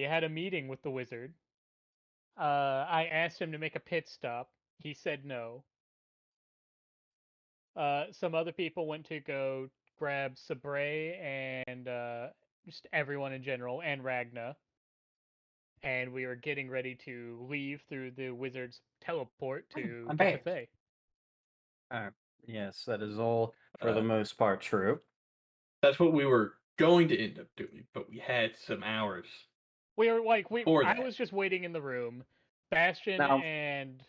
had a meeting with the wizard. I asked him to make a pit stop. He said no. Some other people went to go grab Sabre and just everyone in general, and Ragna. And we were getting ready to leave through the wizard's teleport to I'm get to back. Fae. Yes, that is all for the Uh, most part true. That's what we were going to end up doing, but we had some hours. We were like, For I that. was just waiting in the room. Bastion Now- and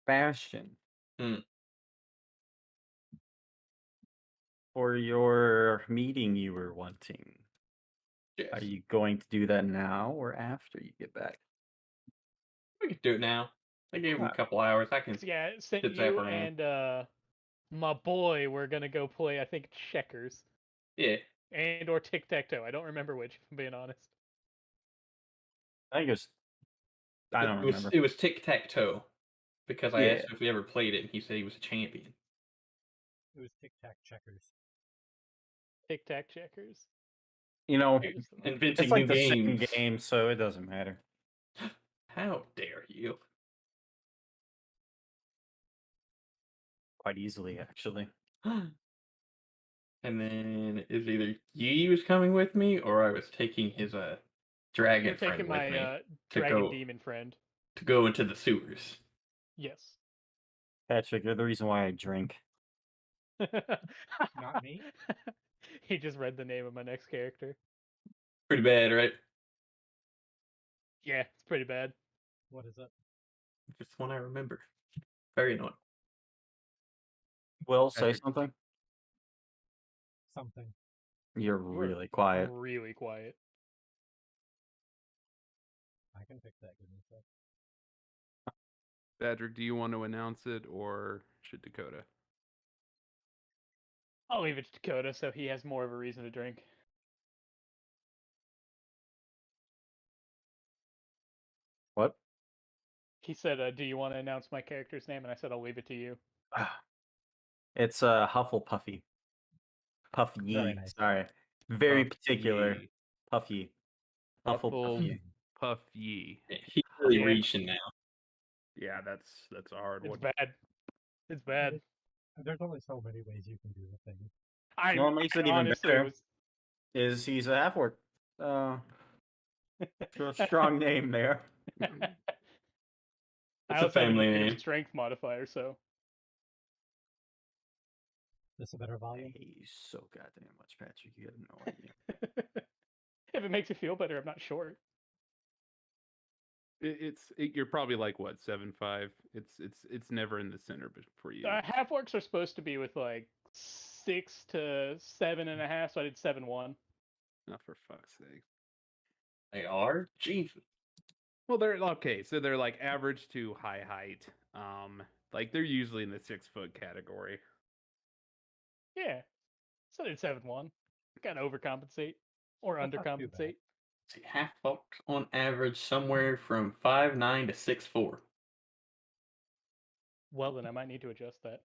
Bastion, Hmm. for your meeting you were wanting, Yes. are you going to do that now or after you get back? We could do it now. I gave him a Ah. couple hours. I can. yeah, sent Sit back you around. and my boy were gonna go play, I think, checkers Yeah. and or tic tac toe. I don't remember which, if I'm being honest. I think it was. I don't remember. It was tic tac toe because I Yeah. asked him if he ever played it, and he said he was a champion. It was Tic Tac Checkers. Tic tac checkers. You know, It was the most- Inventing it's like new the games. same game, so it doesn't matter. How dare you? Quite easily, actually. And then is either Yi was coming with me, or I was taking his dragon You're friend taking with my me to dragon go demon friend. to go into the sewers. Yes. Patrick, you're the reason why I drink. Not me. He just read the name of my next character. Pretty bad, right? Yeah, it's pretty bad. What is it? It's one I remember. Very annoying. Will, say Patrick. something? Something. You're You were really quiet. Really quiet. I can fix that. Give me a sec. Patrick, do you want to announce it or should Dakota? I'll leave it to Dakota so he has more of a reason to drink. What? He said, do you want to announce my character's name? And I said, I'll leave it to you. It's Hufflepuffy. Puffy. Very nice. Sorry. Very particular. Puffy. Puffy. Huffle- Hufflepuffy. Puffy. Yeah, he's really Yeah. reaching now. Yeah, that's a hard It's one. bad. It's bad. There's only so many ways you can do the thing. I You know what makes it even honestly better? was. Is he's a half-orc. Strong name there. I It's a also have family a name. strength modifier, so This a better volume? Hey, so goddamn much, Patrick. You have no idea. if it makes you feel better, I'm not short. You're probably like what 7'5". It's never in the center, but for you. Half orcs are supposed to be with like 6 to 7.5, so I did 7'1". Not for fuck's sake. They are? Jesus. Well, they're okay. So they're like average to high height. Like they're usually in the 6-foot category. Yeah, so I did 7'1". Gotta overcompensate or That's not too bad. undercompensate. See, half folks on average somewhere from 5'9" to 6'4". Well, then I might need to adjust that.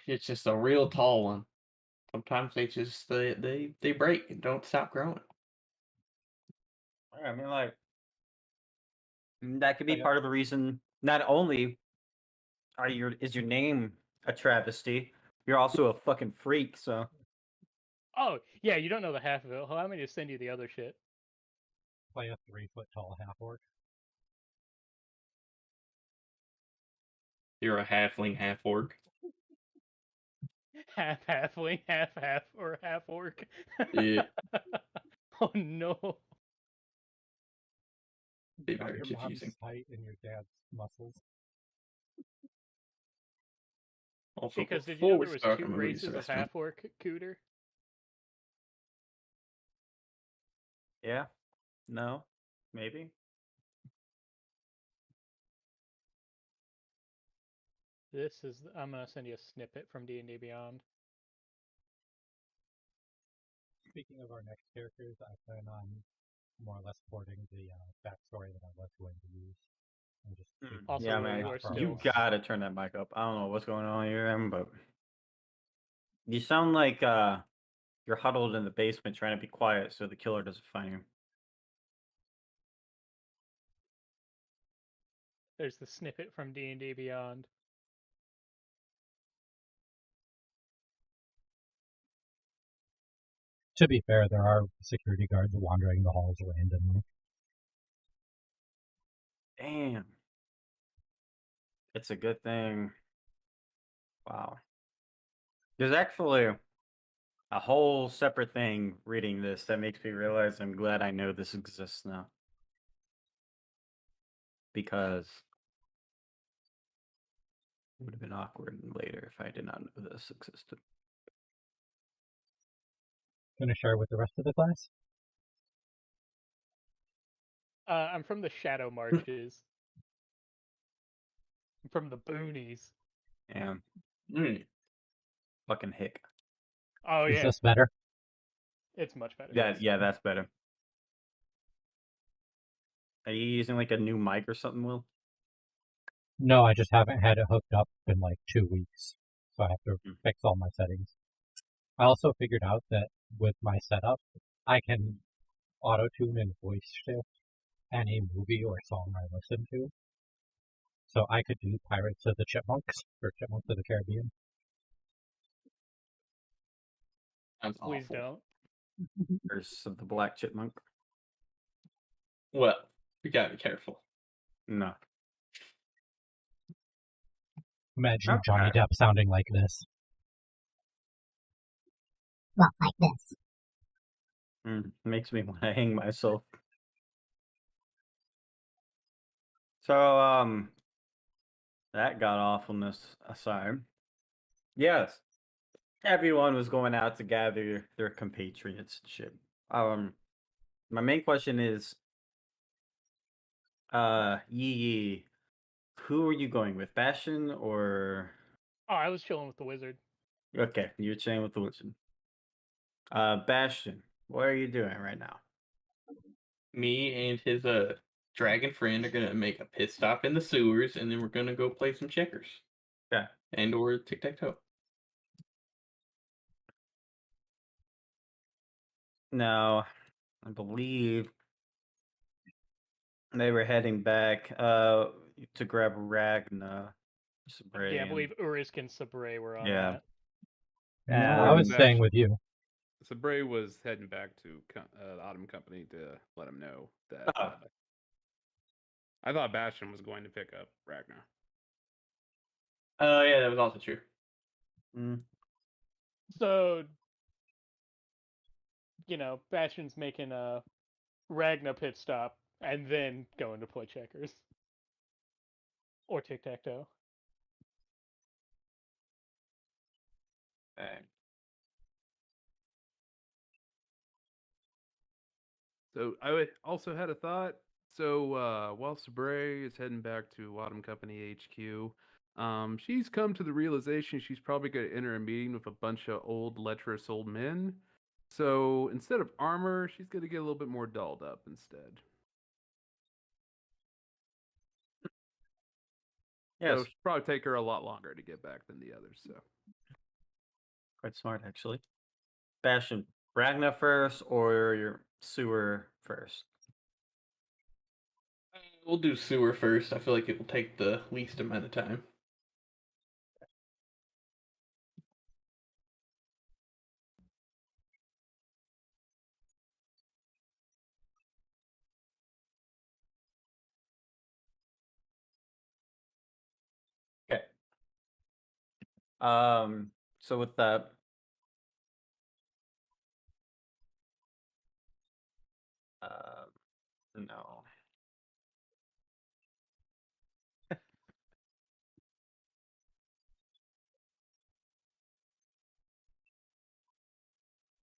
It's just a real tall one. Sometimes they just they break and don't stop growing. I mean, like, that could be Yeah. part of the reason. Not only is your name a travesty, you're also a fucking freak. So Oh, yeah, you don't know the half of it. Allow me to send you the other shit. Play a 3-foot tall half orc. You're a halfling, half orc. Half halfling, half or half orc. Yeah. Oh no. Be You got very your confusing. mom's height and your dad's muscles. Also, Because did you before know we there was start 2 the movie races of assessment, half orc cooter? yeah, no, maybe. I'm gonna send you a snippet from D&D Beyond. Speaking of our next characters, I plan on more or less porting the backstory that I was going to use. And just taking Also, Yeah, Will, man, you are you still- gotta turn that mic up. I don't know what's going on here, but You sound like you're huddled in the basement trying to be quiet so the killer doesn't find you. There's the snippet from D&D Beyond. To be fair, there are security guards wandering the halls randomly. Damn. It's a good thing. Wow. There's actually a whole separate thing reading this that makes me realize I'm glad I know this exists now. Because it would have been awkward later if I did not know this existed. Gonna share with the rest of the class? I'm from the Shadow Marches. I'm from the boonies. Yeah. Mm. Fucking hick. Oh Is yeah, this better? it's much better. Yeah, that's better. Are you using like a new mic or something, Will? No, I just haven't had it hooked up in like 2 weeks, so I have to Hmm. fix all my settings. I also figured out that with my setup, I can auto-tune and voice shift any movie or song I listen to. So I could do Pirates of the Chipmunks or Chipmunks of the Caribbean. That's Please awful. don't. Curse of the Black Chipmunk? Well, you gotta be careful. No. Imagine Johnny Okay. Depp sounding like this. Well, like this. Makes me want to hang myself. So, that god awfulness aside, yes, everyone was going out to gather their compatriots and shit. My main question is, Yee, who are you going with, Bastion or? Oh, I was chilling with the wizard. Okay, you're chilling with the wizard. Bastion, what are you doing right now? Me and his dragon friend are gonna make a pit stop in the sewers, and then we're gonna go play some checkers. Okay. And or tic-tac-toe. Now, I believe they were heading back to grab Ragna. Sabray, Yeah, I believe Urisk and Sabre were on Yeah. that. I was Bash- staying with you. Sabre was heading back to the Autumn Company to let him know that. Oh. I thought Bastion was going to pick up Ragnar. Yeah, that was also true. So, Bastion's making a Ragna pit stop and then going to play checkers. Or tic-tac-toe. Okay. So I also had a thought. So while Sabre is heading back to Autumn Company HQ, she's come to the realization she's probably going to enter a meeting with a bunch of old, lecherous old men. So instead of armor, she's going to get a little bit more dolled up instead. Yes, So it'll probably take her a lot longer to get back than the others. So quite smart actually. Bastion, Ragna first or your sewer first? We'll do sewer first. I feel like it will take the least amount of time. Okay. So with that, no.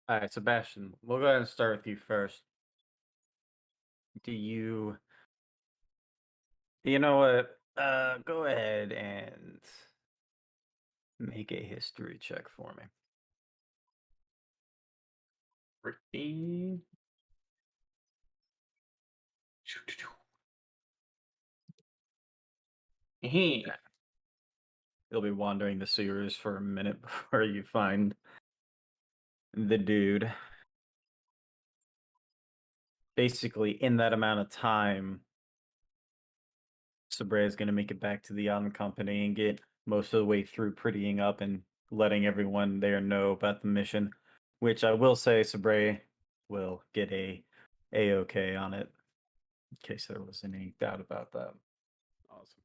All right, Sebastian, we'll go ahead and start with you first. Do you know what? Go ahead and make a history check for me. Pretty. You'll be wandering the sewers for a minute before you find the dude. Basically, in that amount of time, Sabre is going to make it back to the Island Company and get most of the way through prettying up and letting everyone there know about the mission. Which I will say, Sabre will get A-OK on it, in case there was any doubt about that. Awesome.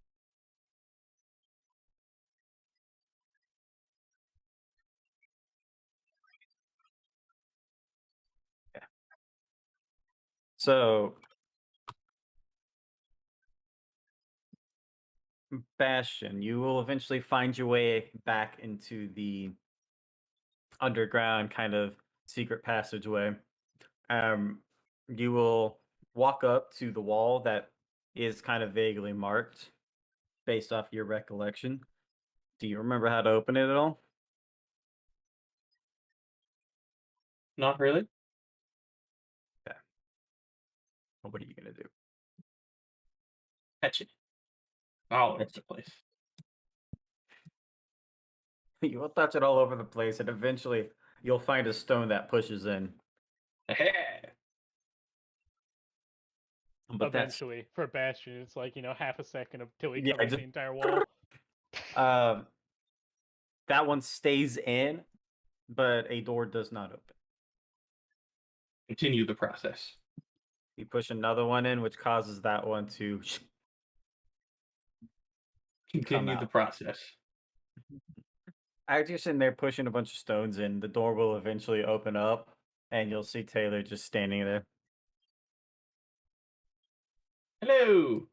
So, Bastion, you will eventually find your way back into the underground kind of secret passageway. You will walk up to the wall that is kind of vaguely marked based off your recollection. Do you remember how to open it at all? Not really. Well, what are you going to do? Catch it. All over the place. You will touch it all over the place, and eventually you'll find a stone that pushes in. But Eventually, for Bastion, it's like, half a second until he Yeah, covers just- the entire wall. That one stays in, but a door does not open. Continue the process. You push another one in, which causes that one to Continue the out. process. As you're sitting there pushing a bunch of stones in, the door will eventually open up, and you'll see Taylor just standing there. Hello.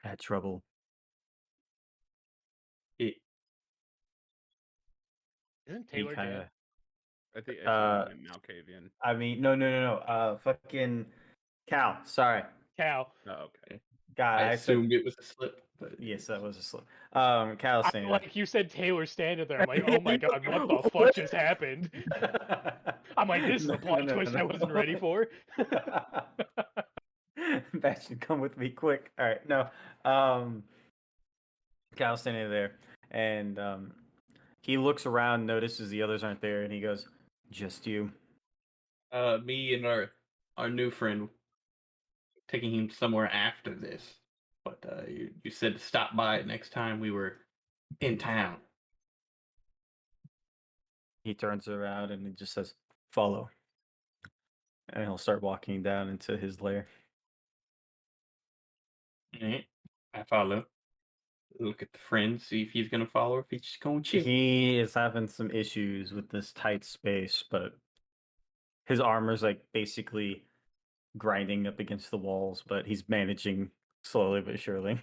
Had trouble. Isn't He Taylor kind dead? of. I think Malkavian. I mean, no. Fucking Cal. Sorry, Cal. Oh, okay. God. I assumed it was a slip, but Yes, that was a slip. Cal's standing there. Like you said, Taylor standing there. I'm like, oh my god, what the fuck just happened? I'm like, this is a plot twist I wasn't ready for. That should come with me quick. All right, no. Cal's standing there, and he looks around, notices the others aren't there, and he goes, "Just you." me and our new friend taking him somewhere after this. But you said to stop by next time we were in town. He turns around and he just says, "Follow," and he'll start walking down into his lair. Alright, I follow. Look at the friend, see if he's gonna follow or if he's just going to chill. He is having some issues with this tight space, but his armor's like basically grinding up against the walls, but he's managing slowly but surely.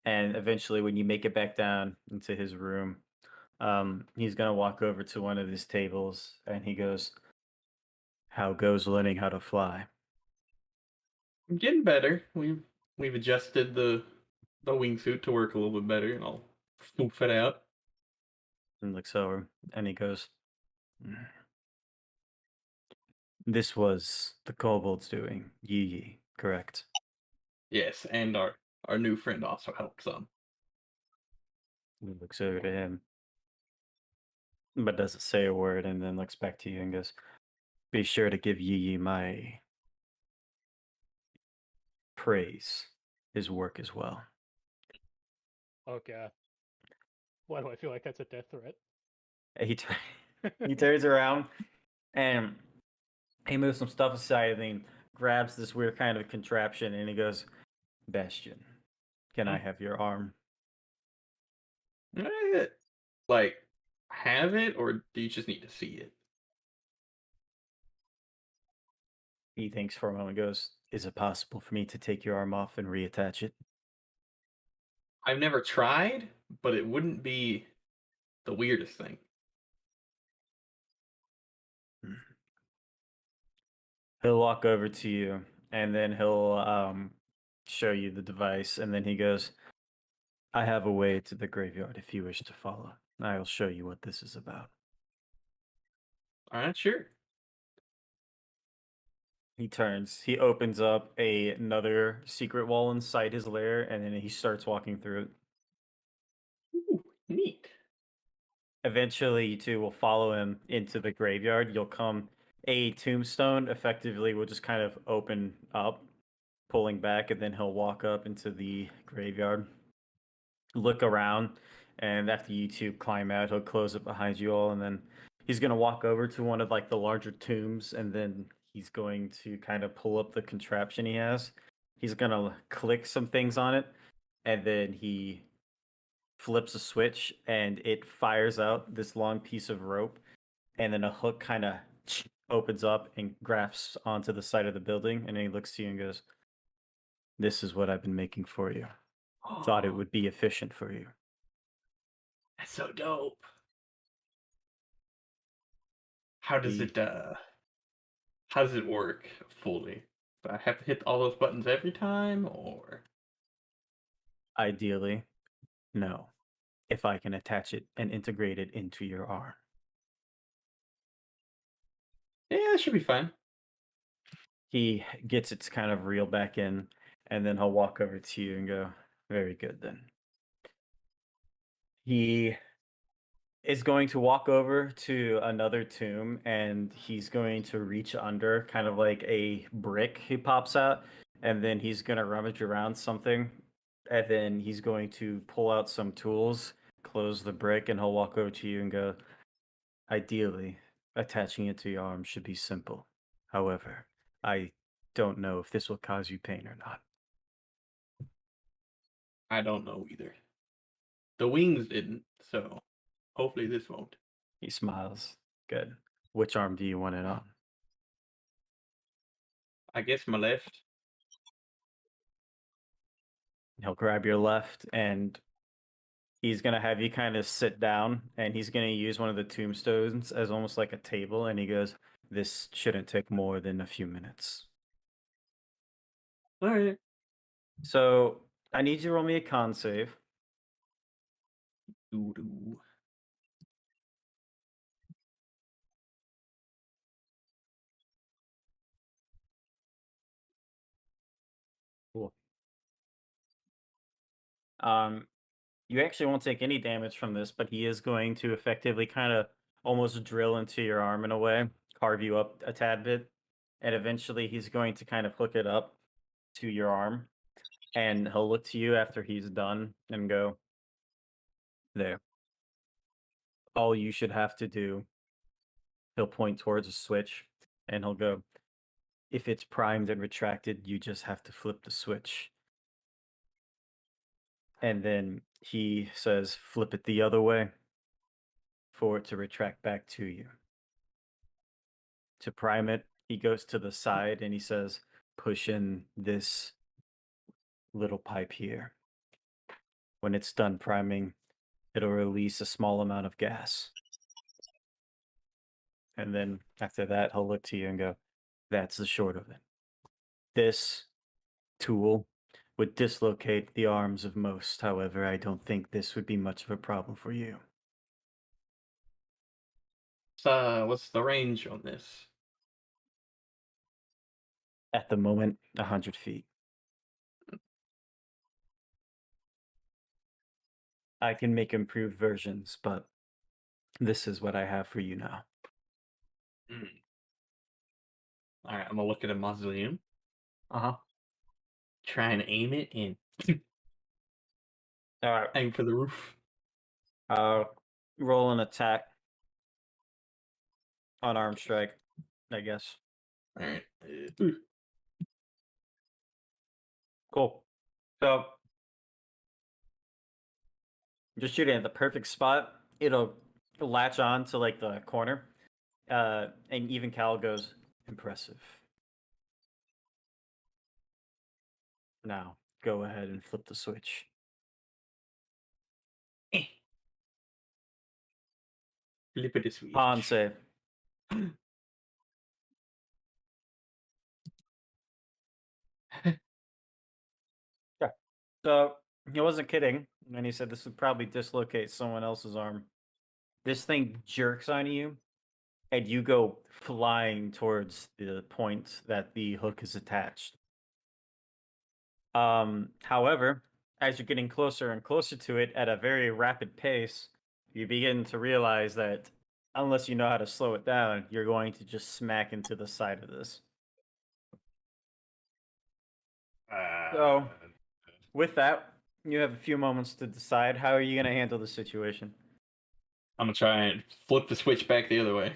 And eventually, when you make it back down into his room, he's gonna walk over to one of his tables and he goes, "How goes learning how to fly?" I'm getting better. We've adjusted the wingsuit to work a little bit better, and I'll spoof it out. And looks over and he goes, "This was the kobold's doing, Yi, correct?" Yes, and our new friend also helped some. He looks over to him, but doesn't say a word, and then looks back to you and goes, "Be sure to give Yi my praise, his work as well." Oh god. Why do I feel like that's a death threat? He turns around and he moves some stuff aside and then grabs this weird kind of contraption and he goes, "Bastion, can I have your arm?" Like, have it, or do you just need to see it? He thinks for a moment and goes, "Is it possible for me to take your arm off and reattach it?" I've never tried, but it wouldn't be the weirdest thing. He'll walk over to you and then he'll show you the device and then he goes, "I have a way to the graveyard if you wish to follow. I'll show you what this is about." Alright, sure. He turns. He opens up another secret wall inside his lair, and then he starts walking through it. Ooh, neat. Eventually, you two will follow him into the graveyard. You'll come. A tombstone effectively will just kind of open up, pulling back, and then he'll walk up into the graveyard, look around, and after you two climb out, he'll close it behind you all, and then he's gonna walk over to one of like the larger tombs, and then he's going to kind of pull up the contraption he has. He's gonna click some things on it, and then he flips a switch, and it fires out this long piece of rope, and then a hook kind of opens up and grafts onto the side of the building, and then he looks to you and goes, "This is what I've been making for you. Thought it would be efficient for you." That's so dope. How does it work fully? Do I have to hit all those buttons every time, or Ideally, no. If I can attach it and integrate it into your arm. yeah, that should be fine. He gets it to kind of reel back in, and then he'll walk over to you and go, "Very good then." He is going to walk over to another tomb, and he's going to reach under kind of like a brick he pops out, and then he's going to rummage around something, and then he's going to pull out some tools, close the brick, and he'll walk over to you and go, "Ideally, attaching it to your arm should be simple. However, I don't know if this will cause you pain or not." I don't know either. The wings didn't, so hopefully this won't. He smiles. Good. Which arm do you want it on? I guess my left. He'll grab your left, and he's going to have you kind of sit down, and he's going to use one of the tombstones as almost like a table, and he goes, "This shouldn't take more than a few minutes." All right. So I need you to roll me a con save. Doo-doo. Cool. You actually won't take any damage from this, but he is going to effectively kind of almost drill into your arm in a way, carve you up a tad bit, and eventually he's going to kind of hook it up to your arm, and he'll look to you after he's done and go, "There. All you should have to do," he'll point towards a switch, and he'll go, "If it's primed and retracted, you just have to flip the switch." And then he says, "Flip it the other way for it to retract back to you." To prime it, he goes to the side and he says, "Push in this little pipe here. When it's done priming, it'll release a small amount of gas." And then after that, he'll look to you and go, "That's the short of it. This tool would dislocate the arms of most. However, I don't think this would be much of a problem for you." So, what's the range on this? At the moment, 100 feet. I can make improved versions, but this is what I have for you now. All right, I'm gonna look at a mausoleum. Uh-huh. Try and aim it and All right. aim for the roof. Roll an attack. Unarmed strike, I guess. All right. Cool. So, just shooting at the perfect spot. It'll latch on to like the corner. And even Cal goes, "Impressive. Now, go ahead and flip the switch." Flip it this way. On save. Yeah. So he wasn't kidding when he said this would probably dislocate someone else's arm. This thing jerks on you, and you go flying towards the point that the hook is attached. However, as you're getting closer and closer to it at a very rapid pace, you begin to realize that unless you know how to slow it down, you're going to just smack into the side of this. So, with that, you have a few moments to decide how are you going to handle the situation. I'm gonna try and flip the switch back the other way.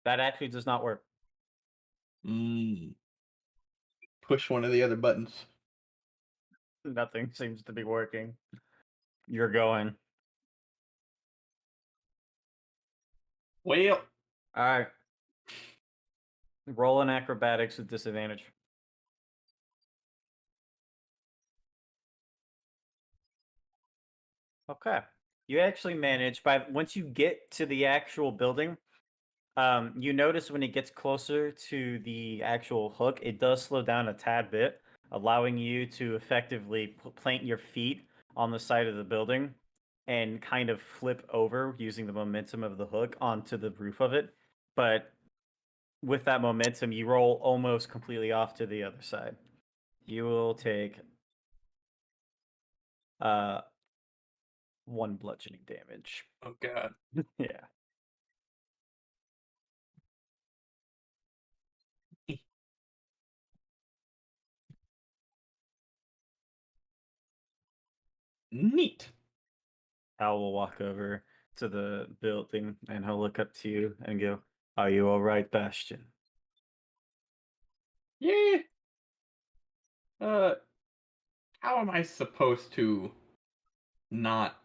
That actually does not work. Push one of the other buttons. Nothing seems to be working. You're going. Well, All right. Roll in acrobatics with disadvantage. Okay. You actually manage once you get to the actual building, you notice when it gets closer to the actual hook, it does slow down a tad bit, allowing you to effectively plant your feet on the side of the building and kind of flip over using the momentum of the hook onto the roof of it. But with that momentum, you roll almost completely off to the other side. You will take 1 bludgeoning damage. oh god. Yeah. Neat. Hal will walk over to the building and he'll look up to you and go, "Are you all right, Bastion?" Yeah. How am I supposed to not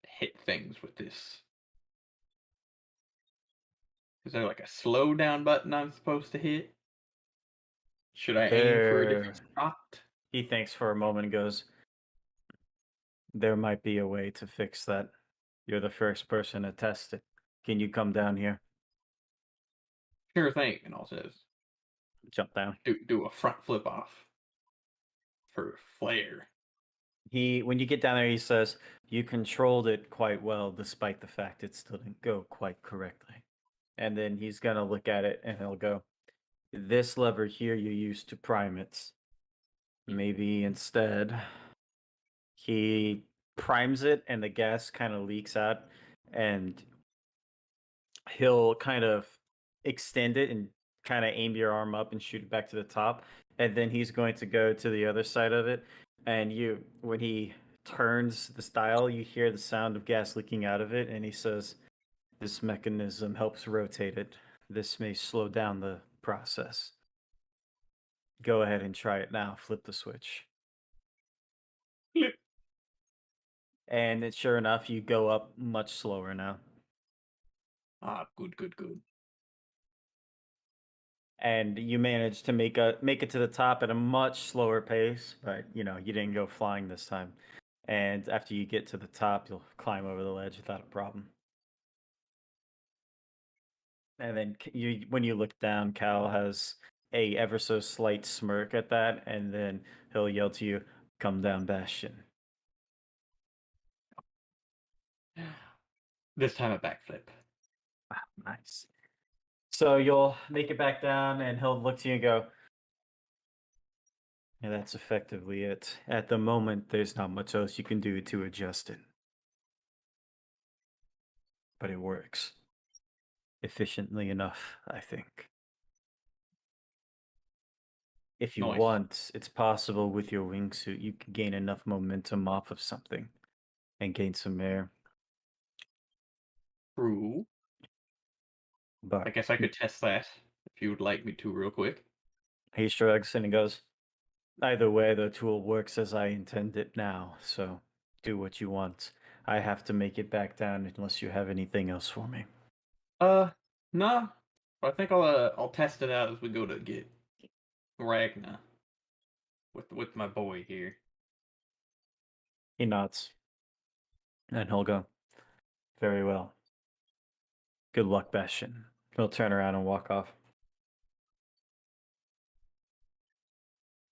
hit things with this? Is there like a slow down button I'm supposed to hit? Should I aim for a different spot? He thinks for a moment and goes, "There might be a way to fix that. You're the first person to test it. Can you come down here?" Sure thing. And all says, Jump down. do a front flip off for flair. When you get down there, he says, "You controlled it quite well, despite the fact it still didn't go quite correctly." And then he's gonna look at it and he'll go, "This lever here you used to prime it. Maybe instead." He primes it and the gas kind of leaks out, and he'll kind of extend it and kind of aim your arm up and shoot it back to the top. And then he's going to go to the other side of it. And when he turns the dial, you hear the sound of gas leaking out of it. And he says, "This mechanism helps rotate it. This may slow down the process. Go ahead and try it now. Flip the switch." And sure enough, you go up much slower now. Good. And you managed to make it to the top at a much slower pace, but you didn't go flying this time. And after you get to the top, you'll climb over the ledge without a problem. And then when you look down, Cal has a ever so slight smirk at that, and then he'll yell to you, "Come down, Bastion." This time a backflip. Wow, nice. So you'll make it back down, and he'll look to you and go, "Yeah, that's effectively it. At the moment, there's not much else you can do to adjust it. But it works. Efficiently enough, I think. If you Nice. want, it's possible with your wingsuit you can gain enough momentum off of something and gain some air. True. But I guess I could test that if you would like me to real quick. he shrugs and he goes, "Either way, the tool works as I intend it now, so do what you want. I have to make it back down unless you have anything else for me." Nah. I think I'll test it out as we go to get Ragna with my boy here. He nods. And he'll go, "Very well. Good luck, Bastion." He'll turn around and walk off.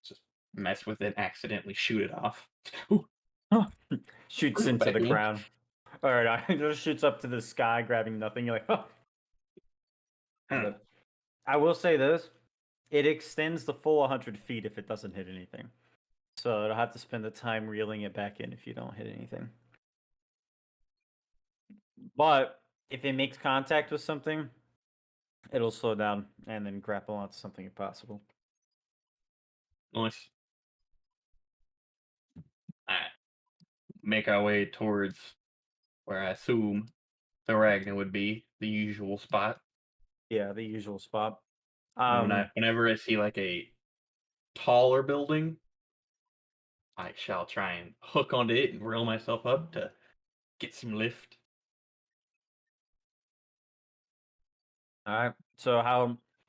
Just mess with it, accidentally shoot it off. Shoots into Back the in. ground. All right, it just shoots up to the sky, grabbing nothing. You're like, oh. But I will say this: it extends the full 100 feet if it doesn't hit anything. So it'll have to spend the time reeling it back in if you don't hit anything. But if it makes contact with something, it'll slow down and then grapple onto something if possible. Nice. Alright. Make our way towards where I assume the Ragnar would be, the usual spot. Yeah, the usual spot. And whenever I see like a taller building, I shall try and hook onto it and reel myself up to get some lift. All right. So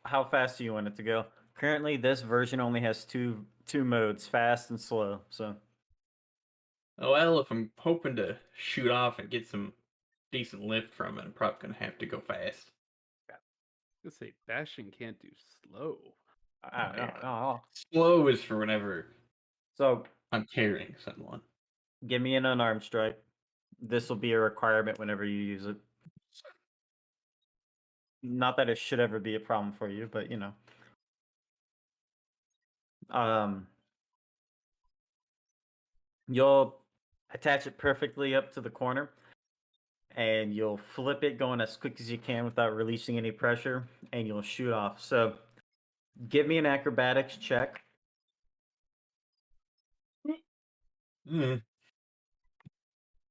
how fast do you want it to go? Currently, this version only has two modes, fast and slow. So Oh, well, if I'm hoping to shoot off and get some decent lift from it, I'm probably gonna have to go fast. Let's say Bastion can't do slow. I don't Yeah. know. Slow is for whenever So I'm carrying someone. give me an unarmed strike. This will be a requirement whenever you use it. Not that it should ever be a problem for you, but you know. You'll attach it perfectly up to the corner, and you'll flip it going as quick as you can without releasing any pressure, and you'll shoot off. So give me an acrobatics check. Mm.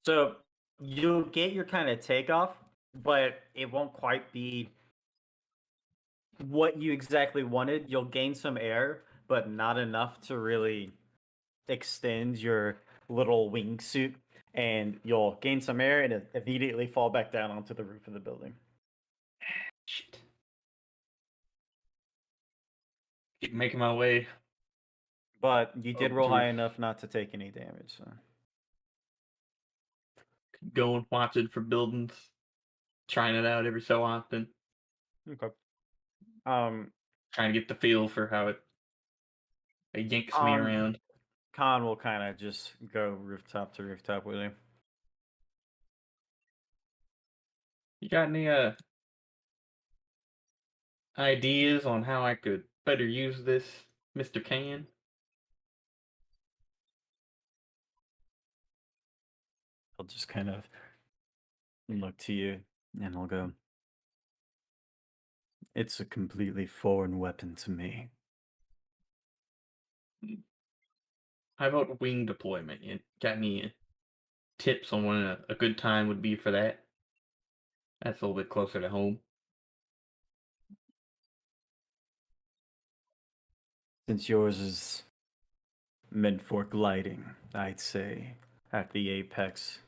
So you'll get your kind of takeoff, but it won't quite be what you exactly wanted. You'll gain some air, but not enough to really extend your little wingsuit, and you'll gain some air and immediately fall back down onto the roof of the building. Shit. Keep making my way. But you did Oh, roll high dear. enough not to take any damage. So Going watching for buildings. Trying it out every so often. okay. Trying to get the feel for how it yanks me around. Khan will kind of just go rooftop to rooftop with you. You got any ideas on how I could better use this, Mr. Can? He'll just kind of look to you and he'll go, "It's a completely foreign weapon to me." How about wing deployment? You got any tips on when a good time would be for that? That's a little bit closer to home. Since yours is meant for gliding, I'd say at the apex.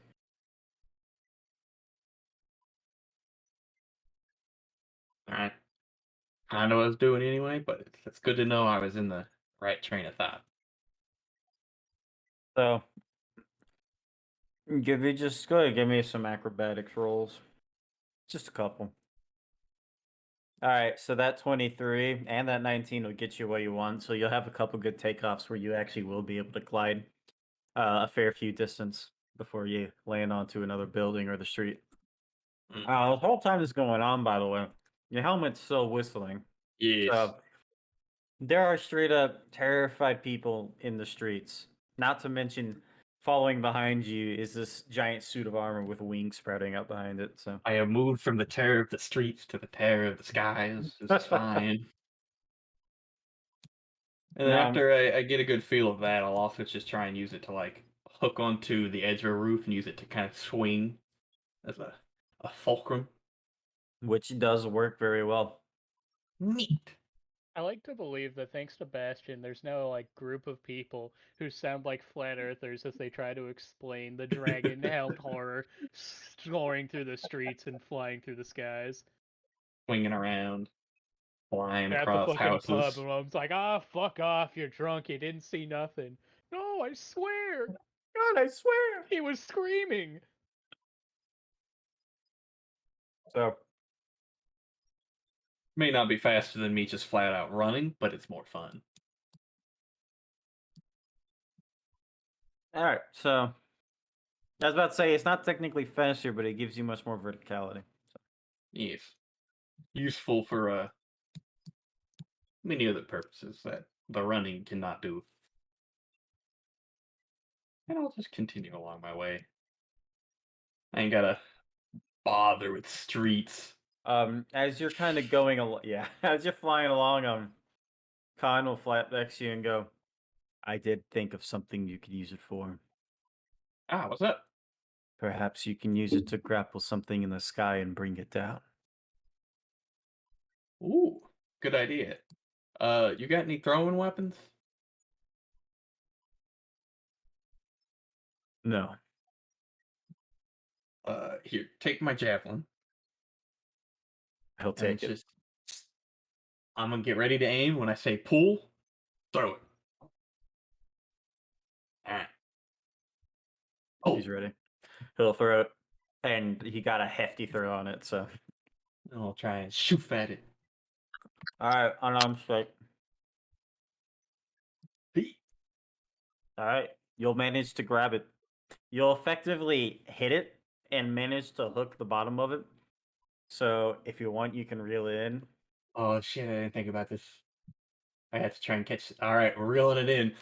Alright. I know what I was doing anyway, but it's good to know I was in the right train of thought. So go ahead, give me some acrobatics rolls. Just a couple. All right, so that 23 and that 19 will get you what you want. So you'll have a couple good takeoffs where you actually will be able to glide a fair few distance before you land onto another building or the street. The whole time this is going on, by the way, your helmet's still whistling. Yes. So there are straight up terrified people in the streets. Not to mention, following behind you is this giant suit of armor with wings sprouting out behind it. So I have moved from the terror of the streets to the terror of the skies. It's fine. And then Now- after I get a good feel of that, I'll also just try and use it to like hook onto the edge of a roof and use it to kind of swing as a fulcrum. which does work very well. Neat. I like to believe that thanks to Bastion, there's no like group of people who sound like flat earthers as they try to explain the dragon helmed horror soaring through the streets and flying through the skies. Swinging around, flying At the across fucking houses. pub, and I'm like, fuck off, you're drunk, you didn't see nothing. No, I swear, God, I swear. he was screaming. So May not be faster than me just flat out running, but it's more fun. all right, so I was about to say it's not technically faster, but it gives you much more verticality. Yes. Useful for many other purposes that the running cannot do. And I'll just continue along my way. I ain't gotta bother with streets. As you're kind of going along, yeah, as you're flying along, Khan will fly up next to you and go, "I did think of something you could use it for. Ah, what's up? Perhaps you can use it to grapple something in the sky and bring it down." Ooh, good idea. You got any throwing weapons? No, Here, take my javelin. he'll And take it. just I'm gonna get ready to aim. When I say pull, throw it. Alright. Oh, He's ready. He'll throw it, and he got a hefty throw on it. So, I'll try and shoot at it. all right, unarmed strike. Beat. All right, you'll manage to grab it. You'll effectively hit it and manage to hook the bottom of it. So, if you want, you can reel it in. Oh shit, I didn't think about this. I have to try and catch it. Alright, we're reeling it in.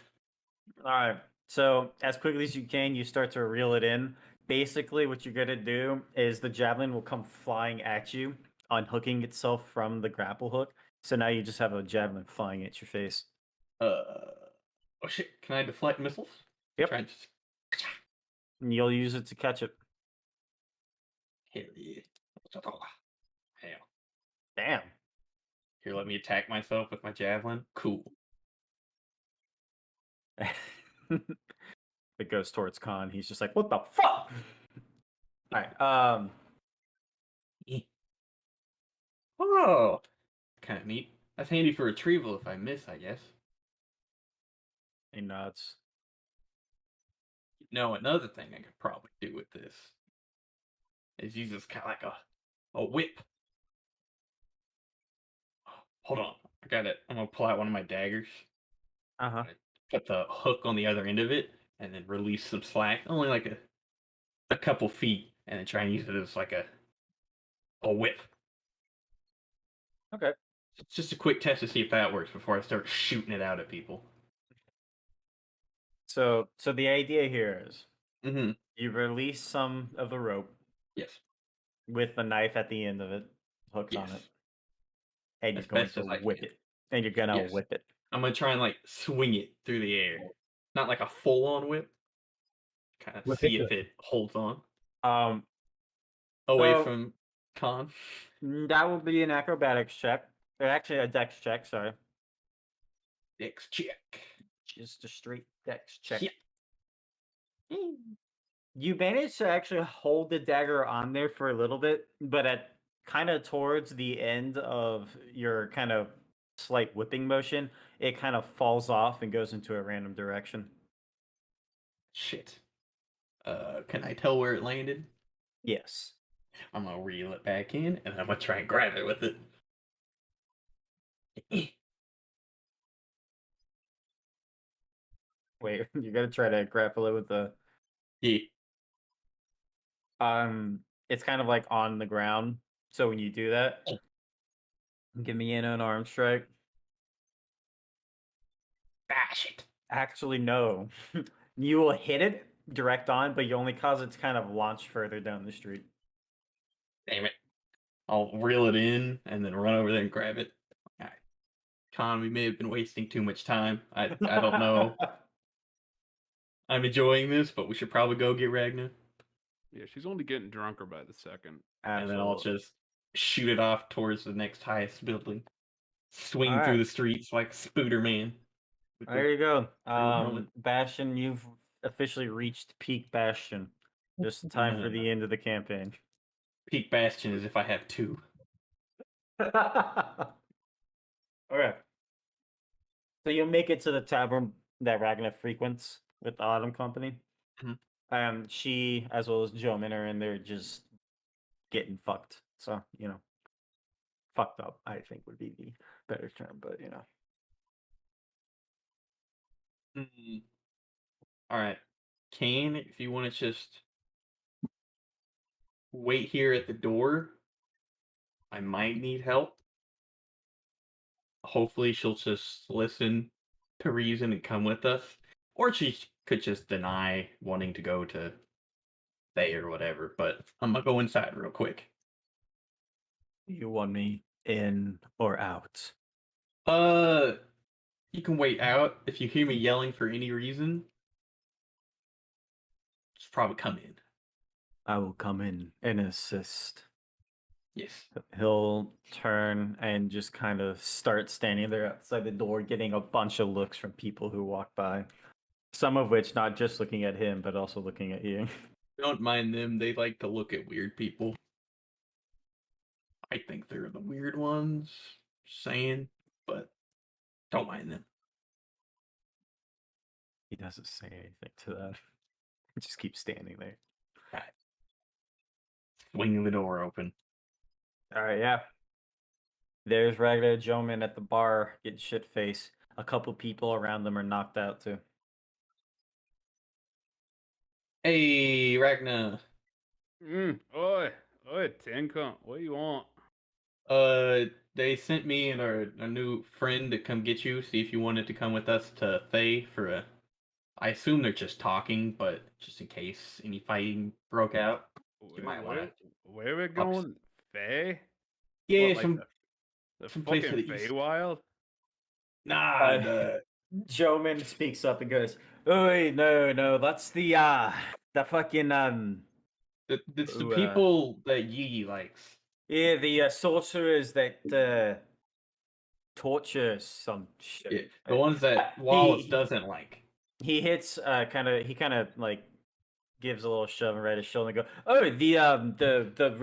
All right. So as quickly as you can, you start to reel it in. Basically, what you're gonna do is the javelin will come flying at you, unhooking itself from the grapple hook. So now you just have a javelin flying at your face. Oh shit, can I deflect missiles? Yep. Try and just... And you'll use it to catch it. Hell yeah. Hell. Damn. Here, let me attack myself with my javelin. Cool. It goes towards Khan. He's just like, "What the fuck?" All right. Oh, kind of neat. That's handy for retrieval if I miss, I guess. He nods. No, another thing I could probably do with this is use this kind of like a whip. Hold on, I got it. I'm gonna pull out one of my daggers. Uh-huh. Put the hook on the other end of it, and then release some slack, only like a couple feet, and then try and use it as like a whip. Okay. It's just a quick test to see if that works before I start shooting it out at people. So the idea here is Mm-hmm. you release some of the rope Yes. with the knife at the end of it hooked on Yes. it, and you're As going best as to I whip can. it. And you're gonna Yes. whip it. I'm gonna try and like swing it through the air, not like a full-on whip. Kind of Whip see it if it holds on So- away from Khan. That will be an acrobatics check. Or actually, a dex check. Sorry, Dex check. just a straight dex check. Yeah. You managed to actually hold the dagger on there for a little bit, but at kind of towards the end of your kind of slight whipping motion, it kind of falls off and goes into a random direction. Shit. Can I tell where it landed? Yes. I'm gonna reel it back in, and I'm gonna try and grab it with it. Wait, you gotta try to grapple it with the. Yeah. It's kind of like on the ground. So when you do that, give me an unarmed strike. Ah, shit. Actually, no. You will hit it direct on, but you only cause it to kind of launch further down the street. Damn it. I'll reel it in and then run over there and grab it. All right. Con, we may have been wasting too much time. I don't know. I'm enjoying this, but we should probably go get Ragna. Yeah, she's only getting drunker by the second. And then I'll just shoot it off towards the next highest building. Swing through Alright. the streets like Spooder Man. with the- There you go. helmet. Bastion, you've officially reached peak Bastion. Just in time for the end of the campaign. Peak Bastion is if I have two. Okay. So you'll make it to the tavern that Ragnar frequents with the Autumn Company. Mhm. She, as well as Jomin, are in there just getting fucked. So, fucked up, I think would be the better term, but All right. Kane, if you want to just wait here at the door. I might need help. Hopefully, she'll just listen to reason and come with us. Or she could just deny wanting to go to Thay or whatever. But I'm gonna go inside real quick. You want me in or out? You can wait out. If you hear me yelling for any reason, just probably come in. I will come in and assist. Yes. He'll turn and just kind of start standing there outside the door, getting a bunch of looks from people who walk by. Some of which not just looking at him, but also looking at you. Don't mind them. They like to look at weird people. I think they're the weird ones. Just saying, but don't mind them. He doesn't say anything to that. He just keeps standing there. Right. Swing the door open. All right, yeah. There's Ragnar Joman at the bar getting shit faced. A couple people around them are knocked out too. Hey, Ragnar. Oi, Tinka, what do you want? They sent me and our new friend to come get you. See if you wanted to come with us to Thay for a. I assume they're just talking, but just in case any fighting broke out, you might want to. Where are we going? Faye? Yeah, What, like some the place to fucking the east. Feywild? Nah, Joman speaks up and goes, "Oh no, that's the fucking it's the Ooh, people that Yi likes. yeah, the sorcerers that torture some shit. Yeah, the ones that Wallace doesn't like. He hits kind of like gives a little shove right his shoulder and go, "Oh, the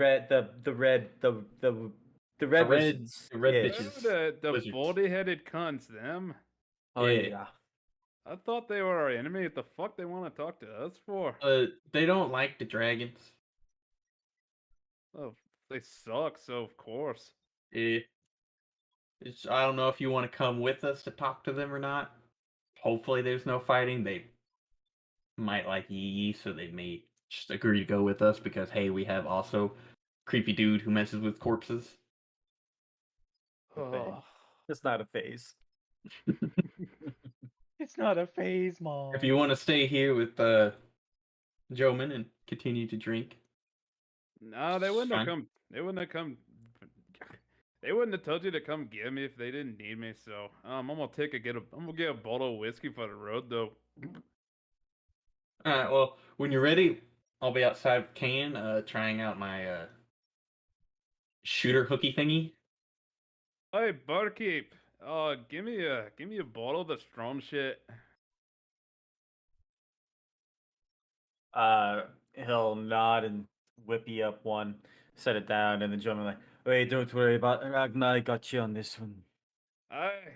red wizards. The red Yeah. bitches. The Wizards. body-headed cunts, them? Oh Yeah. yeah. I thought they were our enemy. What the fuck they want to talk to us for? They don't like the dragons. Oh, they suck, so of course. Yeah. I don't know if you want to come with us to talk to them or not. Hopefully there's no fighting. They might like Yi, so they may just agree to go with us because, hey, we have also creepy dude who messes with corpses. Oh. It's not a phase. It's not a phase, Mom. If you want to stay here with Joman and continue to drink. No, they wouldn't have Fine. come. They wouldn't have come. They wouldn't have told you to come get me if they didn't need me. So I'm gonna I'm gonna get a bottle of whiskey for the road though. Alright, well, when you're ready, I'll be outside with Can, trying out my shooter hooky thingy. Hey, barkeep. Give me a bottle of the strong shit. He'll nod and whip you up one, set it down, and then Joman like, "Wait, don't worry about it. Ragnar. I got you on this one."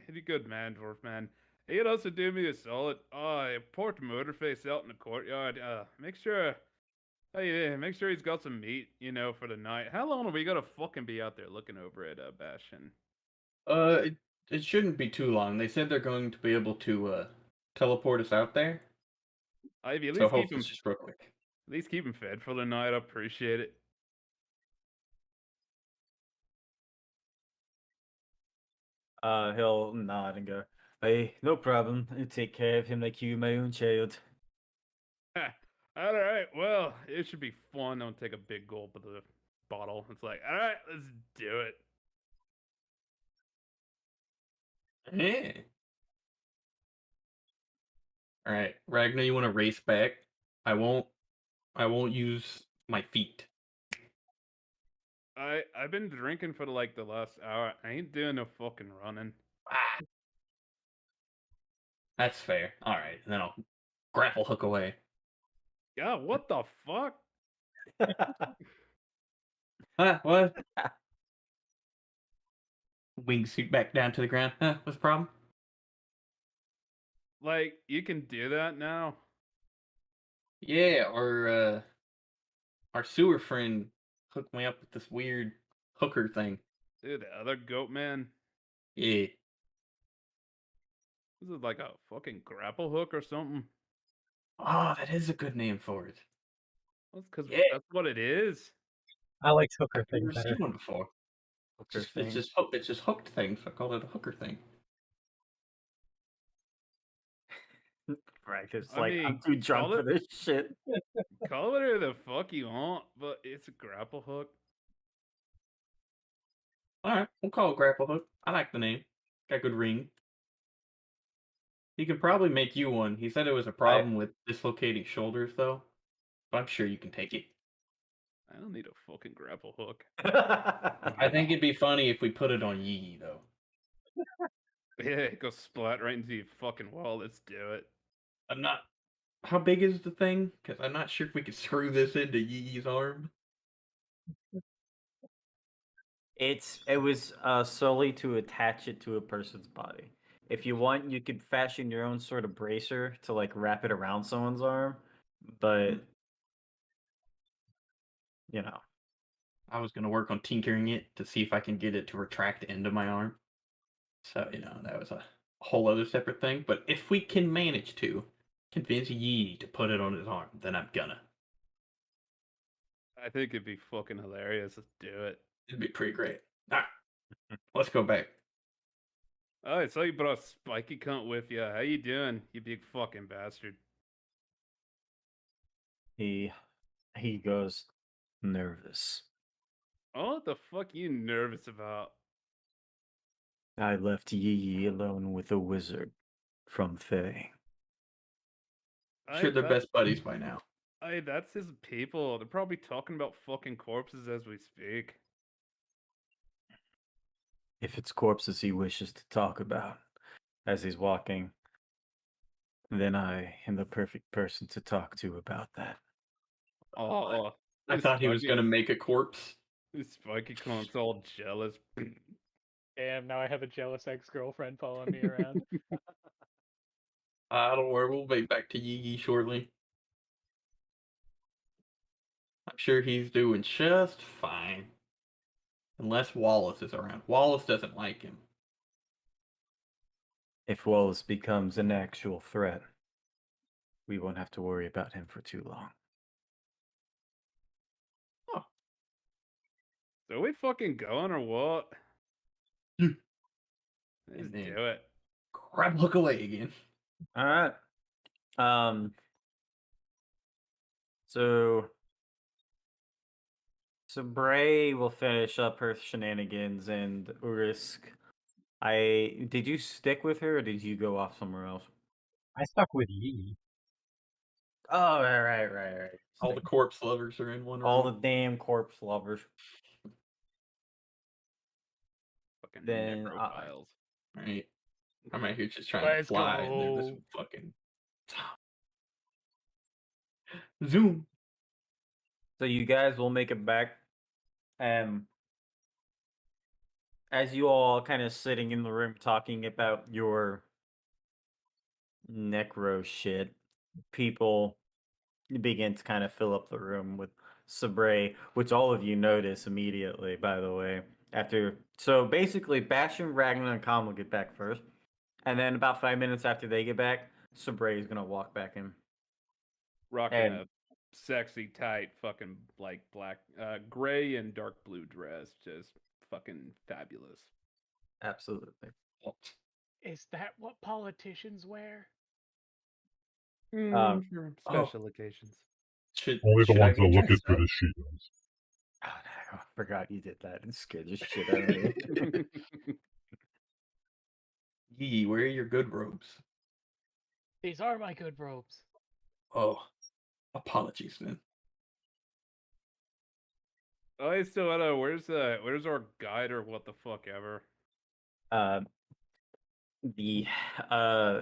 He's a good man, dwarf man. He'd also do me a solid. Port Motorface out in the courtyard. Make sure. Hey, make sure he's got some meat, for the night. How long are we gonna fucking be out there looking over at Bastion? It shouldn't be too long. They said they're going to be able to teleport us out there. Ivy, at So least keep hopefully him. it's just real quick. At least keep him fed for the night. I appreciate it. He'll nod and go, "Hey, no problem. I take care of him like you, my own child." All right. Well, it should be fun. Don't take a big gulp of the bottle. It's like, all right, let's do it. Yeah. All right, Ragnar, you want to race back? I won't use my feet. I've been drinking for the last hour. I ain't doing no fucking running. Ah. That's fair. All right, and then I'll grapple hook away. Yeah, what the fuck? Huh? What? Wingsuit back down to the ground. Huh? What's the problem? Like, you can do that now? Yeah, or our sewer friend hooked me up with this weird hooker thing. Dude, the other goat man? Yeah. Is it like a fucking grapple hook or something? Oh, that is a good name for it. That's because Yeah. that's what it is. I liked hooker I've thing never better. seen one before. Hooker It's thing. just hooked things. I call it a hooker thing. Right, it's I like I'm mean, too drunk call for it this shit. call it whatever the fuck you want, but it's a grapple hook. All right, we'll call it grapple hook. I like the name. Got good ring. He could probably make you one. He said it was a problem with dislocating shoulders, though. But I'm sure you can take it. I don't need a fucking grapple hook. I think it'd be funny if we put it on Yee, though. Yeah, it goes splat right into your fucking wall. Let's do it. I'm not. How big is the thing? Because I'm not sure if we could screw this into Yee's arm. It was solely to attach it to a person's body. If you want, you could fashion your own sort of bracer to like wrap it around someone's arm, but you know, I was going to work on tinkering it to see if I can get it to retract into my arm. So, that was a whole other separate thing. But if we can manage to convince Yee to put it on his arm, then I'm gonna. I think it'd be fucking hilarious. Let's do it. It'd be pretty great. All right, let's go back. Oh, I saw you brought a spiky cunt with you. How you doing, you big fucking bastard? he goes nervous. Oh, what the fuck you nervous about? I left Yi alone with a wizard from Fae. I'm sure they're that's- best buddies by now. Hey, that's his people. They're probably talking about fucking corpses as we speak. If it's corpses he wishes to talk about as he's walking, then I am the perfect person to talk to about that. Oh, I this thought he was spiky- going to make a corpse. This spiky cunt's all jealous. Damn, now I have a jealous ex-girlfriend following me around. Don't worry, we'll be back to Yee shortly. I'm sure he's doing just fine. Unless Wallace is around. Wallace doesn't like him. If Wallace becomes an actual threat, we won't have to worry about him for too long. So are we fucking going or what? Yeah. Let's And then- do it. Grab hook away again. All right. So Bray will finish up her shenanigans, and Urisk. Did you stick with her, or did you go off somewhere else? I stuck with Yi. Oh, right. All the corpse lovers are in one All room. the damn corpse lovers. Fucking Then, necrophiles. Right. I'm out here just trying Let's to fly, and there was go. fucking zoom. So you guys will make it back. As you all kind of sitting in the room talking about your necro shit, people begin to kind of fill up the room with Sabre, which all of you notice immediately, by the way. So basically, Bastion, Ragnar, and Khan will get back first. And then about 5 minutes after they get back, Sabre is going to walk back in. Rocking And- a sexy, tight, fucking like black, gray and dark blue dress. Just fucking fabulous. Absolutely. Is that what politicians wear? For special occasions. Only the should I ones that get look as dressed good up? as she does. Oh, no, I forgot you did that. It scared the shit out of me. Yee, where are your good robes? These are my good robes. Oh, apologies then. Oh, hey, Stiletto, where's our guide or what the fuck ever? The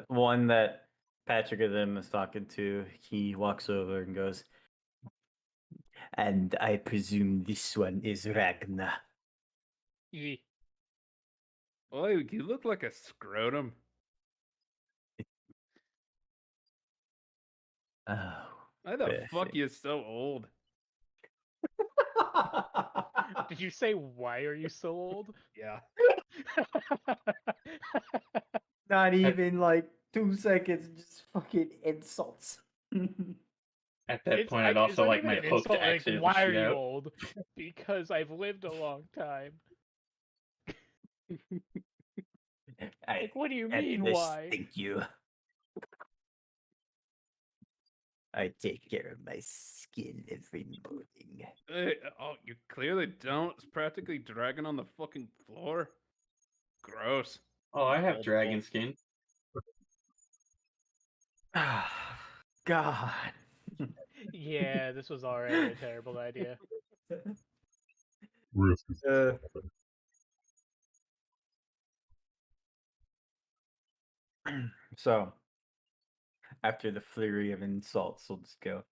one that Patrick of them is talking to, he walks over and goes, "And I presume this one is Ragnar." Ye. Oh, you look like a scrotum. Oh. Why the fuck Perfect. you so old? Did you say why are you so old? Yeah. Not even like 2 seconds, just fucking insults. At that point, I'd it's also not like even my an hope insult. to Like, accidentally why are shoot you out. old? Because I've lived a long time. Like, what do you mean, why? Thank you. I take care of my skin every morning. Oh, you clearly don't. It's practically dragging on the fucking floor. Gross. Oh, I have Old dragon wolf. skin. God. Yeah, this was already a terrible idea. Risk is So, after the flurry of insults, we'll just go.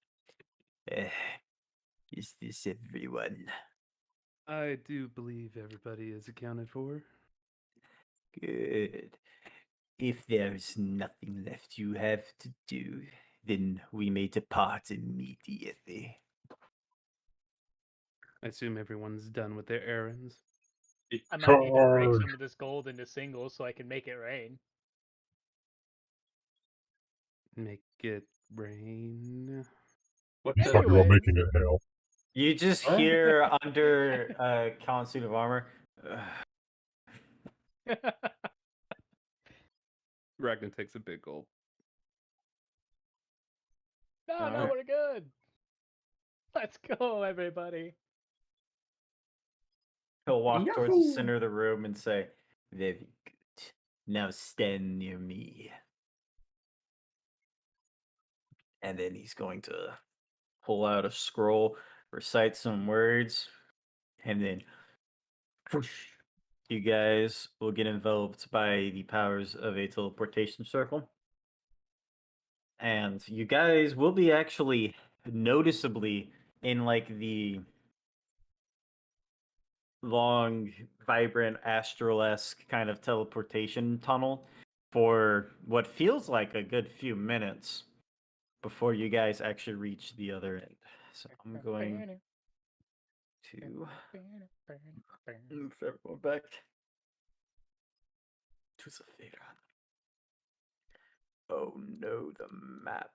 Is this everyone? I do believe everybody is accounted for. Good. If there's nothing left you have to do, then we may depart immediately. I assume everyone's done with their errands. I might need to break Charge. some of this gold into singles so I can make it rain. Make it rain. What You the? thought you were Anyways. making it hail. You just What? hear under Khan's suit of armor. Ragnar takes a big gulp. No, All no, right. we're good. Let's go, everybody. He'll walk towards the Yahoo! center of the room and say, "Very good. Now stand near me." And then he's going to pull out a scroll, recite some words, and then whoosh, you guys will get enveloped by the powers of a teleportation circle. And you guys will be actually noticeably in like the long, vibrant, astral-esque kind of teleportation tunnel for what feels like a good few minutes before you guys actually reach the other end. So I'm going to move everyone back to Zafira. Oh no, the map.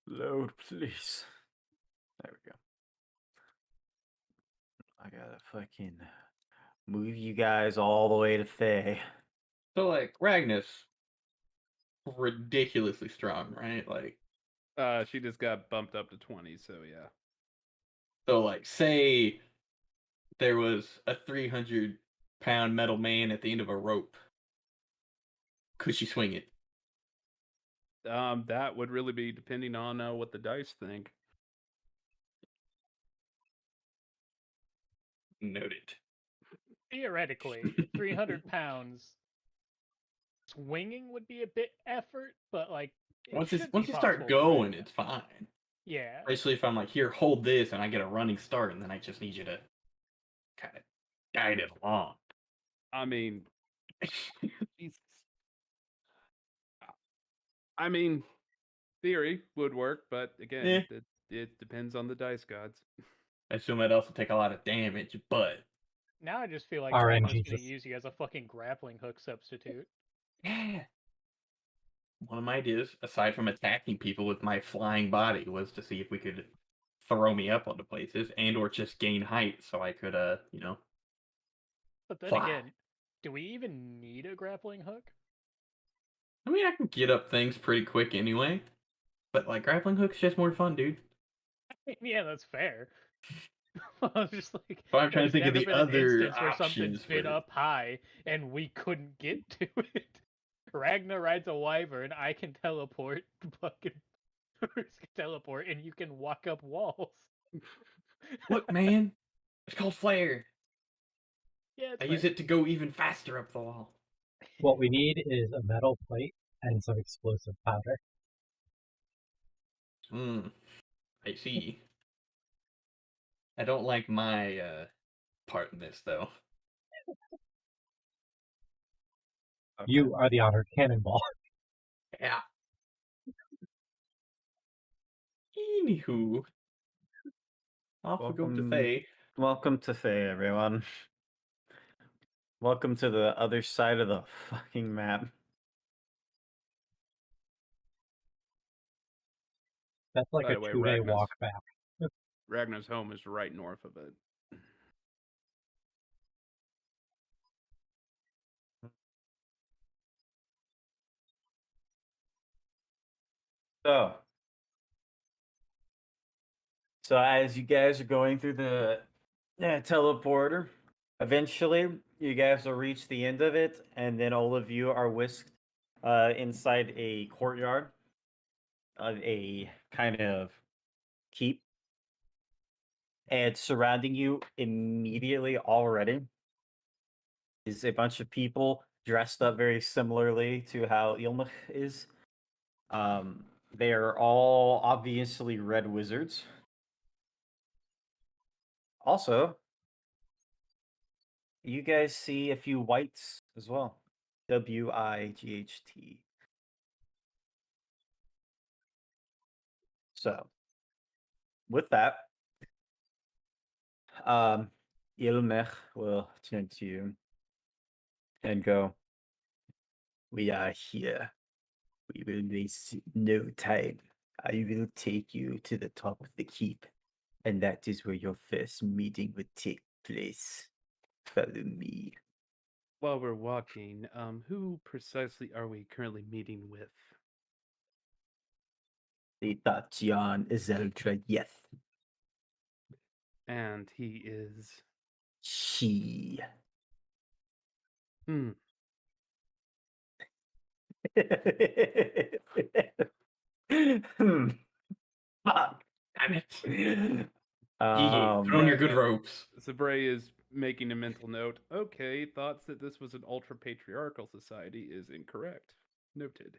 Load, please. There we go. I gotta fucking move you guys all the way to Faye. So like Ragnus, ridiculously strong, right? Like, She just got bumped up to 20, so yeah. so like, say there was a 300-pound metal man at the end of a rope. Could she swing it? That would really be depending on what the dice think. Noted. Theoretically, 300 pounds swinging would be a bit effort, but like it Once should you be start possible for going, Ragnar. it's fine. Yeah. Especially if I'm like, here, hold this, and I get a running start, and then I just need you to kind of guide it along. I mean, Jesus. I mean, theory would work, but again, Eh. it depends on the dice gods. I assume I'd also take a lot of damage, but Now I just feel like RNG Ragna's gonna just- use you as a fucking grappling hook substitute. yeah. One of my ideas, aside from attacking people with my flying body, was to see if we could throw me up onto places and or just gain height so I could But then fly. again, do we even need a grappling hook? I mean, I can get up things pretty quick anyway. But like grappling hook's just more fun, dude. Yeah, that's fair. I was just like, But I'm trying to there's think of never the been an other instance where something's options been for- up high and we couldn't get to it. Ragnar rides a wyvern, I can teleport, fucking Bruce can teleport, and you can walk up walls. Look, man, it's called flare. Yeah, it's I fair. use it to go even faster up the wall. What we need is a metal plate and some explosive powder. I see. I don't like my part in this though. Okay. You are the honored cannonball. Yeah. Anywho, off we go to Welcome- Faye. Welcome to Faye, everyone. Welcome to the other side of the fucking map. That's like By a the way, 2-day walk back. Ragnar's home is right north of it. So as you guys are going through the teleporter, eventually you guys will reach the end of it, and then all of you are whisked inside a courtyard of a kind of keep. And surrounding you immediately already is a bunch of people dressed up very similarly to how Ilmach is. They are all obviously red wizards. Also, you guys see a few whites as well. WIGHT. So, with that, Ilmech will turn to you and go, "We are here. We will waste no time. I will take you to the top of the keep, and that is where your first meeting would take place. Follow me." While we're walking, who precisely are we currently meeting with? The Tatian Zeldra Yeth. And he is. She. Hmm. Fuck. Damn it. Um, Put on your good ropes. Sabre is making a mental note. Okay, thoughts that this was an ultra patriarchal society is incorrect. Noted.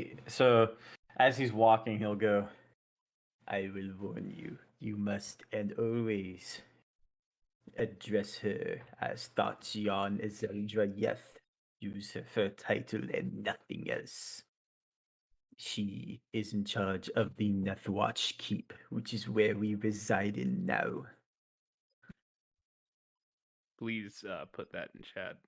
so as he's walking, he'll go, "I will warn you, you must and always address her as Tatian Zeldra Yeth. Use her title and nothing else. She is in charge of the Nethwatch Keep, which is where we reside in now." Please put that in chat.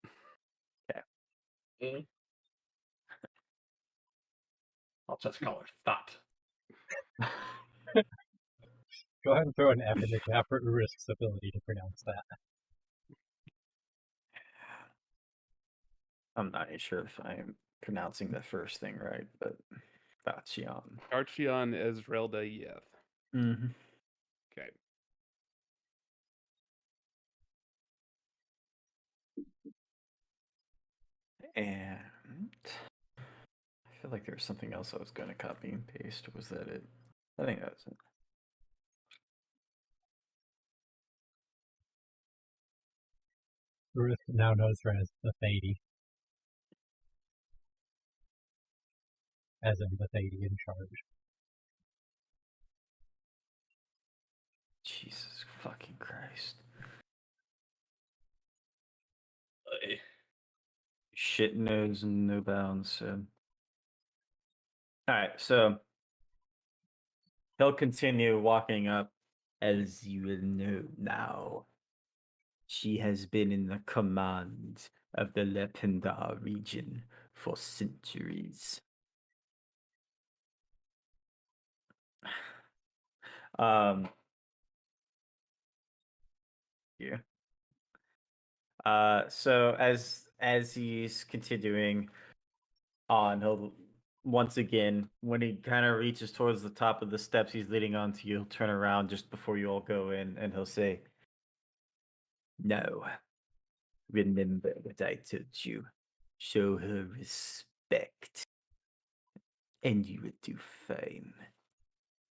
I'll just call her Thought. Go ahead and throw an F in the chat for Urisk's ability to pronounce that. I'm not even sure if I'm pronouncing the first thing right, but Tatian. Archeon Ezrelda Yeth. Mm-hmm. Okay. And I feel like there was something else I was going to copy and paste. Was that it? I think that was it. Urisk now knows her as the Thady. As in the Thady in charge. Jesus fucking Christ. Shit knows no bounds, so. Alright, so he'll continue walking up. As you will know now, she has been in the command of the Lependar region for centuries. Yeah. So as he's continuing on, he'll once again, when he kind of reaches towards the top of the steps he's leading onto, he'll turn around just before you all go in, and he'll say, "No, remember what I told you. Show her respect, and you would do fine."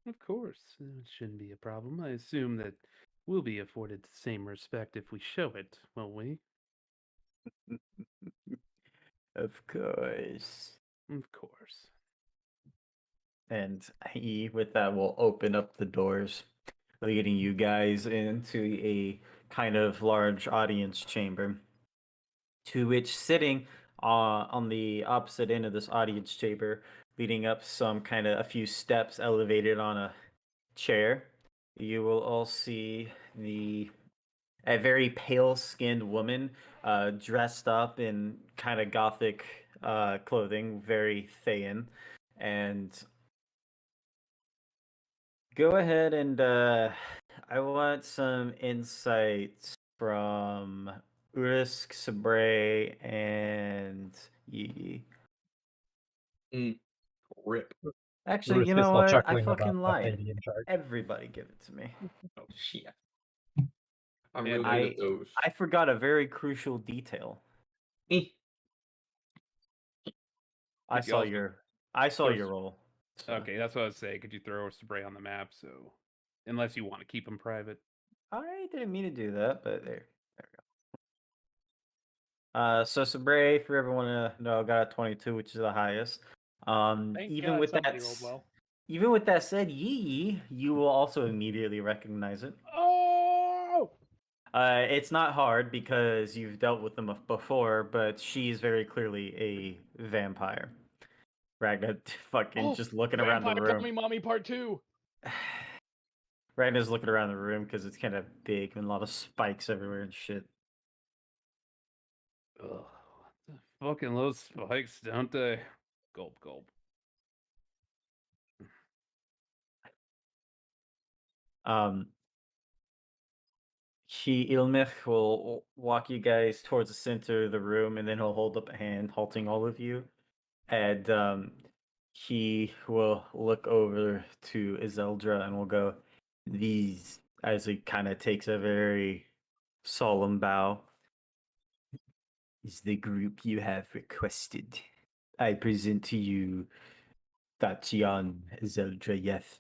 Of course. It shouldn't be a problem. I assume that we'll be afforded the same respect if we show it, won't we? Of course. Of course. And he, with that, will open up the doors, leading you guys into a kind of large audience chamber. To which, sitting on the opposite end of this audience chamber, leading up some kind of a few steps elevated on a chair, you will all see a very pale skinned woman dressed up in kind of gothic clothing, very Thayan, and go ahead and I want some insights from Urisk, Sabre, and Yi. Rip. Actually, Bruce you is know still what? I chuckling about fucking the lied. lady in charge. Everybody give it to me. Oh shit. I'm And real good at those. I forgot a very crucial detail. Eh. I Could you saw also your throw roll. so- Okay, that's what I was saying. Could you throw a spray on the map? So, unless you want to keep them private. I didn't mean to do that, but there we go. So Sabre, for everyone to know, got a 22, which is the highest. Thank God somebody rolled well. Even with that said, Yi, you will also immediately recognize it. Oh! It's not hard because you've dealt with them before, but she's very clearly a vampire. Ragnar fucking just looking around the Vampire room. Call Me Mommy Part 2. Ragnar's looking around the room because it's kind of big and a lot of spikes everywhere and shit. Ugh, fucking low spikes, don't they? Gulp, gulp. Ilmich will walk you guys towards the center of the room, and then he'll hold up a hand, halting all of you. And he will look over to Iseldra and will go, "These," as he kind of takes a very solemn bow, "is the group you have requested. I present to you Tatian Zeldrayeth,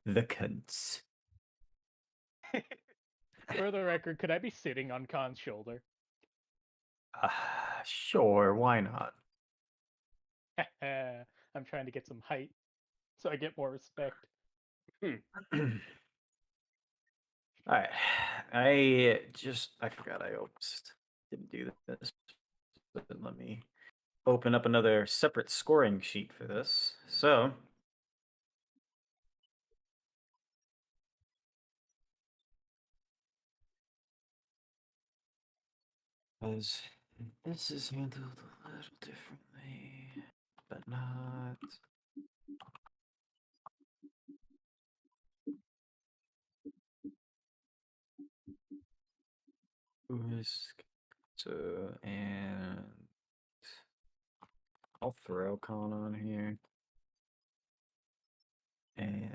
the cunts." For the record, could I be sitting on Khan's shoulder? Sure, why not? I'm trying to get some height so I get more respect. Alright. I forgot I almost didn't do this. But let me open up another separate scoring sheet for this. So as this is handled a little differently, but not. Risk. So, and I'll throw Con on here. And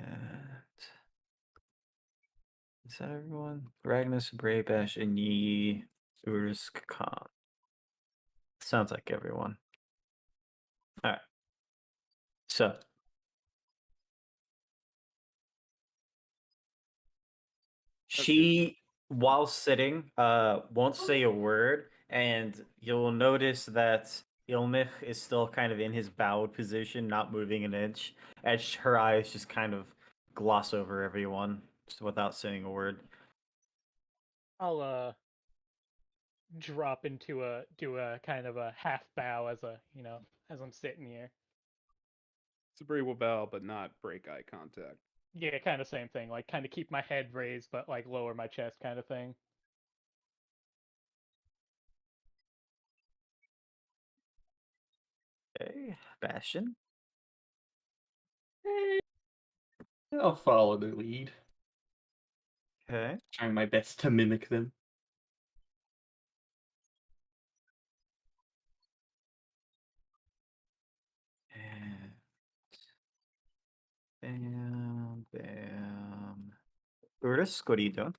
is that everyone? Ragnus, Braybash, and Yi, Urisk, Con. Sounds like everyone. Alright. So she, while sitting, won't say a word, and you'll notice that Ilmich is still kind of in his bowed position, not moving an inch, as her eyes just kind of gloss over everyone, just without saying a word. I'll drop into do a kind of a half bow as as I'm sitting here. Sabre will bow, but not break eye contact. Yeah, kind of same thing. Like kind of keep my head raised, but like lower my chest, kind of thing. Okay, Bastion. I'll follow their lead. Okay. Trying my best to mimic them. And bam. Urus, what are you doing?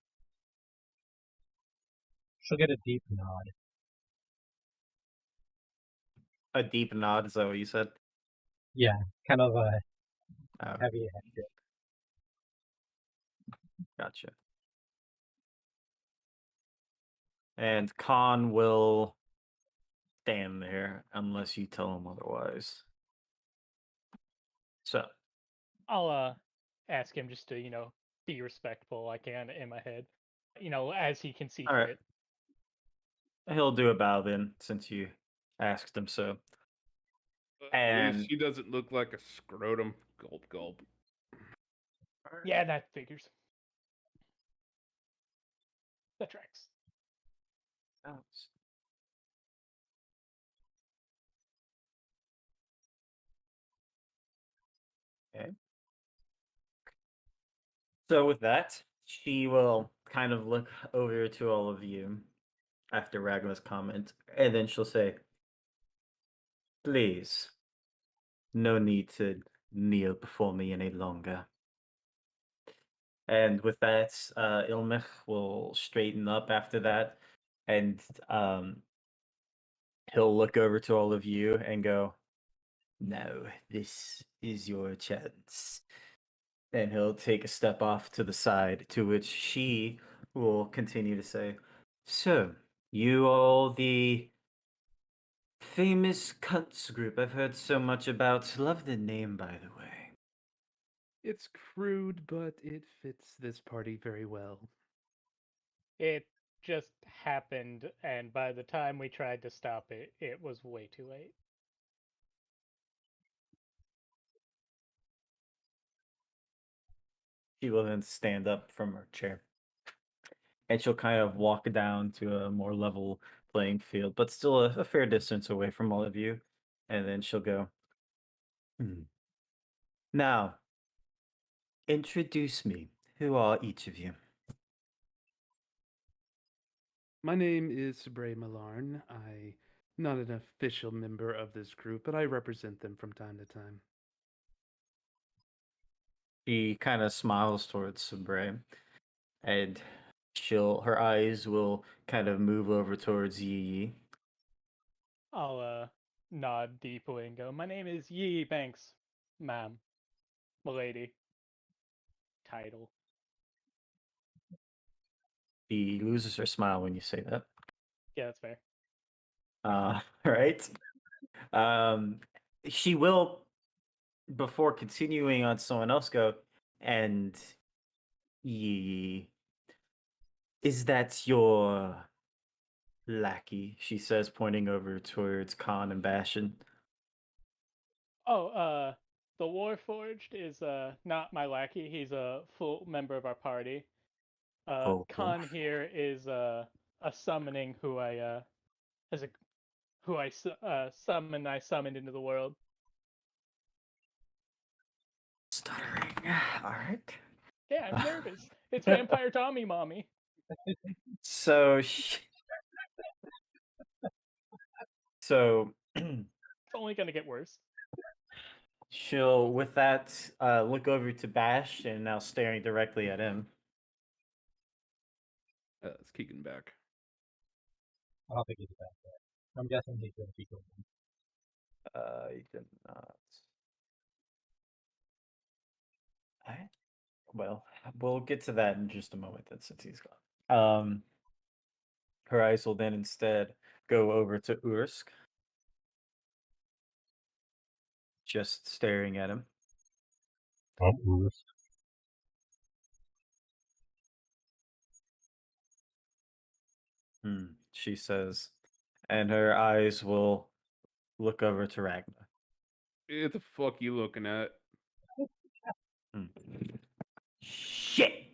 She'll get a deep nod. A deep nod, is that what you said? Yeah, kind of a Oh, heavy head shake. gotcha. And Khan will stand there unless you tell him otherwise. So I'll ask him just to be respectful. I can in my head, as he can see all right. fit. He'll do a bow then, since you asked him so. At And least he doesn't look like a scrotum. Gulp, gulp. Yeah, that figures. That tracks. So with that, she will kind of look over to all of you after Ragna's comment, and then she'll say, "Please, no need to kneel before me any longer." And with that, Ilmich will straighten up after that, and he'll look over to all of you and go, "Now, this is your chance." And he'll take a step off to the side, to which she will continue to say, "So, you all the famous cunts group I've heard so much about. Love the name, by the way." It's crude, but it fits this party very well. It just happened, and by the time we tried to stop it, it was way too late. She will then stand up from her chair. And she'll kind of walk down to a more level playing field, but still a fair distance away from all of you. And then she'll go, Now, introduce me. Who are each of you?" My name is Sabre Malarn. I'm not an official member of this group, but I represent them from time to time. She kind of smiles towards Sabre, and her eyes will kind of move over towards Yi. I'll nod deeply and go, "My name is Yi Banks, ma'am, milady." Title. She loses her smile when you say that. Yeah, that's fair. Right. She will, before continuing on someone else, go, "And Yi, is that your lackey?" she says, pointing over towards Khan and Bastion. Oh, the Warforged is not my lackey. He's a full member of our party. Oh, Khan here is a summoning who I as a who I summoned into the world. stuttering. All right. Yeah, I'm nervous. It's Vampire Tommy, mommy. So, so It's only gonna get worse. she'll, with that, look over to Bastion, now staring directly at him. It's Keegan back. I don't think he's back there. I'm guessing he's going to keep going. He did not. Alright. Well, we'll get to that in just a moment then, since he's gone. Her eyes will then instead go over to Ursk, just staring at him. She says, and her eyes will look over to Ragnar. What the fuck you looking at? Shit!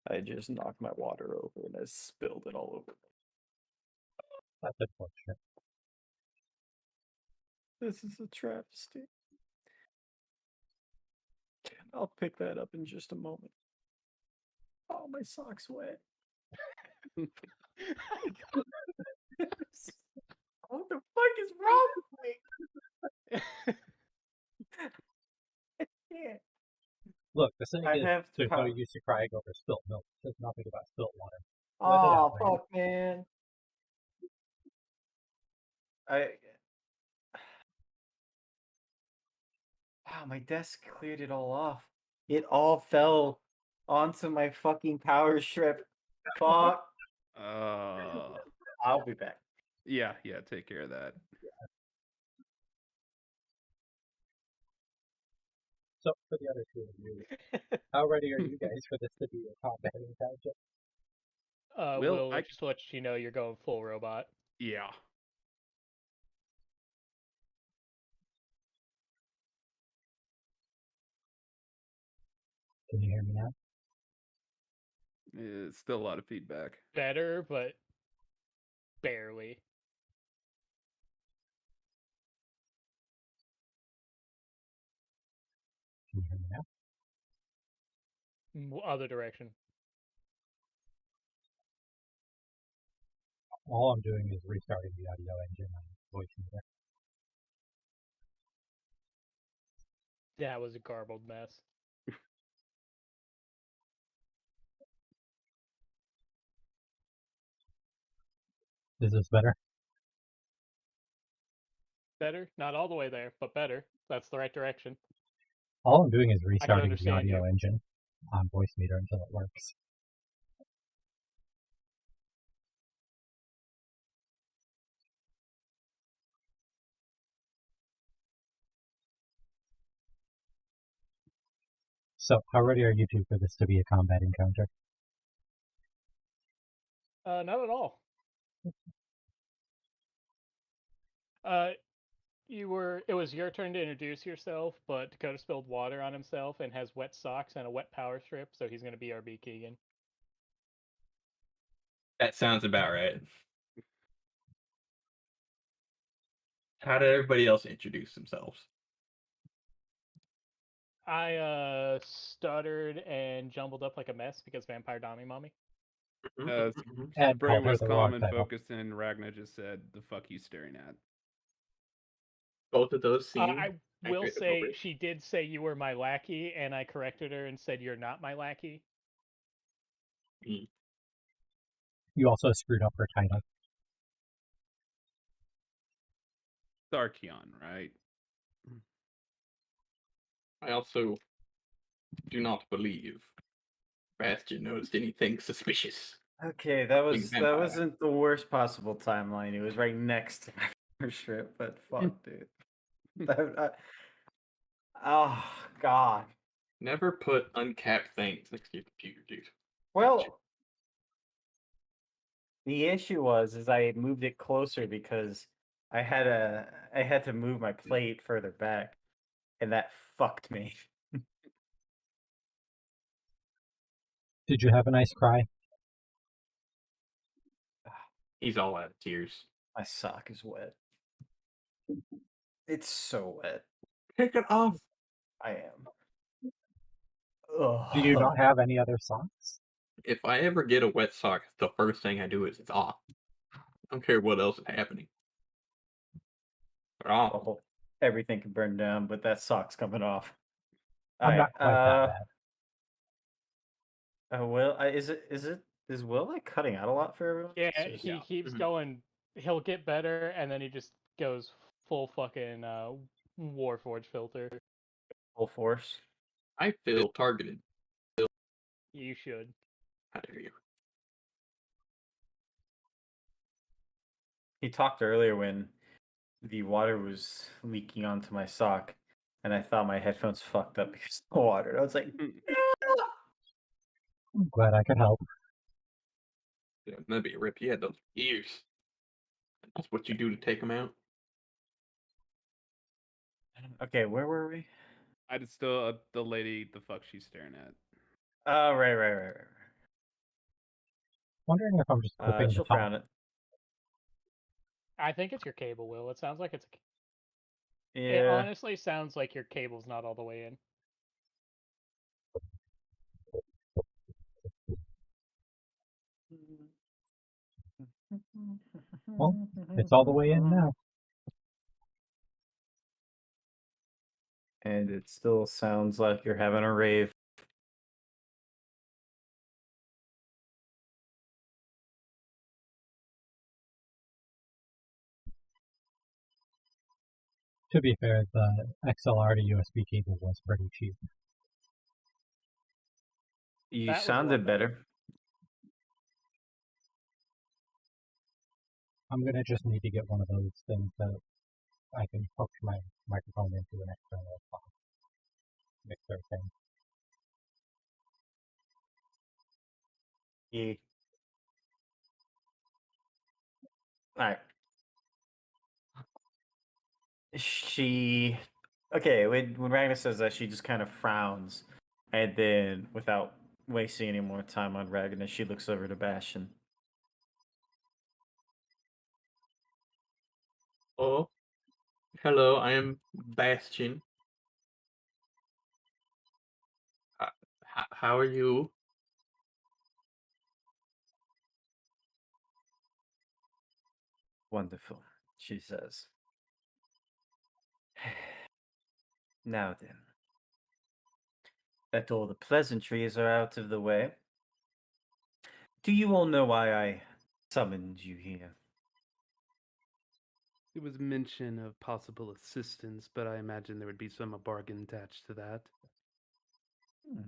I just knocked my water over and I spilled it all over. That's unfortunate. This is a travesty. I'll pick that up in just a moment. Oh, my sock's wet. What the fuck is wrong with me? I can't. Look, the thing I is, have to there's no power. use to crying over spilt milk. It says nothing about spilt water. Oh, Let it out, fuck, man. Wow, my desk cleared it all off. It all fell onto my fucking power strip. Fuck. I'll be back. Yeah, take care of that. So, for the other two of you, how ready are you guys for this to be a combat intelligence? Will, just let you know you're going full robot. Yeah. Can you hear me now? It's still a lot of feedback. Better, but barely. Can you hear me now? other direction. All I'm doing is restarting the audio engine on voice meter. That was a garbled mess. Is this better? Better? Not all the way there, but better. That's the right direction. All I'm doing is restarting the understand audio you. engine on voice meter until it works. So, how ready are you two for this to be a combat encounter? Not at all. It was your turn to introduce yourself, but Dakota spilled water on himself and has wet socks and a wet power strip, so he's gonna be RB Keegan. That sounds about right. How did everybody else introduce themselves? I stuttered and jumbled up like a mess because Vampire Dommy Mommy. Ed Spray called her was the calm wrong and title. focused, and Ragnar just said, "The fuck you staring at?" Both of those seem I will accurate, say appropriate. she did say you were my lackey, and I corrected her and said you're not my lackey. You also screwed up her title. Sarkion, right? I also do not believe Bastion noticed anything suspicious. Okay, that vampire. wasn't the worst possible timeline. It was right next to my first trip, but fuck, dude. Oh God. Never put uncapped things next to your computer, dude. Well, the issue was I moved it closer because I had to move my plate further back, and that fucked me. Did you have a nice cry? He's all out of tears. My sock is wet. It's so wet. Pick it off. I am. Ugh. Do you not have any other socks? If I ever get a wet sock, the first thing I do is it's off. I don't care what else is happening. They're off. Oh, everything can burn down, but that sock's coming off. I'm not quite that bad. Will, is Will like cutting out a lot for everyone? Yeah, Seriously. he keeps Mhm. going. He'll get better, and then he just goes full fucking Warforged filter. Full force. I feel targeted. You should. How dare you? He talked earlier when the water was leaking onto my sock, and I thought my headphones fucked up because of the water. And I was like, I'm glad I could help. Yeah, that'd be a rip. You had those ears. That's what you do to take them out. okay, where were we? I just still the lady. The fuck she's staring at. Oh, right. Wondering if I'm just clipping the She'll top. frown it. I think it's your cable, Will. It sounds like it's. It Yeah. honestly sounds like your cable's not all the way in. Well, it's all the way in now. And it still sounds like you're having a rave. To be fair, the XLR to USB cable was pretty cheap. You That was a sounded lot better. better. I'm gonna just need to get one of those things that I can hook my microphone into an external mixer thing. Yeah. Alright. When Ragnar says that, she just kind of frowns, and then without wasting any more time on Ragnar, she looks over to Bastion. Oh, hello. I am Bastion. How are you? Wonderful, she says. Now then, that all the pleasantries are out of the way, do you all know why I summoned you here? There was mention of possible assistance, but I imagine there would be some bargain attached to that. Hmm.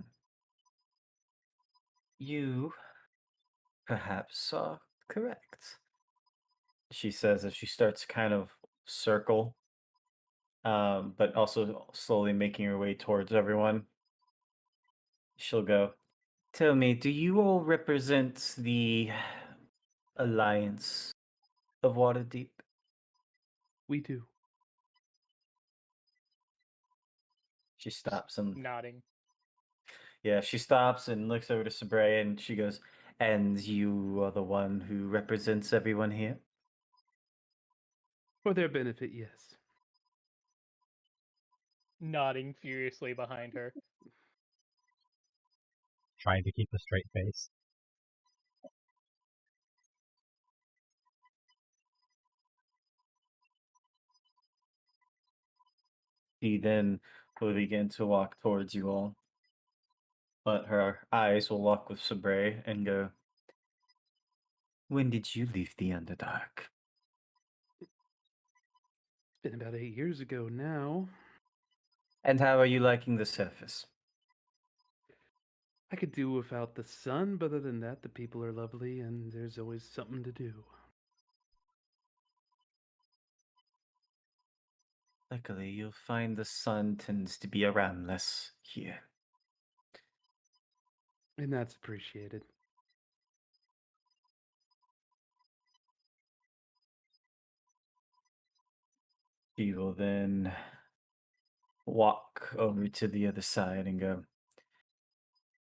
You perhaps are correct, she says as she starts to kind of circle, but also slowly making her way towards everyone. She'll go, tell me, do you all represent the Alliance of Waterdeep? We do. She stops and Nodding. yeah, she stops and looks over to Sabre and she goes, and you are the one who represents everyone here? For their benefit, yes. Nodding furiously behind her. Trying to keep a straight face. She then will begin to walk towards you all. But her eyes will lock with Sabre and go, when did you leave the Underdark? It's been about 8 years ago now. And how are you liking the surface? I could do without the sun, but other than that, the people are lovely and there's always something to do. Luckily, you'll find the sun tends to be around less here. And that's appreciated. She will then walk over to the other side and go,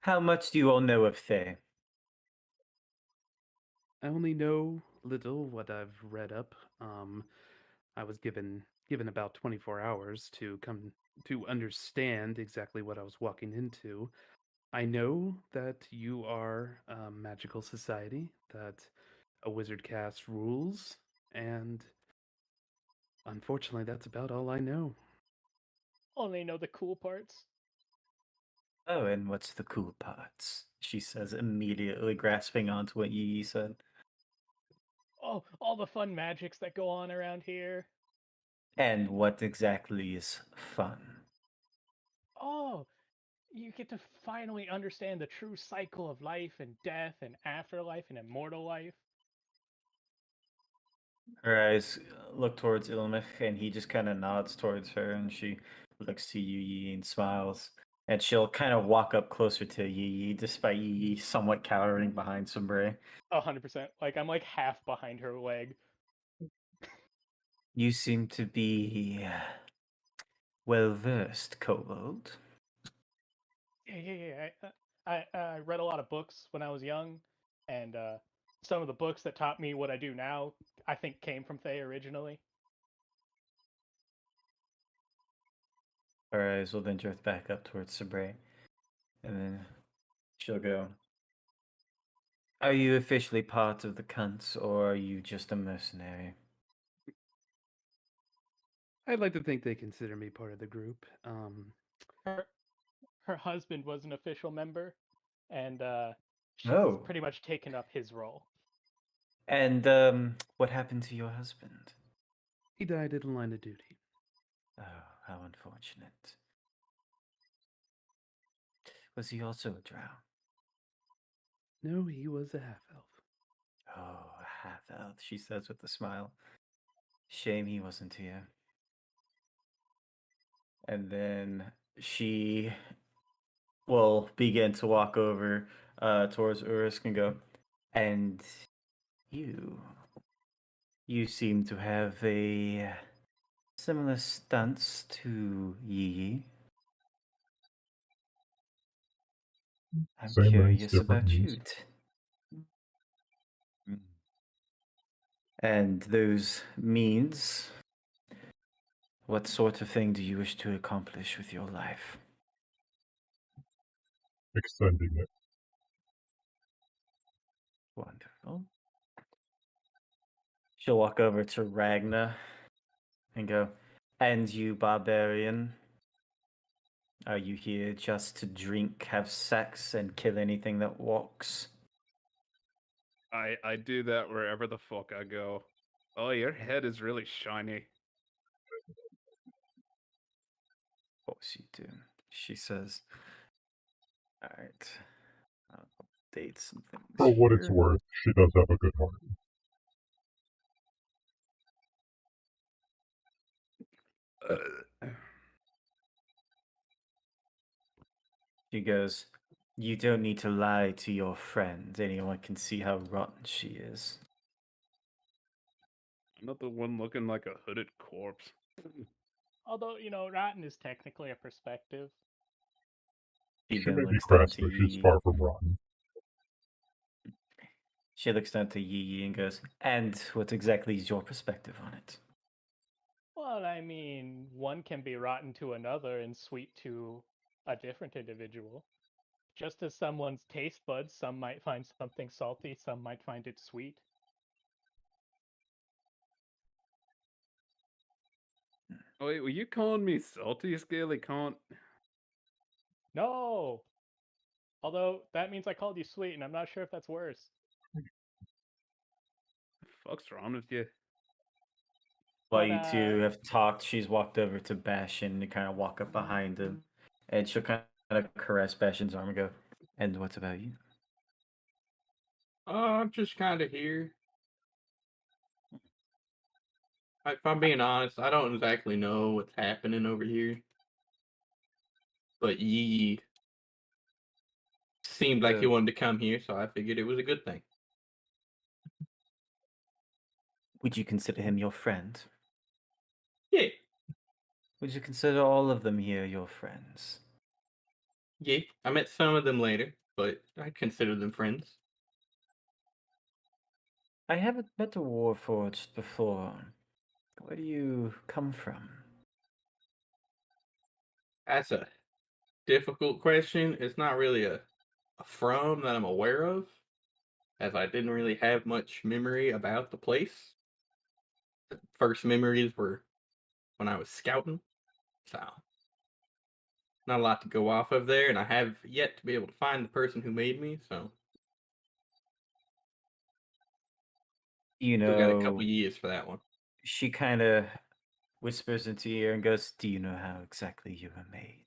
how much do you all know of Thay? I only know little what I've read up. I was given about 24 hours to come to understand exactly what I was walking into. I know that you are a magical society, that a wizard caste rules, and unfortunately, that's about all I know. Only know the cool parts. Oh, and what's the cool parts? She says, immediately grasping onto what Yi said. Oh, all the fun magics that go on around here. And what exactly is fun? Oh, you get to finally understand the true cycle of life and death and afterlife and immortal life. Her eyes look towards Ilmich, and he just kind of nods towards her, and she looks to Yi and smiles. And she'll kind of walk up closer to Yi, despite Yi somewhat cowering behind Sombre. 100%. Like, I'm like half behind her leg. You seem to be well versed, Kobold. Yeah. I read a lot of books when I was young, and some of the books that taught me what I do now, I think, came from Thay originally. Her eyes will then drift back up towards Sabre, and then she'll go, are you officially part of the cunts, or are you just a mercenary? I'd like to think they consider me part of the group. Her her husband was an official member, and she's Oh. pretty much taken up his role. And what happened to your husband? He died in the line of duty. Oh, how unfortunate. Was he also a drow? No, he was a half-elf. Oh, a half-elf, she says with a smile. Shame he wasn't here. And then she will begin to walk over towards Urisk and go, and you seem to have a similar stance to Yi. I'm Same race, curious different about you. means. And those means, what sort of thing do you wish to accomplish with your life? extending it. Wonderful. She'll walk over to Ragna and go, "And you, barbarian? Are you here just to drink, have sex, and kill anything that walks?" I do that wherever the fuck I go. Oh, your head is really shiny. Of course you do, she says. Alright. I'll update some things For what it's here. worth, she does have a good heart. She goes, "You don't need to lie to your friend. Anyone can see how rotten she is." I'm not the one looking like a hooded corpse. Although, rotten is technically a perspective. She She then may be looks down crass, to but she's Yi. far from rotten. She looks down to Yi and goes, "And what exactly is your perspective on it?" Well, I mean, one can be rotten to another and sweet to a different individual. Just as someone's taste buds, some might find something salty, some might find it sweet. Oh, wait, were you calling me salty, Scaly Cunt? No! Although, that means I called you sweet, and I'm not sure if that's worse. The fuck's wrong with you? While But, you two have talked, she's walked over to Bastion to kind of walk up behind him. And she'll kind of caress Bastion's arm and go, "And what about you?" I'm just kind of here. If I'm being honest, I don't exactly know what's happening over here. But Yi seemed like he wanted to come here, so I figured it was a good thing. Would you consider him your friend? Yeah, Would you consider all of them here your friends? yeah. I met some of them later, but I consider them friends. I haven't met a Warforged before. Where do you come from? That's a difficult question. It's not really a from that I'm aware of, as I didn't really have much memory about the place. The first memories were when I was scouting, so not a lot to go off of there, and I have yet to be able to find the person who made me, so You still got a couple know, years for that one. she kind of whispers into your ear and goes, "Do you know how exactly you were made?"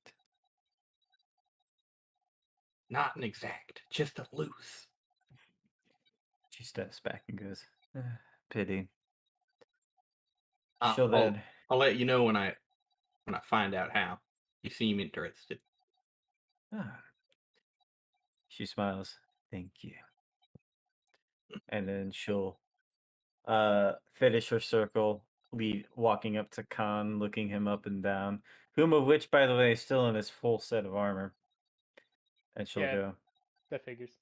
Not an exact, just a loose. She steps back and goes, "Pity." I'll, She'll I'll then, I'll let you know when I find out how. You seem interested. "Ah." She smiles, "Thank you." And then she'll finish her circle, walking up to Khan, looking him up and down, whom of which, by the way, is still in his full set of armor. And she'll Yeah, go, that figures.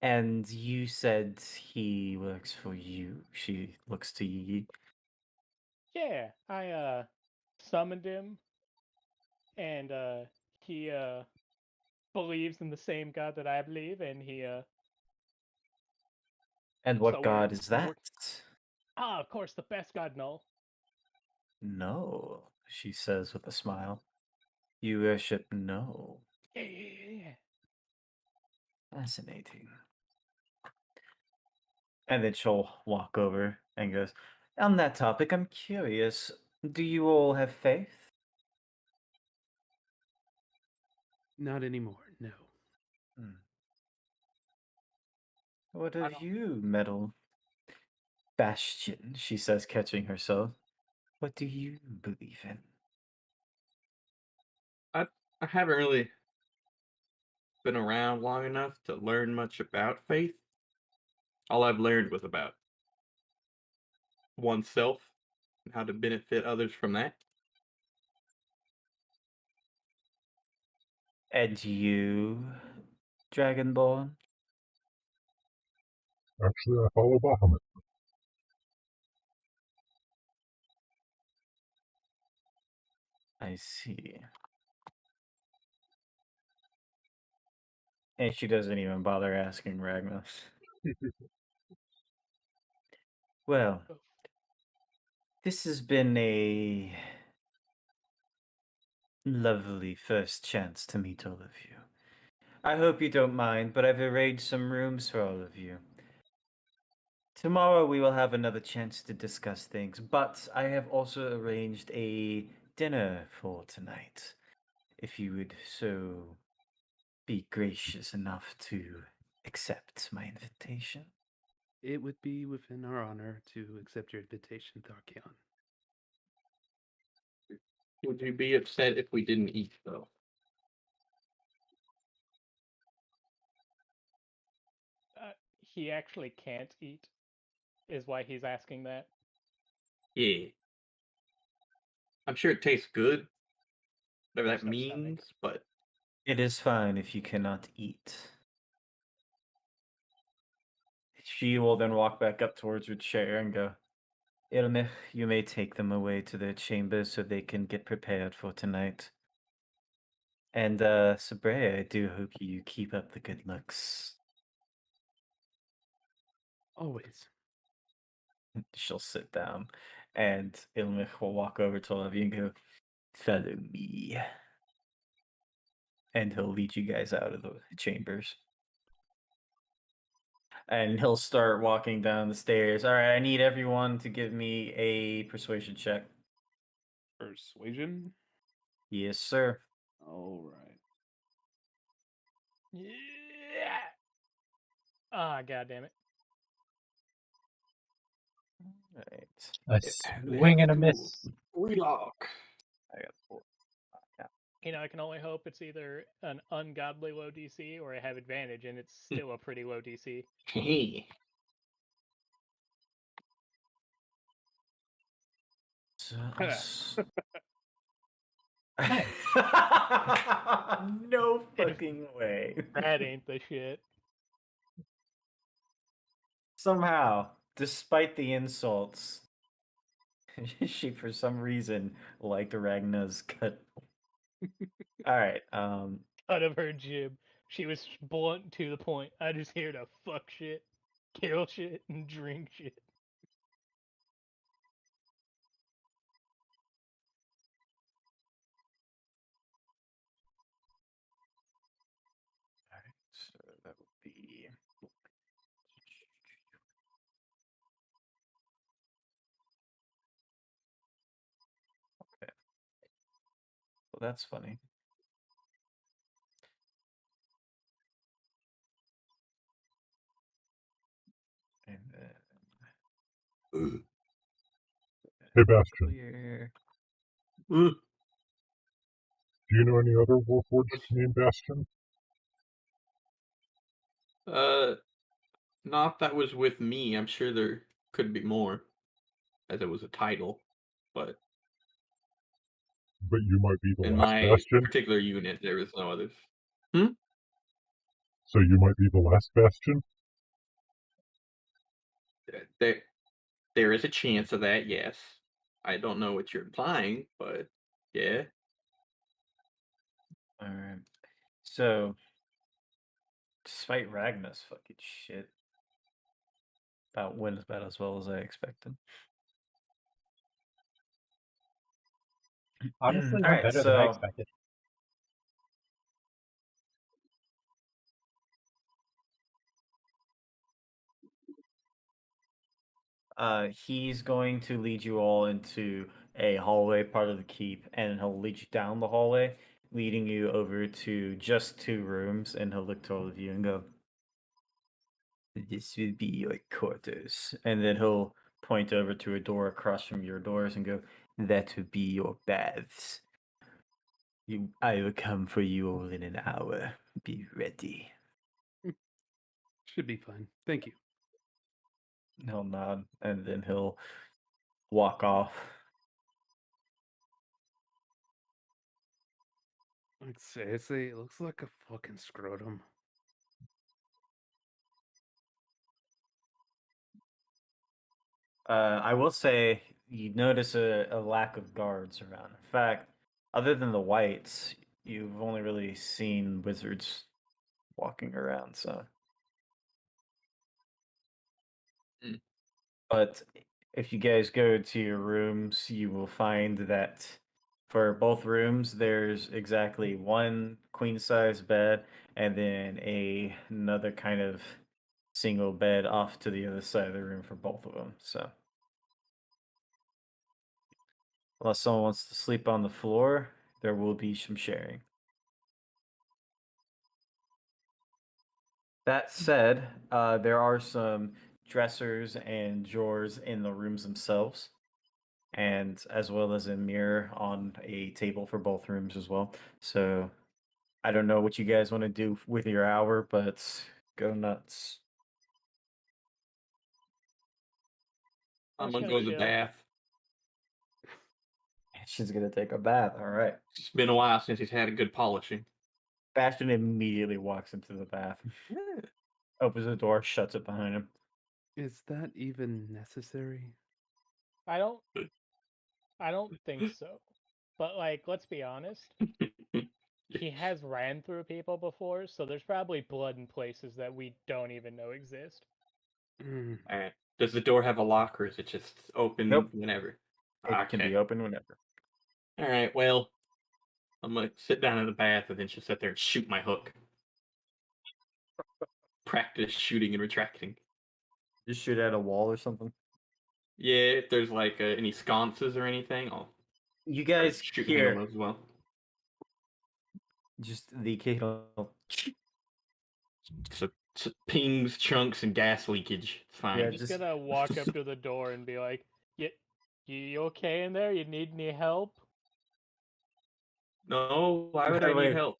"And you said he works for you." She looks to Yi. Yeah, I summoned him, and he believes in the same god that I believe, and he "And so what god is that?" of course, the best god Null. "No," she says with a smile. "You worship no." Yeah. Fascinating. And then she'll walk over and goes, "On that topic, I'm curious. Do you all have faith?" Not anymore, no. Hmm. "What I of you, Metal Bastion?" she says, catching herself. "What do you believe in?" I haven't really been around long enough to learn much about faith. All I've learned was about oneself and how to benefit others from that. "And you, Dragonborn?" Actually, I follow Bahamut. "I see." And she doesn't even bother asking Ragnar. Well, this has been a lovely first chance to meet all of you. I hope you don't mind, but I've arranged some rooms for all of you. Tomorrow we will have another chance to discuss things, but I have also arranged a dinner for tonight. If you would so be gracious enough to accept my invitation. It would be within our honor to accept your invitation, Tharkion. Would you be upset if we didn't eat, though? He actually can't eat, is why he's asking that. Yeah. I'm sure it tastes good, whatever that Just no stomach. means, but It is fine if you cannot eat. She will then walk back up towards her chair and go, Ilmich, you may take them away to their chambers so they can get prepared for tonight. And, Sabrea, I do hope you keep up the good looks. Always. She'll sit down, and Ilmich will walk over to all of you and go, follow me. And he'll lead you guys out of the chambers. And he'll start walking down the stairs. All right, I need everyone to give me a persuasion check. Persuasion? Yes, sir. All right. Yeah. Ah, god damn it. Right. A swing and a miss. relock. I got 4. You know, I can only hope it's either an ungodly low DC or I have advantage and it's still a pretty low DC. Hey. So, Nice. no fucking way. That ain't the shit. Somehow, despite the insults, she for some reason liked Ragnar's cut. All right. Out of her jib. She was blunt to the point. I just here to fuck shit, kill shit, and drink shit. All right. So that would be. Okay. Well, that's funny. And then. Hey, Bastion, Clear. do you know any other Warforged named Bastion? Not that was with me. I'm sure there could be more, as it was a title, but But you might be the in last my Bastion? particular unit, there was no others. So you might be the last Bastion? There is a chance of that, yes. I don't know what you're implying, but yeah. All right. So, despite Ragnar's fucking shit, went about as well as I expected. Honestly, All went right, better than I so expected. he's going to lead you all into a hallway part of the keep, and he'll lead you down the hallway, leading you over to just 2 rooms, and he'll look to all of you and go, this will be your quarters. And then he'll point over to a door across from your doors and go, that will be your baths. I will come for you all in an hour. Be ready. Should be fine. Thank you. He'll nod, and then he'll walk off. Like seriously, it looks like a fucking scrotum. I will say you notice a lack of guards around. In fact, other than the whites, you've only really seen wizards walking around. So, Mm. but if you guys go to your rooms, you will find that for both rooms, there's exactly one queen size bed and then another kind of single bed off to the other side of the room for both of them. So, unless someone wants to sleep on the floor, there will be some sharing. That said, there are some dressers and drawers in the rooms themselves, and as well as a mirror on a table for both rooms as well. So I don't know what you guys want to do with your hour, but go nuts. I'm Just gonna gonna go to the chill. bath. She's gonna take a bath. All right. It's been a while since he's had a good polishing. Bastion immediately walks into the bath, opens the door, shuts it behind him. Is that even necessary? I don't think so. But like, let's be honest. He has ran through people before, so there's probably blood in places that we don't even know exist. Mm. Alright. Does the door have a lock, or is it just open Nope. whenever? It can be open whenever. Alright, well, I'm gonna sit down in the bath and then just sit there and shoot my hook. Practice shooting and retracting. Just shoot at a wall or something. Yeah, if there's like any sconces or anything, I'll You try to guys shoot and handle hear those as well. just the occasional So pings, chunks, and gas leakage. It's fine. Yeah, I'm just gonna walk up to the door and be like, you okay in there? You need any help?" No, why By would the I need way, help?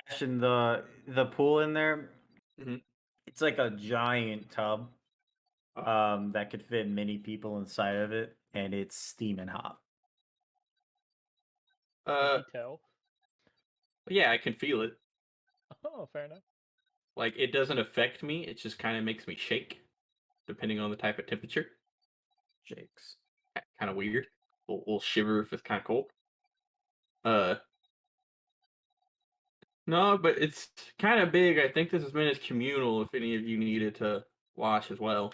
Bastion, the pool in there, Mhm. it's like a giant tub Oh. that could fit many people inside of it, and it's steaming hot. Can he tell? Yeah, I can feel it. Oh, fair enough. Like, it doesn't affect me, it just kind of makes me shake, depending on the type of temperature. Shakes. Kind of weird. Little shiver if it's kind of cold. No, but it's kind of big. I think this is meant as communal if any of you needed to wash as well.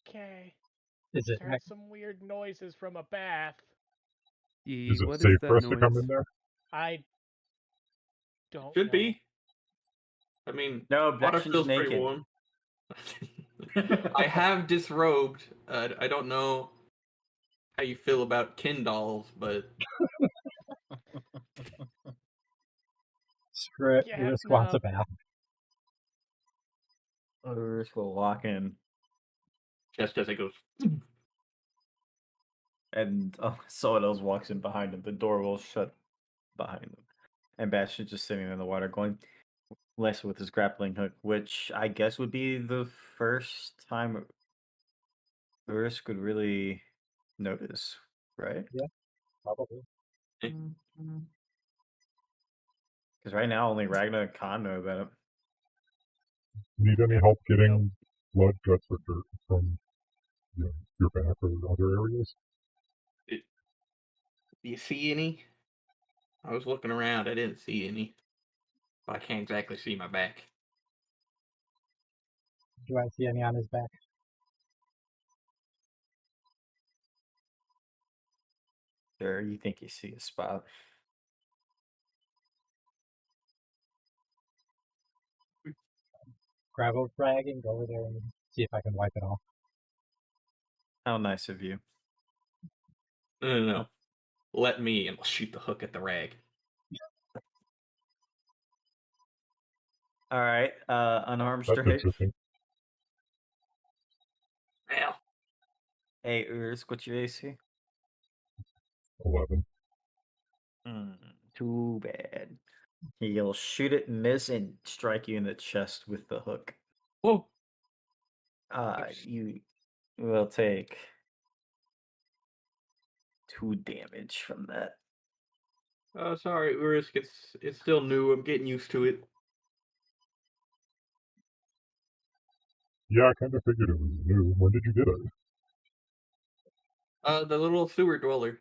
Okay. Is it Heard some weird noises from a bath. Is it What safe is for that us to come noise? in there? I don't Should know. be. I mean, No, water Bastion's feels pretty naked. warm. I have disrobed. I don't know how you feel about Ken dolls, but Yeah, Risk wants no. a bath. Others will walk in, just as it goes. and someone else walks in behind him. The door will shut behind them, and Bastion's just sitting in the water, going less with his grappling hook, which I guess would be the first time Urisk would really notice, right? Probably. Because right now only Ragnar and Khan know about it. Need any help getting blood, guts, or dirt from your back or other areas? Do you see any? I was looking around. I didn't see any. But I can't exactly see my back. Do I see any on his back? Sure, you think you see a spot. Grab a rag and go over there and see if I can wipe it off. How nice of you. No. Let me, and I'll shoot the hook at the rag. All right, unarmed That's strike. interesting. Well, Hey, Urisk, what's your AC? 11. Too bad. He'll shoot it, miss, and strike you in the chest with the hook. whoa. You will take 2 damage from that. Oh, sorry, Urisk. It's still new. I'm getting used to it. Yeah, I kind of figured it was new. When did you get it? The little sewer dweller.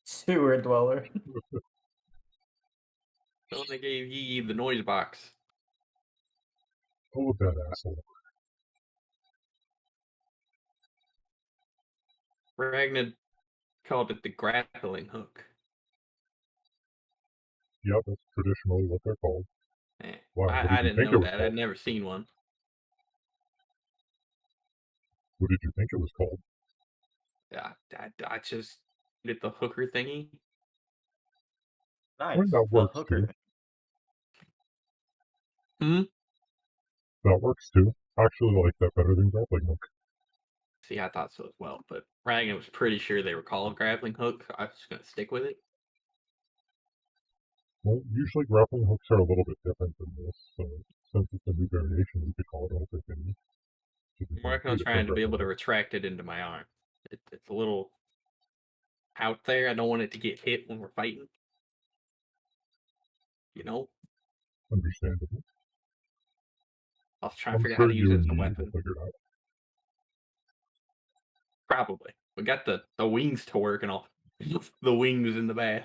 Sewer dweller. So they gave Yi the noise box. Oh, that asshole. Ragnar called it the grappling hook. Yeah, that's traditionally what they're called. Why? What did I you didn't think know it was that. I'd called? never seen one. What did you think it was called? I just did the hooker thingy. Nice. Well, that The works hooker. too. That works too. I actually like that better than grappling hook. See, I thought so as well, but Ragnar was pretty sure they were called grappling hook. So I was just gonna stick with it. Well, usually grappling hooks are a little bit different than this, so since it's a new variation, we could call it a hooker thingy. I'm working on trying to be able to retract it into my arm. It's a little out there. I don't want it to get hit when we're fighting. You know? Understandable. I'll try to I'm figure out sure how to use you it and as a me will weapon. figure it out. Probably. We got the wings to work and all. The wings in the bath.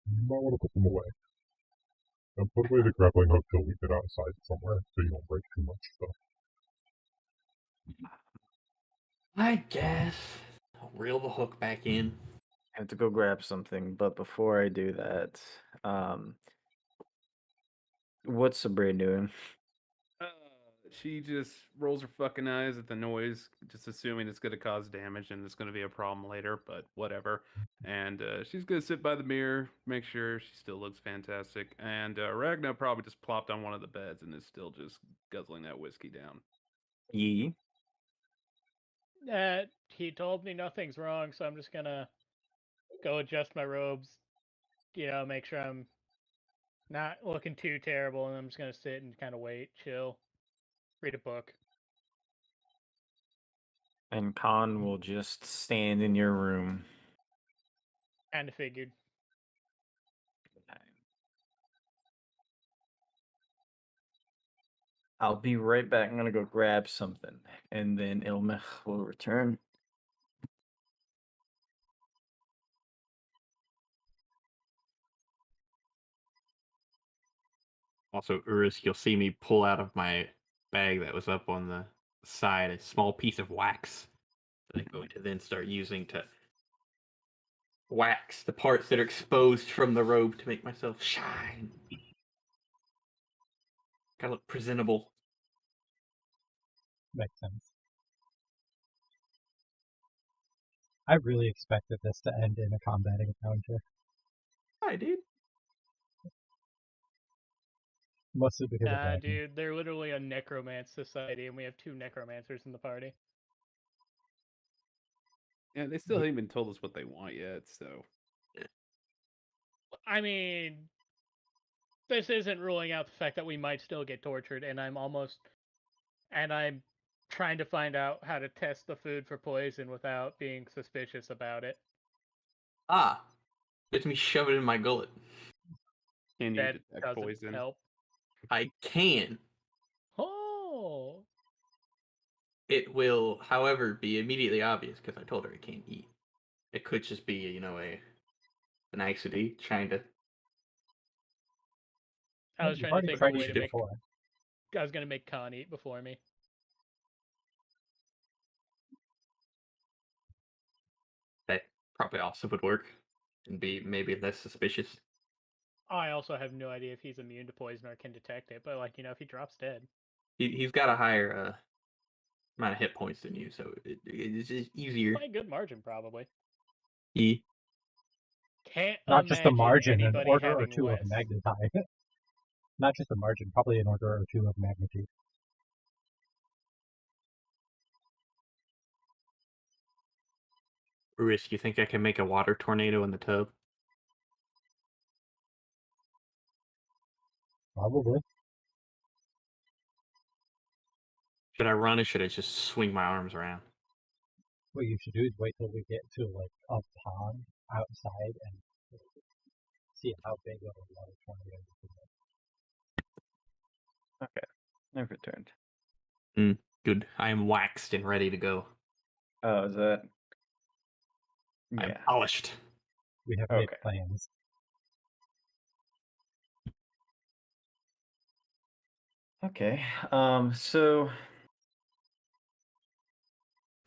You might want to put them away. And put away the grappling hook till we get outside somewhere, so you don't break too much stuff. I guess. I'll reel the hook back in. I have to go grab something, but before I do that, what's Sabrina doing? She just rolls her fucking eyes at the noise, just assuming it's going to cause damage and it's going to be a problem later, but whatever. And she's going to sit by the mirror, make sure she still looks fantastic. And Ragnar probably just plopped on one of the beds and is still just guzzling that whiskey down. Yi. He told me nothing's wrong, so I'm just gonna go adjust my robes, make sure I'm not looking too terrible, and I'm just gonna sit and kind of wait, chill, read a book. And Khan will just stand in your room. Kind of figured. I'll be right back. I'm gonna go grab something, and then Ilmech will return. Also, Urus, you'll see me pull out of my bag that was up on the side a small piece of wax that I'm going to then start using to wax the parts that are exposed from the robe to make myself shine. Gotta look presentable. Makes sense. I really expected this to end in a combat encounter. I did. Mostly because of Ragnar. Dude, they're literally a necromance society, and we have 2 necromancers in the party. Yeah, they still haven't even told us what they want yet, so. I mean, this isn't ruling out the fact that we might still get tortured, and I'm trying to find out how to test the food for poison without being suspicious about it. Ah, let me shove it in my gullet. Can you That detect doesn't poison? help. I can. Oh, It will, however, be immediately obvious because I told her I can't eat. It could just be, an accident trying to. I was You've trying to already think of tried a way it to make. before. I was gonna make Khan eat before me. That probably also would work and be maybe less suspicious. I also have no idea if he's immune to poison or can detect it, but if he drops dead. He's got a higher amount of hit points than you, so it's just easier. By a good margin, probably. He Can't Not just a imagine margin, an anybody order or having two of less. magnitude. Not just a margin, probably an order or two of magnitude. Risk, you think I can make a water tornado in the tub? Probably. Should I run or should I just swing my arms around? What you should do is wait till we get to like a pond outside and see how big of a water tornado you can make. Okay, I've returned. Good. I am waxed and ready to go. Oh, is that? I'm Yeah. polished. We have made Okay. plans. Okay. So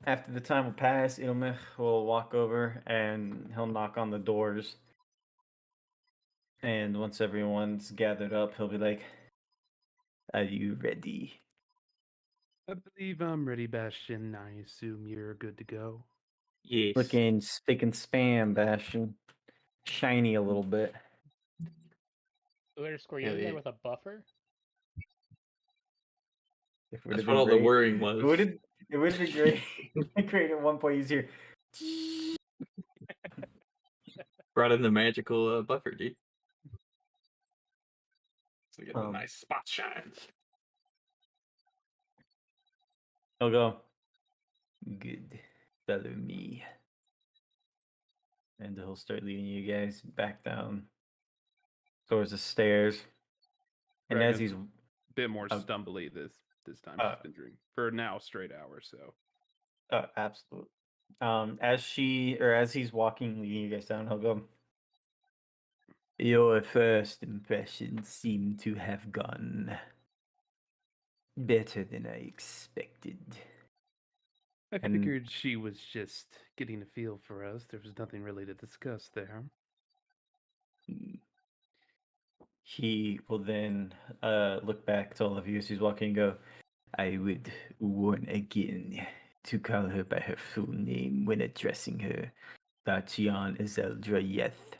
after the time will pass, Ilmich will walk over and he'll knock on the doors. And once everyone's gathered up, he'll be like, "Are you ready?" I believe I'm ready, Bastion. I assume you're good to go. Yes. Looking spick and span, Bastion. Shiny a little bit. Were you Hell in there yeah. with a buffer? It would That's have what been all the great. worrying It was. would have. It would have been great. Great at one point. He's here. Brought in the magical buffer, dude. So get a Um, nice spot shine. He'll go. Good. Follow me. And he'll start leading you guys back down towards the stairs. And as Dragon's he's a bit more Oh. stumbly this time. Uh. She's been drinking for now straight hours. So Absolutely. As he's walking, leading you guys down, he'll go. Your first impressions seem to have gone better than I expected. I And- figured she was just getting a feel for us. There was nothing really to discuss there. He will then look back to all of you as he's walking and go, "I would warn again to call her by her full name when addressing her. Tatian Iseldra Yeth."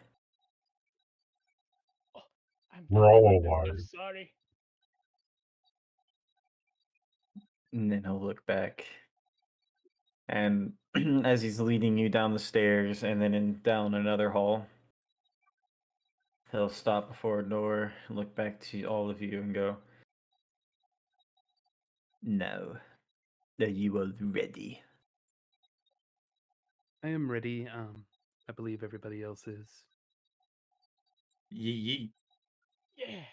We're all I'm so alive. sorry. And then he'll look back. And as he's leading you down the stairs and then down another hall, he'll stop before a door, look back to all of you and go, "Now, are you all ready?" I am ready. I believe everybody else is. Yee. Yeah.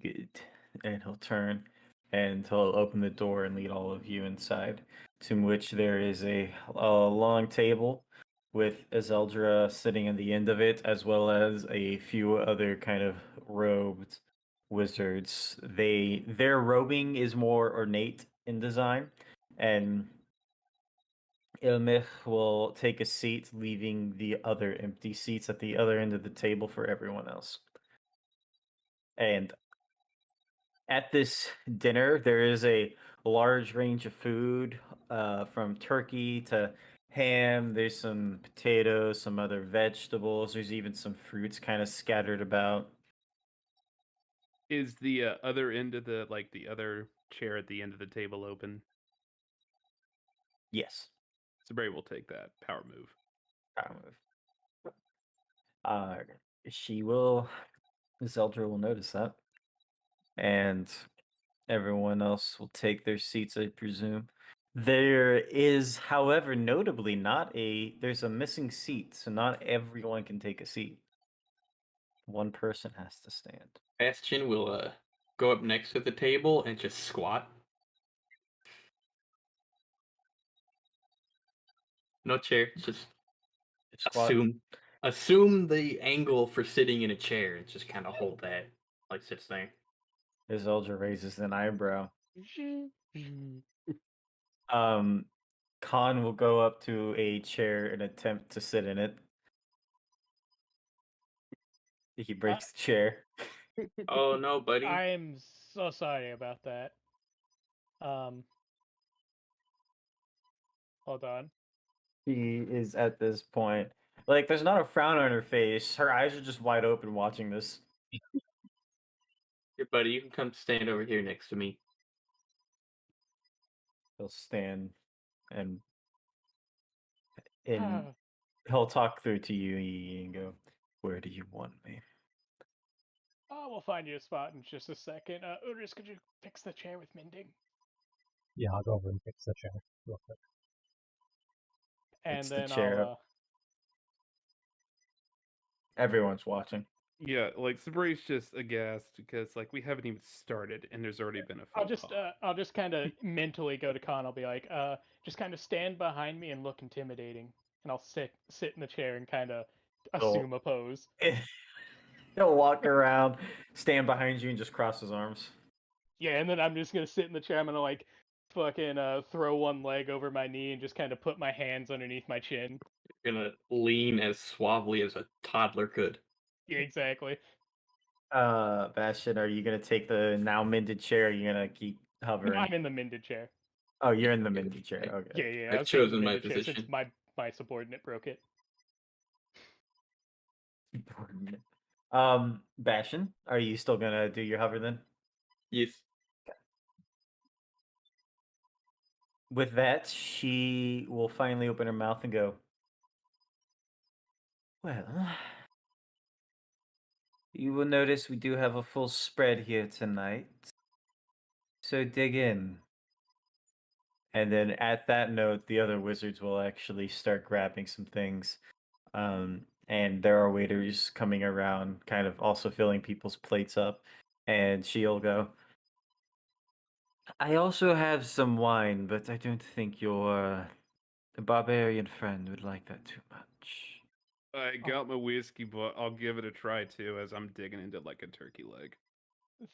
Good. And he'll turn and he'll open the door and lead all of you inside, to which there is a long table with Azeldra sitting at the end of it, as well as a few other kind of robed wizards. Their robing is more ornate in design, and Ilmich will take a seat, leaving the other empty seats at the other end of the table for everyone else. And at this dinner, there is a large range of food, from turkey to ham. There's some potatoes, some other vegetables. There's even some fruits kind of scattered about. Is the other end of the other chair at the end of the table open? Yes. Sabray will take that power move. Uh, she will. Zeldra will notice that, and everyone else will take their seats, I presume. There is, however, notably there's a missing seat, so not everyone can take a seat. One person has to stand. Bastion will go up next to the table and just squat. No chair, just Squat. assume the angle for sitting in a chair and just kind of hold that like sits there. Isolde raises an eyebrow. Khan will go up to a chair and attempt to sit in it. He breaks the chair. Oh no, buddy. I'm so sorry about that. Hold on. He is at this point. Like, there's not a frown on her face. Her eyes are just wide open watching this. Here, buddy, you can come stand over here next to me. He'll stand and he'll talk through to you and go, "Where do you want me?" We'll find you a spot in just a second. Udris, could you fix the chair with mending? Yeah, I'll go over and fix the chair real quick. And It's the then chair I'll Everyone's watching. Yeah, like Sabray's just aghast because like we haven't even started and there's already been a faux pas. I'll just kind of mentally go to Khan. I'll be like, just kind of stand behind me and look intimidating, and I'll sit in the chair and kind of assume a pose. He'll walk around, stand behind you, and just cross his arms. Yeah, and then I'm just gonna sit in the chair. I'm gonna like fucking throw one leg over my knee and just kind of put my hands underneath my chin. Gonna lean as suavely as a toddler could. Yeah, exactly. Bastion, are you gonna take the now mended chair? Or are you gonna keep hovering? I'm in the mended chair. Oh, you're in the mended chair. Yeah. Okay. Yeah, I've I was taking the chosen my mended chair since position. my subordinate broke it. Bastion, are you still gonna do your hover then? Yes. With that, she will finally open her mouth and go, "Well, you will notice we do have a full spread here tonight. So dig in." And then at that note, the other wizards will actually start grabbing some things. And there are waiters coming around, kind of also filling people's plates up. And she'll go, "I also have some wine, but I don't think your barbarian friend would like that too much." I got my whiskey, but I'll give it a try too as I'm digging into like a turkey leg.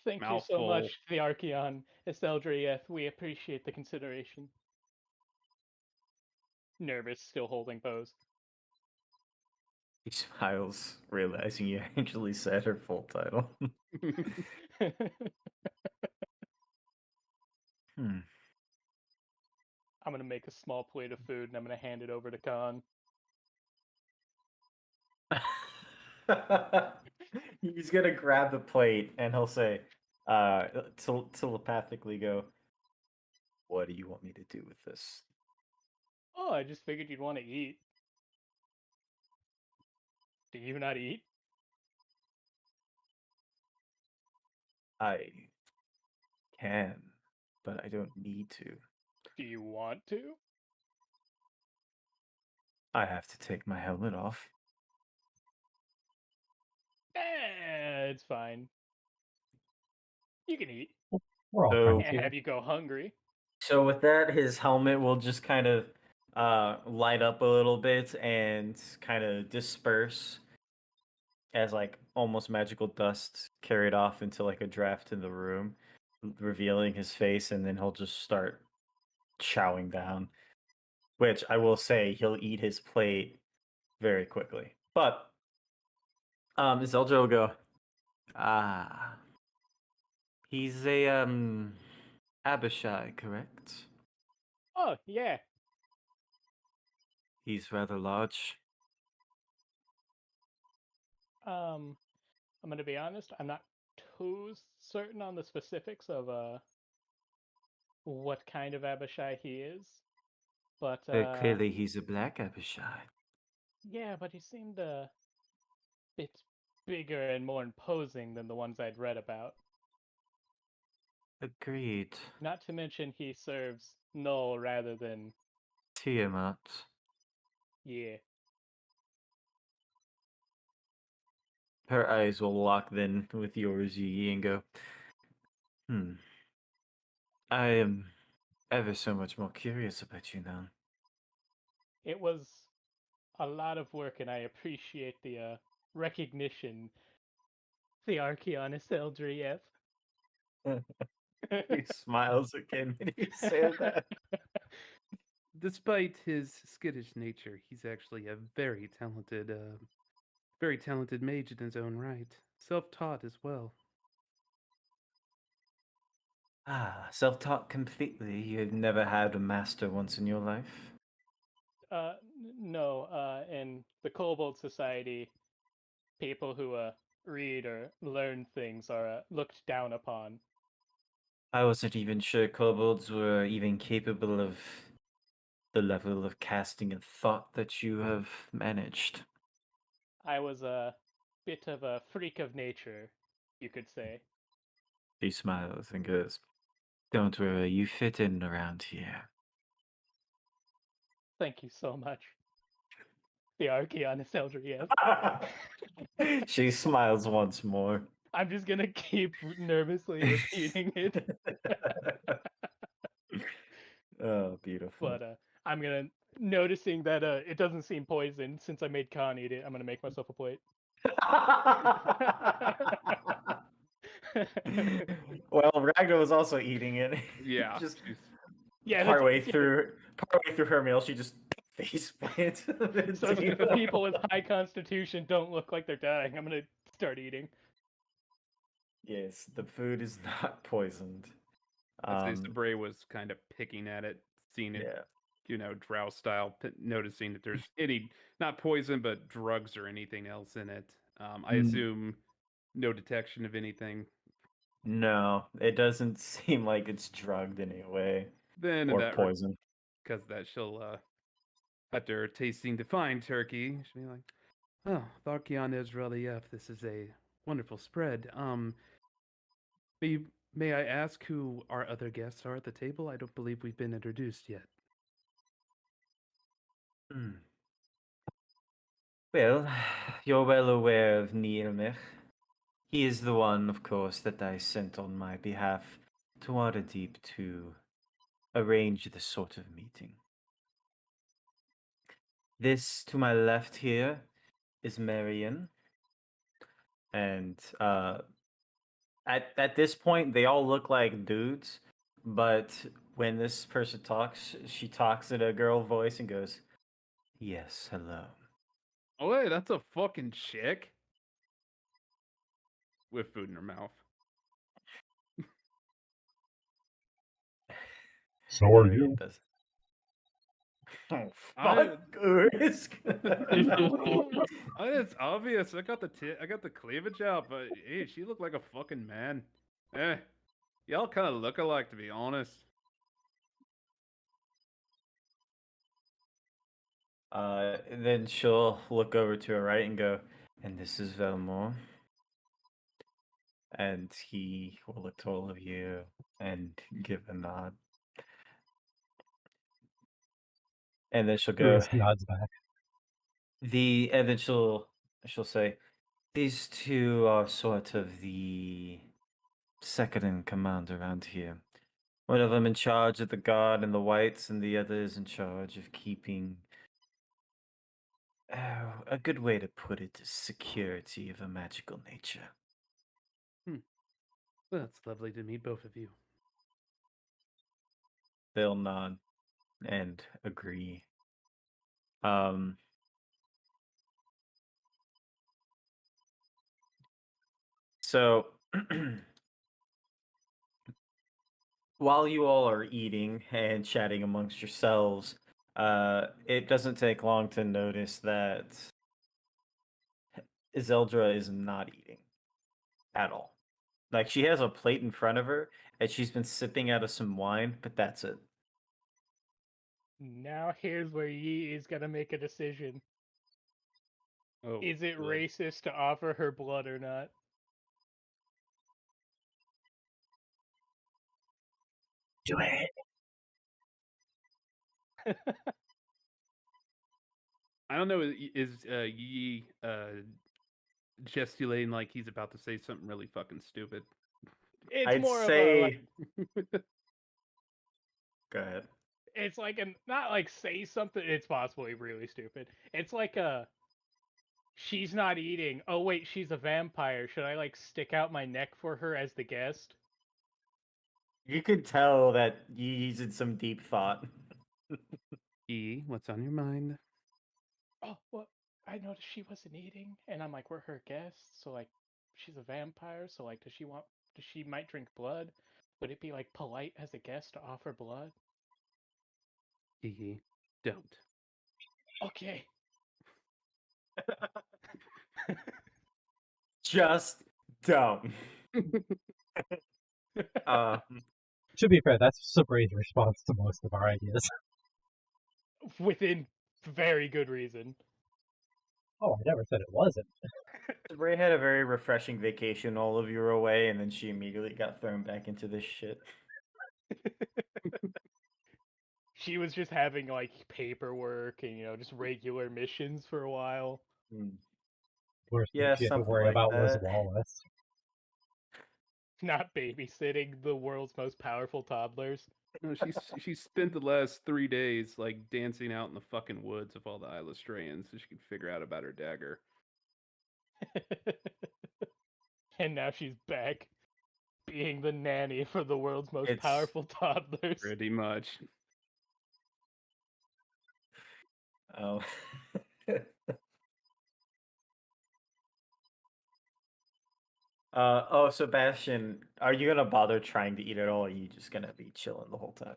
Thank you so Mouthful. much, the Archeon Esteldrieth. We appreciate the consideration. Nervous, still holding pose. He smiles, realizing you actually said her full title. Hmm. I'm gonna make a small plate of food and I'm gonna hand it over to Khan. He's gonna grab the plate and he'll say, telepathically go, "What do you want me to do with this?" Oh, I just figured you'd want to eat. Do you not eat? "I can, but I don't need to. Do you want to? I have to take my helmet off." It's fine. You can eat. We're all So- friends Can't here. have you go hungry. So with that, his helmet will just kind of light up a little bit and kind of disperse as like almost magical dust carried off into like a draft in the room, revealing his face, and then he'll just start chowing down. Which I will say, he'll eat his plate very quickly. But Zeldra will go, "Ah, he's a Abishai, correct? Oh, yeah. He's rather large." I'm gonna be honest, I'm not too certain on the specifics of what kind of Abishai he is. But Clearly he's a black Abishai. yeah, but he seemed a bit bigger and more imposing than the ones I'd read about. Agreed. Not to mention he serves Null rather than Tiamat. yeah. Her eyes will lock then with yours, Yi, and go, I am ever so much more curious about you now. It was a lot of work, and I appreciate the recognition. The Archeon is Eldrieth. He smiles again when he said that. Despite his skittish nature, he's actually a very talented mage in his own right. Self-taught as well. Ah, self-taught completely. You've never had a master once in your life? No, in the Kobold Society, people who read or learn things are looked down upon. I wasn't even sure kobolds were even capable of the level of casting and thought that you have managed. I was a bit of a freak of nature, you could say. He smiles and goes, "Don't worry, you fit in around here." Thank you so much. The Archeon is Eldria. She smiles once more. I'm just gonna keep nervously repeating it. Oh, beautiful. But I'm gonna noticing that it doesn't seem poisoned since I made Khan eat it. I'm gonna make myself a plate. Well, Ragnar was also eating it. Yeah. Just Yeah, partway through her meal, she just face plants. so the people with high constitution don't look like they're dying. I'm gonna start eating. Yes, the food is not poisoned. I'd say Sabre was kind of picking at it, seeing it, Yeah. drow style, noticing that there's any, not poison, but drugs or anything else in it. I assume no detection of anything. No, it doesn't seem like it's drugged in any way Then or poison. Because that she'll, after tasting the fine turkey, she'll be like, "Oh, Tharkion is really up. This is a wonderful spread. May I ask who our other guests are at the table? I don't believe we've been introduced yet." Well, you're well aware of Nielmich. He is the one, of course, that I sent on my behalf to Waterdeep to arrange this sort of meeting. This to my left here is Marion. And at this point, they all look like dudes, but when this person talks, she talks in a girl voice and goes, "Yes, hello." Oh wait, that's a fucking chick with food in her mouth. So are Marion you. does. Oh, I- fuck, Urisk. It's obvious. I got the cleavage out, but hey, she looked like a fucking man. Y'all kind of look alike, to be honest. And then she'll look over to her right and go, "And this is Velmore." And he will look to all of you and give a nod. And then she'll go, Urisk nods back. and then she'll say, "These two are sort of the second in command around here. One of them in charge of the guard and the whites, and the other is in charge of keeping, a good way to put it is security of a magical nature." Well, it's lovely to meet both of you. They'll nod and agree. So while you all are eating and chatting amongst yourselves, it doesn't take long to notice that Iseldra is not eating at all. Like, she has a plate in front of her and she's been sipping out of some wine, but that's it. Now here's where Yi is gonna make a decision. Oh, Is it good. racist to offer her blood or not? Do it. I don't know. Is Yi gesticulating like he's about to say something really fucking stupid? It's I'd more say. of a Go ahead. it's like a not like say something. It's possibly really stupid. It's like a she's not eating. Oh wait, she's a vampire. Should I like stick out my neck for her as the guest? You could tell that he's in some deep thought. Yi, what's on your mind? Oh, well, I noticed she wasn't eating, and I'm like, we're her guests, so like, she's a vampire, so like, does she might drink blood? Would it be like polite as a guest to offer blood? Yi, don't. Okay. Just don't. To be fair, that's Sabre's response to most of our ideas. Within very good reason. Oh, I never said it wasn't. Ray had a very refreshing vacation. All of you were away, and then she immediately got thrown back into this shit. She was just having like paperwork and just regular missions for a while. Worst thing Yeah, she had to something worry like about was that. Wallace. Not babysitting the world's most powerful toddlers. No, she spent the last 3 days like dancing out in the fucking woods with all the Illustrans so she could figure out about her dagger. And now she's back being the nanny for the world's most It's powerful toddlers. Pretty much. oh. Oh, Sebastian, are you gonna bother trying to eat at all, or are you just gonna be chilling the whole time?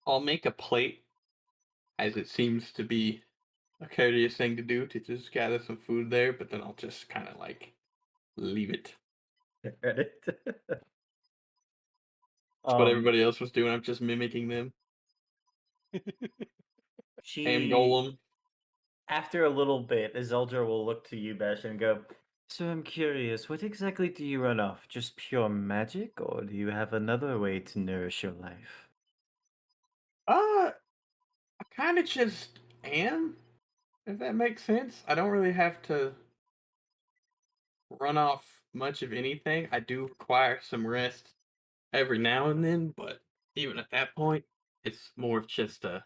I'll make a plate, as it seems to be a courteous thing to do to just gather some food there, but then I'll just kind of like leave it. Reddit. It's what Um, everybody else was doing. I'm just mimicking them. And she Golem. After a little bit, Iseldra will look to you, Bash, and go, "So I'm curious, what exactly do you run off? Just pure magic, or do you have another way to nourish your life?" I kind of just am, if that makes sense. I don't really have to run off much of anything. I do require some rest every now and then, but even at that point, it's more of just a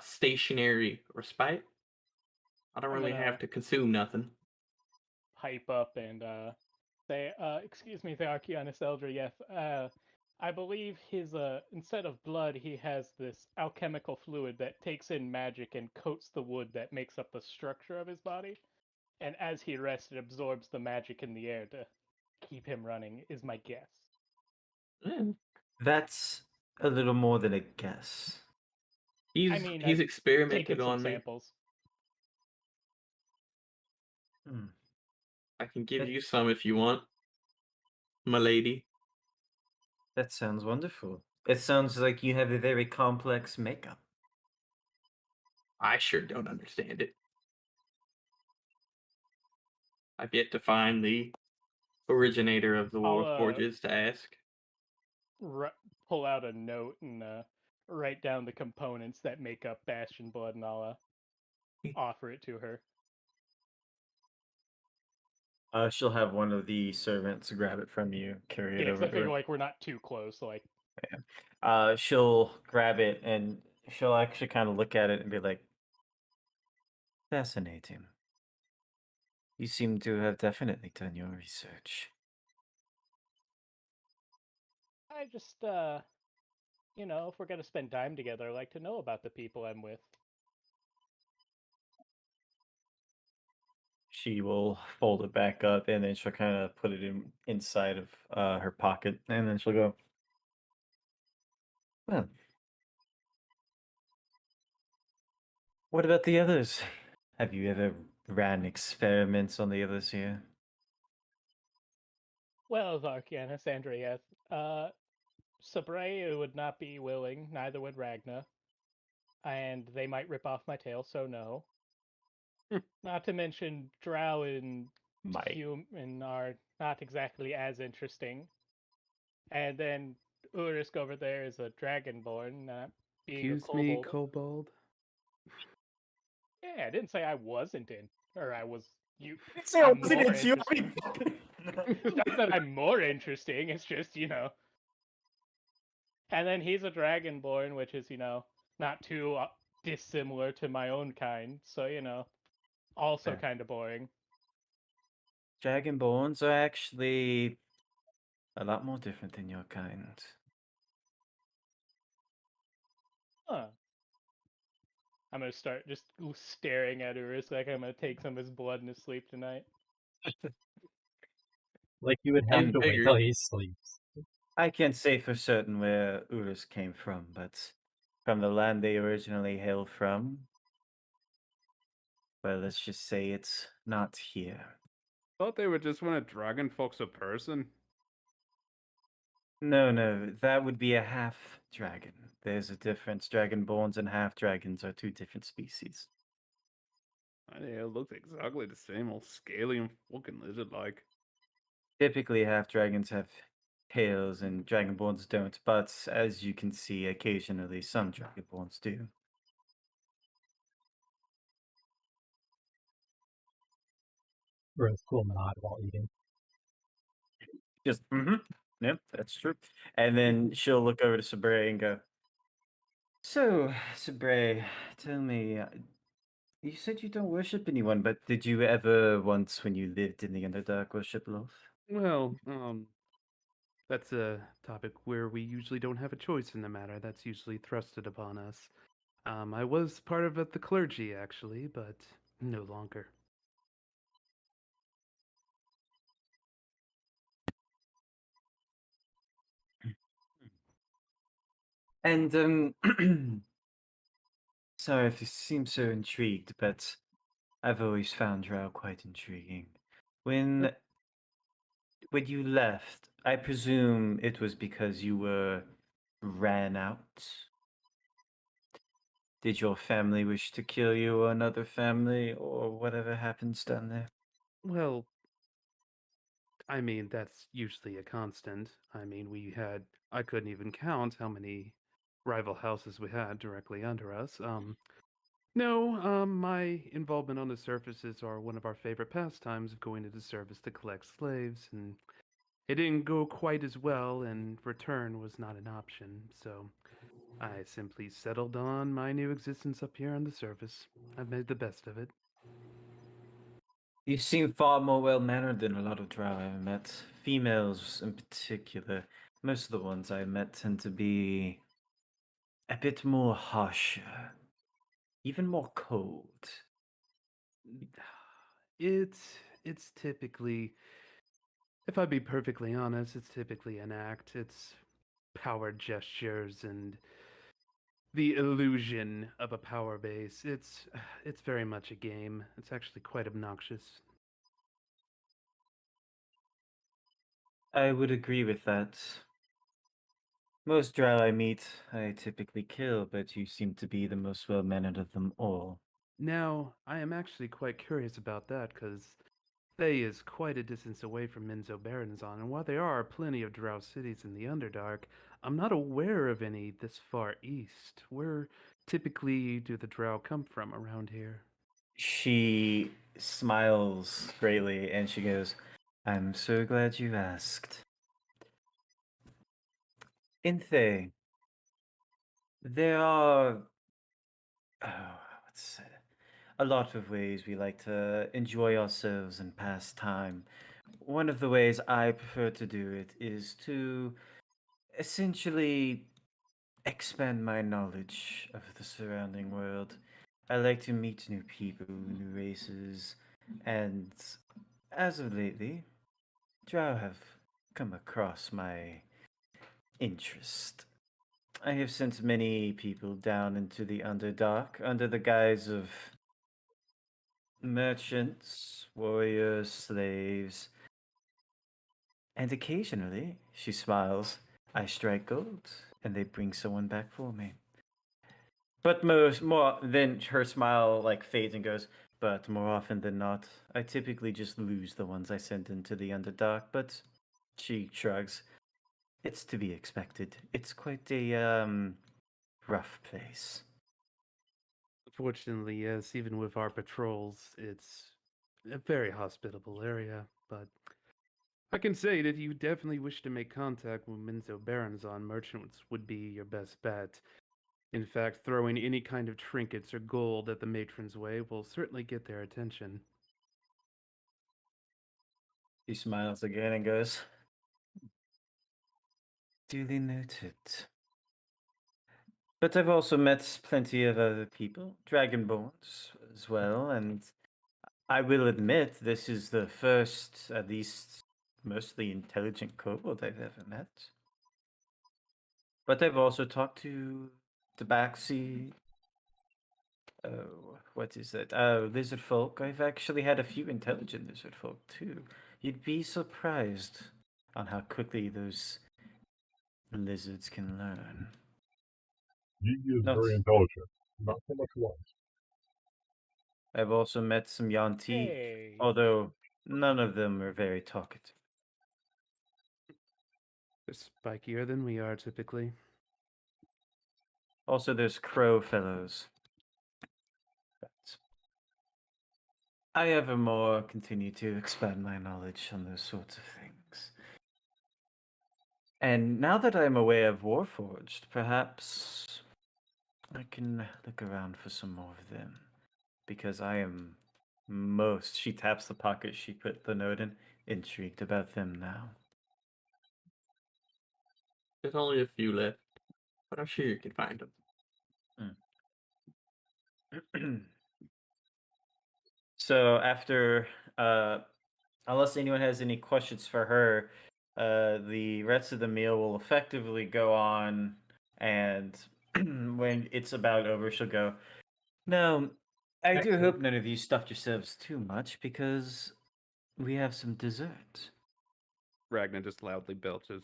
stationary respite. I don't I'm really have gonna to consume nothing. pipe up and say, excuse me, the Archaeanus Eldra, yes. I believe his instead of blood, he has this alchemical fluid that takes in magic and coats the wood that makes up the structure of his body. And as he rests, it absorbs the magic in the air to keep him running, is my guess. Yeah. That's a little more than a guess. I mean, He's I've experimented taken some on me. samples. Hmm. I can give That, you some if you want, my lady. that sounds wonderful. It sounds like you have a very complex makeup. I sure don't understand it. I've yet to find the originator of the I'll War Forges to ask. pull out a note and write down the components that make up Bastion Blood, and I'll offer it to her. She'll have one of the servants grab it from you, carry it Yeah, because over I to figure her. like we're not too close, so like. She'll grab it and she'll actually kind of look at it and be like, "Fascinating. You seem to have definitely done your research." I just, if we're gonna spend time together, I like to know about the people I'm with. She will fold it back up and then she'll kind of put it inside of her pocket and then she'll go, "Well, what about the others? Have you ever ran experiments on the others here?" Well, Zarkiana, Andreas, Sabre would not be willing, neither would Ragna, and they might rip off my tail, so no. Not to mention, Drow and Might. human are not exactly as interesting. And then Urisk over there is a dragonborn, not being a Excuse me, kobold. kobold. Yeah, I didn't say I wasn't in, or I was. Say I I'm wasn't more into you. interesting. Not that I'm more interesting. It's just And then he's a dragonborn, which is not too dissimilar to my own kind. So also Yeah. kind of boring. Dragonborns are actually a lot more different than your kind. Huh. I'm gonna start just staring at Urus like I'm gonna take some of his blood in his sleep tonight. Like you would have And to wait bigger. till he sleeps. I can't say for certain where Urus came from, but from the land they originally hailed from, well, let's just say it's not here. Thought they would just want to dragon folks a person. No, that would be a half dragon. There's a difference. Dragonborns and half dragons are two different species. It looks exactly the same, old scaly and fucking lizard like. Typically, half dragons have tales and dragonborns don't, but as you can see, occasionally some dragonborns do. Rose cool nod while eating. Just, yep, that's true. And then she'll look over to Sabre and go, "So, Sabre, tell me, you said you don't worship anyone, but did you ever once, when you lived in the Underdark, worship Loth?" Well, that's a topic where we usually don't have a choice in the matter. That's usually thrusted upon us. I was part of the clergy, actually, but no longer. And, sorry if you seem so intrigued, but I've always found Drow quite intriguing. When you left, I presume it was because you were ran out. Did your family wish to kill you or another family or whatever happens down there? Well, I mean, that's usually a constant. I mean, I couldn't even count how many rival houses we had directly under us. No, my involvement on the surfaces are one of our favorite pastimes of going into service to collect slaves, and it didn't go quite as well, and return was not an option, so I simply settled on my new existence up here on the surface. I've made the best of it. You seem far more well-mannered than a lot of Drow I've met. Females in particular. Most of the ones I've met tend to be a bit more harsher. Even more cold. It's typically, if I be perfectly honest, it's typically an act. It's power gestures and the illusion of a power base. It's very much a game. It's actually quite obnoxious. I would agree with that. Most Drow I meet, I typically kill, but you seem to be the most well-mannered of them all. Now, I am actually quite curious about that, because Thay is quite a distance away from Minzo Baranzan, and while there are plenty of Drow cities in the Underdark, I'm not aware of any this far east. Where typically do the Drow come from around here? She smiles greatly and she goes, "I'm so glad you asked. In Thay, there are what's it? A lot of ways we like to enjoy ourselves and pass time. One of the ways I prefer to do it is to essentially expand my knowledge of the surrounding world. I like to meet new people, new races, and as of lately, Drow have come across my interest. I have sent many people down into the Underdark under the guise of merchants, warriors, slaves, and occasionally, she smiles, I strike gold, and they bring someone back for me. But more than her smile like fades and goes, but more often than not, I typically just lose the ones I send into the Underdark, but she shrugs. It's to be expected. It's quite a rough place. Fortunately, yes, even with our patrols, it's a very hospitable area, but I can say that if you definitely wish to make contact with Minzo Baranzan, merchants would be your best bet. In fact, throwing any kind of trinkets or gold at the matron's way will certainly get their attention. She smiles again and goes, duly noted. But I've also met plenty of other people, dragonborns as well, and I will admit this is the first, at least mostly intelligent kobold I've ever met. But I've also talked to the Baxi. What is that? Lizard folk. I've actually had a few intelligent lizard folk too. You'd be surprised on how quickly those lizards can learn. He is Not. very intelligent, not so much wise. I've also met some Yanti, Hey. although none of them are very talkative. They're spikier than we are typically. Also, there's crow fellows. But I evermore continue to expand my knowledge on those sorts of things. And now that I'm aware of Warforged, perhaps I can look around for some more of them. Because I am most, she taps the pocket she put the note in, intrigued about them now. There's only a few left, but I'm sure you can find them. So after, unless anyone has any questions for her, the rest of the meal will effectively go on, and when it's about over, she'll go, "No, I do Excellent. hope none of you stuffed yourselves too much, because we have some dessert." Ragnar just loudly belches.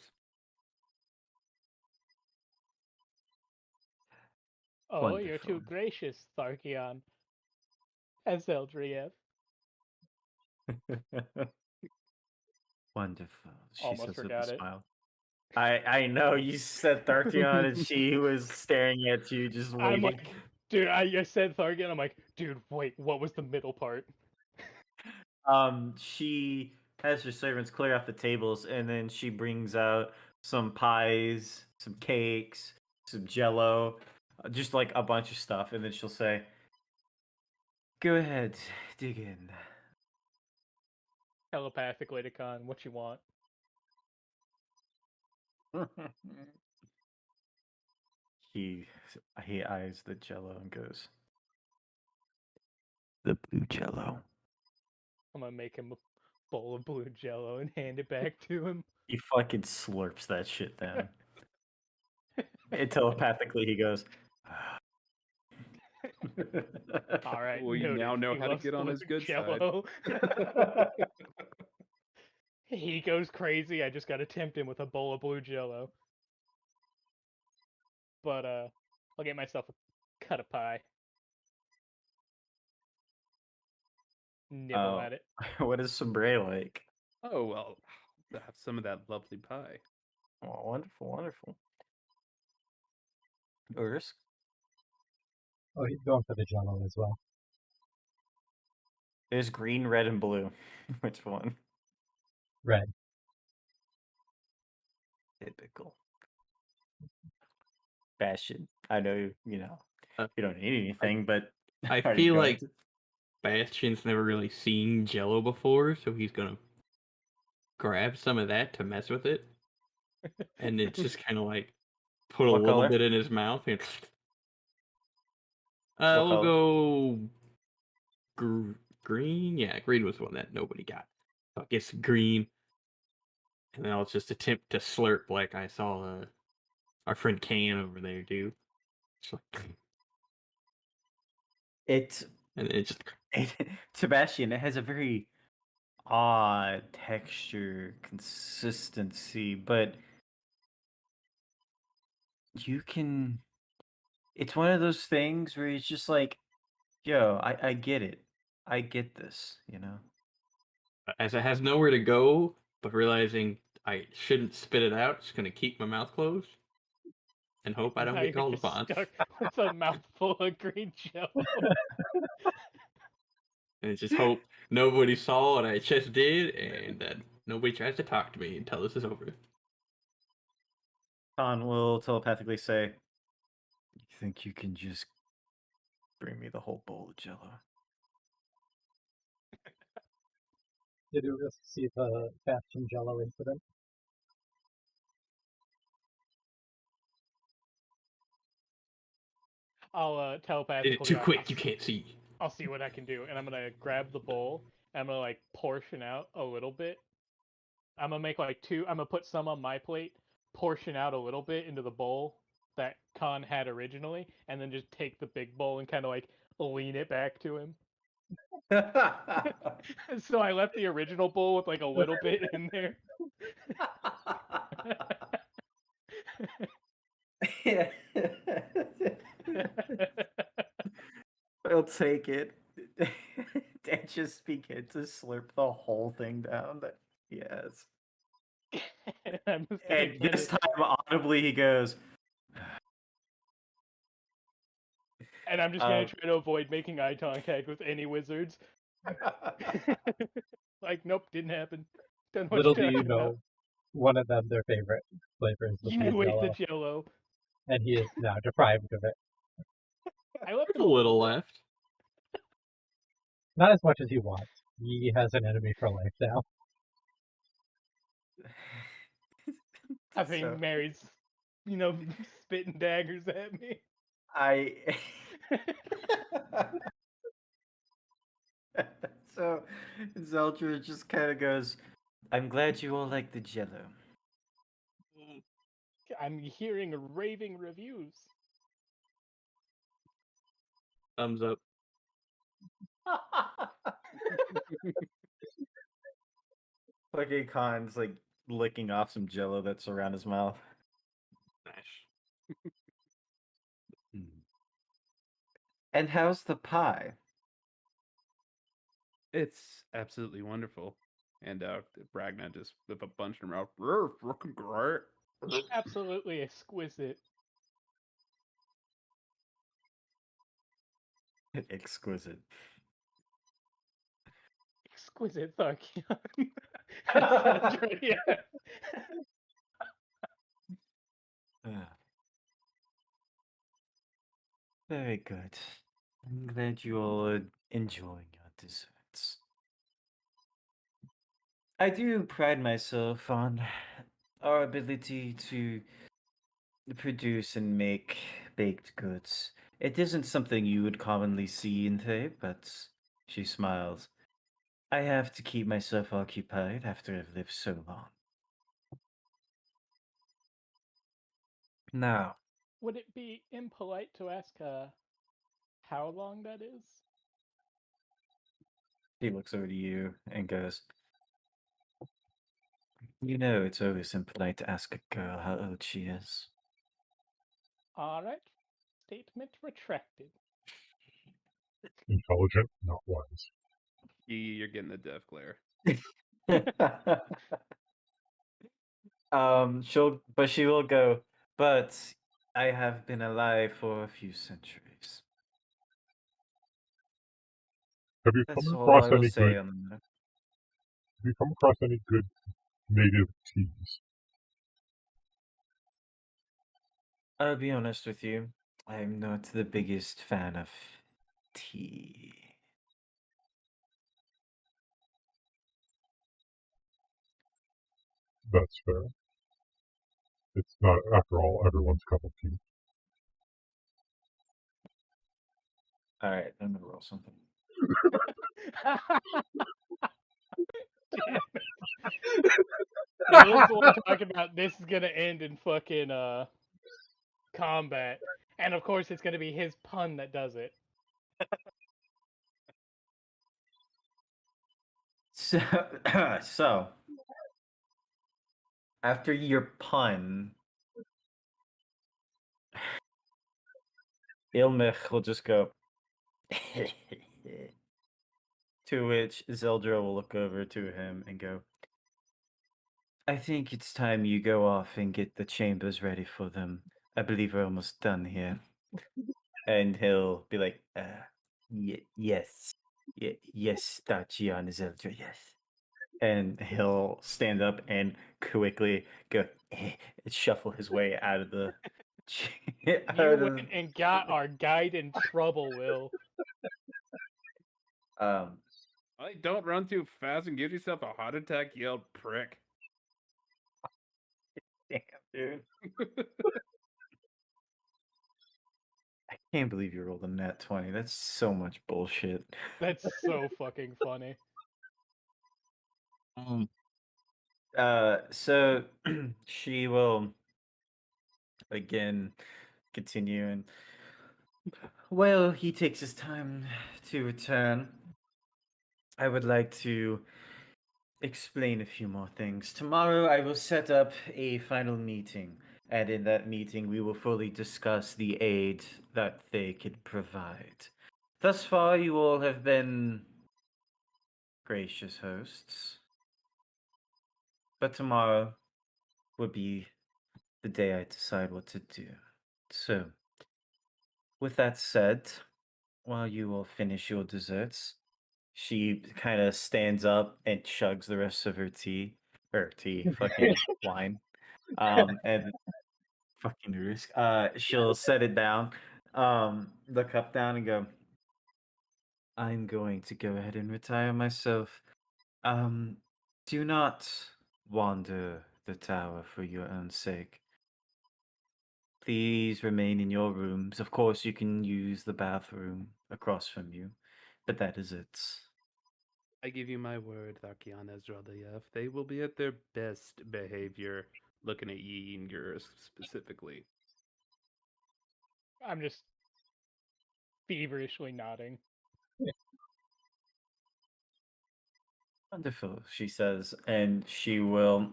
Oh, you're too Wonderful. gracious, Tharkion. As Eldriev. Wonderful, she Almost says with a forgot it. smile. I know you said Tharkion, and she was staring at you, just I'm waiting. like, dude, I said Tharkion. I'm like, dude, wait, what was the middle part? She has her servants clear off the tables, and then she brings out some pies, some cakes, some jello, just like a bunch of stuff, and then she'll say, "Go ahead, dig in." Telepathically to Khan, what you want? he he eyes the jello and goes, "The blue jello." I'm gonna make him a bowl of blue jello and hand it back to him. He fucking slurps that shit down. And telepathically, he goes, All right, We noted. now know He how to loves get on blue his good jello. He goes crazy. I just gotta tempt him with a bowl of blue jello. But I'll get myself a cut of pie. Nibble at it. What is Sombre like? Oh well, to have some of that lovely pie. Oh, wonderful, wonderful. Urs? Oh, he's going for the jello as well. There's green, red, and blue. Which one? Red. Typical. Bastion. I know, you know, Uh, you don't need anything, but I are you feel going like Bastion's never really seen Jello before, so he's gonna grab some of that to mess with it, and it's just kind of like put a What little color? bit in his mouth. And What we'll color? go green. Yeah, green was the one that nobody got. So I guess green, and then I'll just attempt to slurp like I saw our friend Can over there do. Just like, It's and it just Sebastian. It has a very odd texture, consistency, but you can. It's one of those things where it's just like, yo, I get it. I get this, you know? as it has nowhere to go, but realizing I shouldn't spit it out, just gonna keep my mouth closed and hope I don't Now get you're called just upon. stuck with a mouthful of green jello. And just hope nobody saw what I just did, and that nobody tries to talk to me until this is over. Khan will telepathically say, "You think you can just bring me the whole bowl of jello?" Did you just see the Bastion jello incident? I'll Did it telepathically. too quick, you can't see. I'll see what I can do, and I'm gonna grab the bowl. And I'm gonna like portion out a little bit. I'm gonna make like two. I'm gonna put some on my plate, portion out a little bit into the bowl that Khan had originally, and then just take the big bowl and kind of like lean it back to him. So I left the original bowl with like a little bit in there. I'll take it. And just begin to slurp the whole thing down that he has. And I'm just gonna And get this it. time, audibly, he goes, And I'm just gonna try to avoid making eye contact with any wizards. Like, nope, didn't happen. Don't know what Little do you're you talking about. know, one of them, their favorite flavor is the You sweet ate the jello, Jello. and he is now deprived of it. I left There's him a little bit. left. Not as much as he wants. He has an enemy for life now. Having So- Mary's, spitting daggers at me. I. So Zeldra just kind of goes, I'm glad you all like the jello. I'm hearing raving reviews. Thumbs up. Fucking Khan's like licking off some jello that's around his mouth. Nice. And how's the pie? It's absolutely wonderful. And Ragnar just with a bunch in her mouth. "Rrr, fucking great. Absolutely exquisite. Exquisite. Exquisite Tharkion. That's right, yeah. Very good. I'm glad you all are enjoying your desserts. I do pride myself on our ability to produce and make baked goods. It isn't something you would commonly see in Thay, but she smiles. I have to keep myself occupied after I've lived so long. Now, Would it be impolite to ask how long that is? he looks over to you and goes, You know, it's always impolite to ask a girl how old she is. Alright. Statement retracted. Intelligent, not wise. You're getting the death glare. She will go, but I have been alive for a few centuries. Have you That's come all I across will any say good? on the matter. Have you come across any good native teas? I'll be honest with you, I'm not the biggest fan of tea. That's fair. It's not, after all, everyone's cup of tea. Alright, I'm gonna roll something. Damn it. Will's the one talking about this is gonna end in fucking combat. And of course it's gonna be his pun that does it. So, so after your pun, Ilmich will just go. To which Zeldra will look over to him and go, I think it's time you go off and get the chambers ready for them. I believe we're almost done here. And he'll be like, yes. Yes, Dacian Zeldra, yes. And he'll stand up and quickly go, shuffle his way out of the. You went and got our guide in trouble, Will. Don't run too fast and give yourself a heart attack, you old prick. Damn, dude. I can't believe you rolled a nat 20. That's so much bullshit. That's so fucking funny. So she will again continue and while he takes his time to return, I would like to explain a few more things. Tomorrow I will set up a final meeting, and in that meeting we will fully discuss the aid that they could provide. Thus far, you all have been gracious hosts. But tomorrow, would be the day I decide what to do. So, with that said, while you will finish your desserts, she kind of stands up and chugs the rest of her fucking wine. And fucking risk. She'll set it down, the cup down, and go. I'm going to go ahead and retire myself. Um, do not wander the tower for your own sake. Please remain in your rooms. Of course, you can use the bathroom across from you, but that is it. I give you my word, Thakian Ezraldayev. They will be at their best behavior, looking at Yi and Gurus specifically. I'm just feverishly nodding. Wonderful, she says, and she will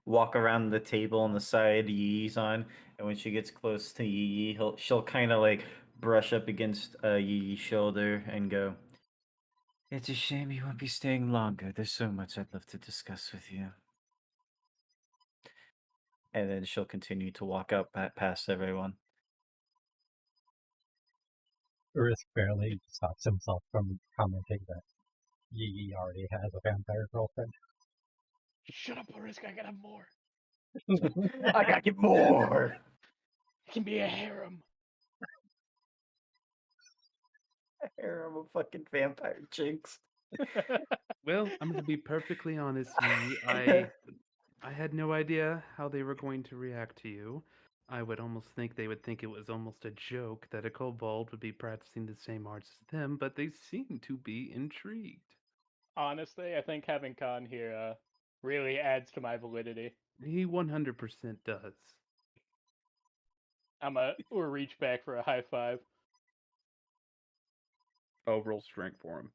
walk around the table on the side Yi's on, and when she gets close to Yi, she'll kind of like brush up against Yi's shoulder and go, "It's a shame you won't be staying longer. There's so much I'd love to discuss with you." And then she'll continue to walk out past everyone. Urisk barely stops himself from commenting that Yi already has a vampire girlfriend. Shut up, Orisk, I gotta have more. I gotta get more! It can be a harem. Harem of fucking vampire chicks. Well, I'm going to be perfectly honest, Yi. I had no idea how they were going to react to you. I would almost think they would think it was almost a joke that a kobold would be practicing the same arts as them, but they seem to be intrigued. Honestly, I think having Khan here really adds to my validity. He 100% does. Or reach back for a high five. Oh, roll strength for him.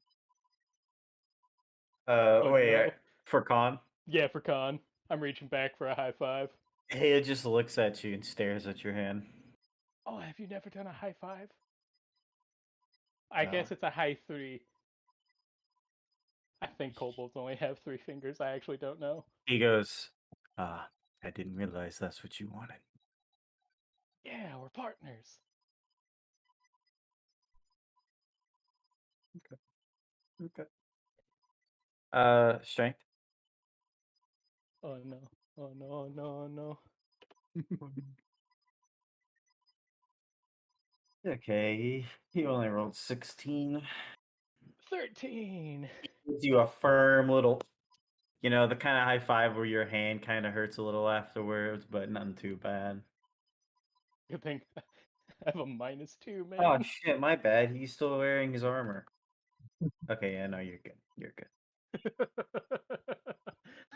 Wait, no. for Khan? Yeah, for Khan. I'm reaching back for a high five. He just looks at you and stares at your hand. Oh, have you never done a high five? I guess it's a high 3. I think kobolds only have 3 fingers. I actually don't know. He goes, I didn't realize that's what you wanted. Yeah, we're partners. Okay. Strength? Oh no. Oh no, oh no, oh no. Okay, he only rolled 16. 13. Gives you a firm little, the kind of high five where your hand kind of hurts a little afterwards, but nothing too bad. Good thing I have a -2, man. Oh shit, my bad. He's still wearing his armor. Okay, yeah, no, you're good. You're good.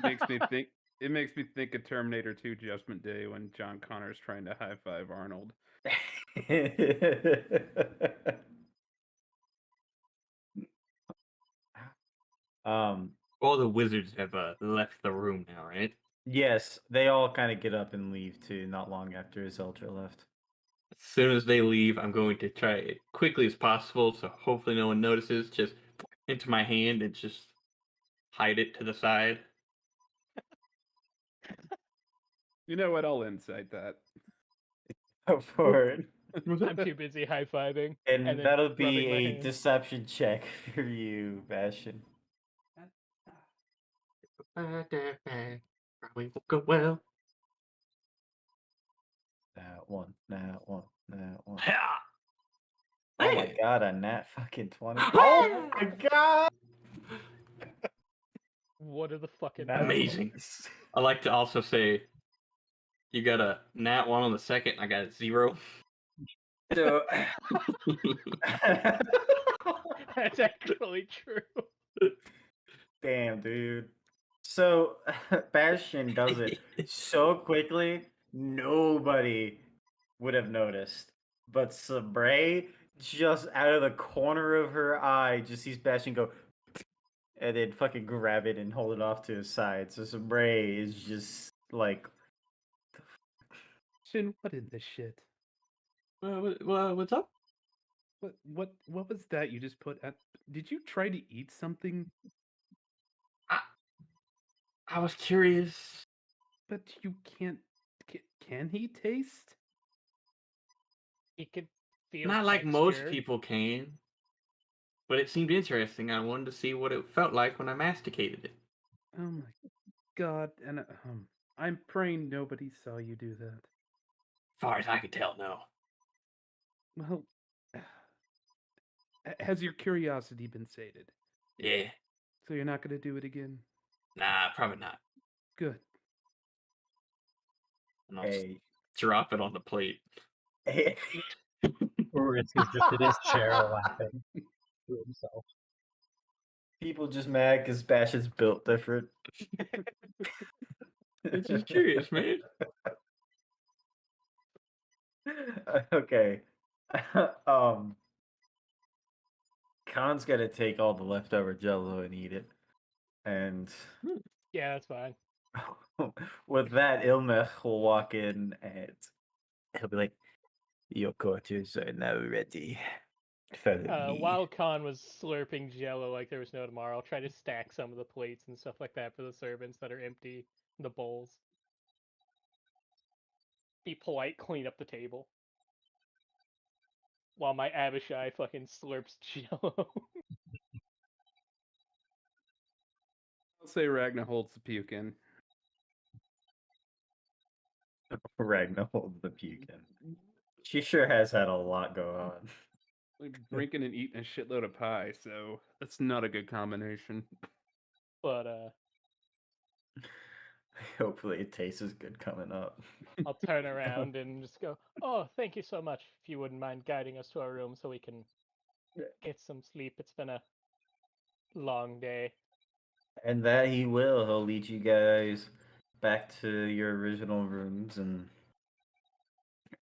Makes me think. It makes me think of Terminator 2 Judgment Day when John Connor's trying to high five Arnold. All the wizards have left the room now, right? Yes, they all kind of get up and leave too, not long after Zeltra left. As soon as they leave, I'm going to try it quickly as possible, so hopefully no one notices. Just into my hand and just hide it to the side. You know what? I'll insight that. Go for it. I'm too busy high-fiving. And then that'll rubbing be my a hands. deception check for you, Bastion. Probably won't go well. That one. Oh Hey! my god, a nat fucking 20. Oh my god! What are the fucking Amazing. Nice. I like to also say, you got a nat 1 on the second, I got a 0. So, That's actually true. damn, dude. So, Bastion does it so quickly, nobody would have noticed. But Sabre, just out of the corner of her eye, just sees Bastion go, and then fucking grab it and hold it off to his side. So Sabre is just like, Shin, what is this shit? What's up? What was that you just put at? Did you try to eat something? I was curious But you can't. Can he taste? He could feel Not like most texture. people can. But it seemed interesting. I wanted to see what it felt like when I masticated it. Oh my god! And I'm praying nobody saw you do that. As far as I could tell, no. Well, has your curiosity been sated? Yeah. So you're not going to do it again? Nah, probably not. Good. And I'll just Hey, drop it on the plate. hey, Or he's just in his chair laughing to himself. people just mad because Bash is built different. It's just curious, man. Okay. Khan's gonna take all the leftover Jello and eat it, and Yeah, that's fine. with that, Ilmech will walk in and he'll be like, "Your quarters are now ready. Follow me." While Khan was slurping Jello like there was no tomorrow, I'll try to stack some of the plates and stuff like that for the servants that are empty, the bowls. Be polite, clean up the table. While my Abishai fucking slurps Jello. I'll say Ragnar holds the puke in. Ragnar holds the puke in. She sure has had a lot go on. Like drinking and eating a shitload of pie, so that's not a good combination. But Hopefully, it tastes as good coming up. I'll turn around and just go, "Oh, thank you so much. If you wouldn't mind guiding us to our room so we can get some sleep. It's been a long day." And that he will. He'll lead you guys back to your original rooms, and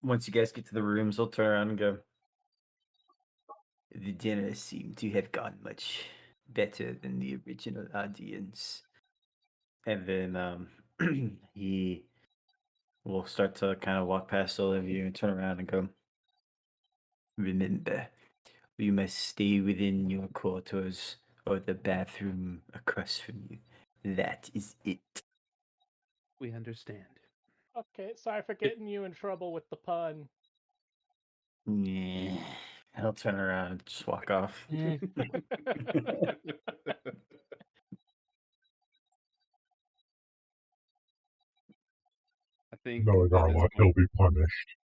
once you guys get to the rooms, he'll turn around and go, "The dinner seemed to have gone much better than the original audience." And then he will start to kind of walk past all of you and turn around and go, "Remember, we must stay within your quarters or the bathroom across from you. That is it." We understand. Okay, sorry for getting you in trouble with the pun. Yeah. He'll turn around and just walk off. I think Knowing at our this luck, point, he'll be punished.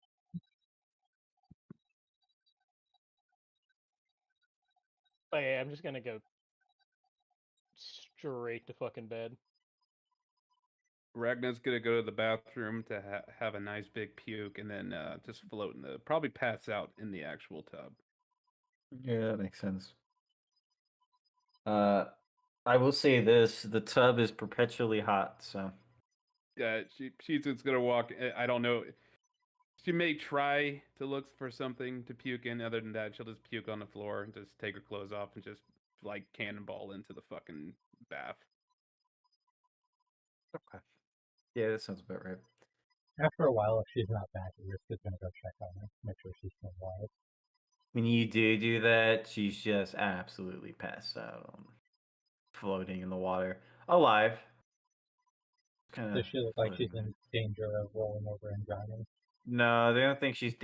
But yeah, I'm just gonna go straight to fucking bed. Ragnar's gonna go to the bathroom to have a nice big puke, and then just float in the probably pass out in the actual tub. Yeah, that makes sense. I will say this: the tub is perpetually hot, so She's just gonna walk. I don't know. She may try to look for something to puke in. Other than that, she'll just puke on the floor and just take her clothes off and just like cannonball into the fucking bath. okay. Yeah, that sounds about right. After a while, if she's not back, we're just gonna go check on her, make sure she's still alive. When you do that, she's just absolutely passed out, floating in the water, alive. Kind Does of she look like she's in danger of rolling over and drowning? No, they don't think she's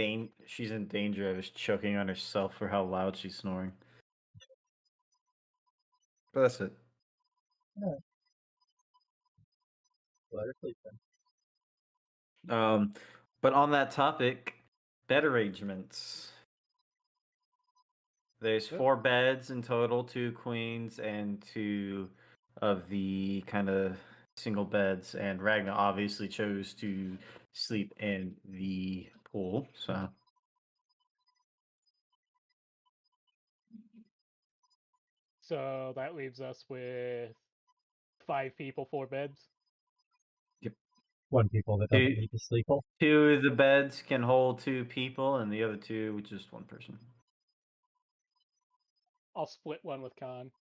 in danger of choking on herself for how loud she's snoring. But that's it. Let her sleep then. But on that topic, bed arrangements. There's Yep. 4 beds in total, 2 queens and 2 of the kind of single beds. And Ragnar obviously chose to sleep in the pool. So So that leaves us with 5 people, 4 beds. One people that doesn't need to sleep. 2 of the beds can hold 2 people, and the other 2 with just 1 person. I'll split one with Khan.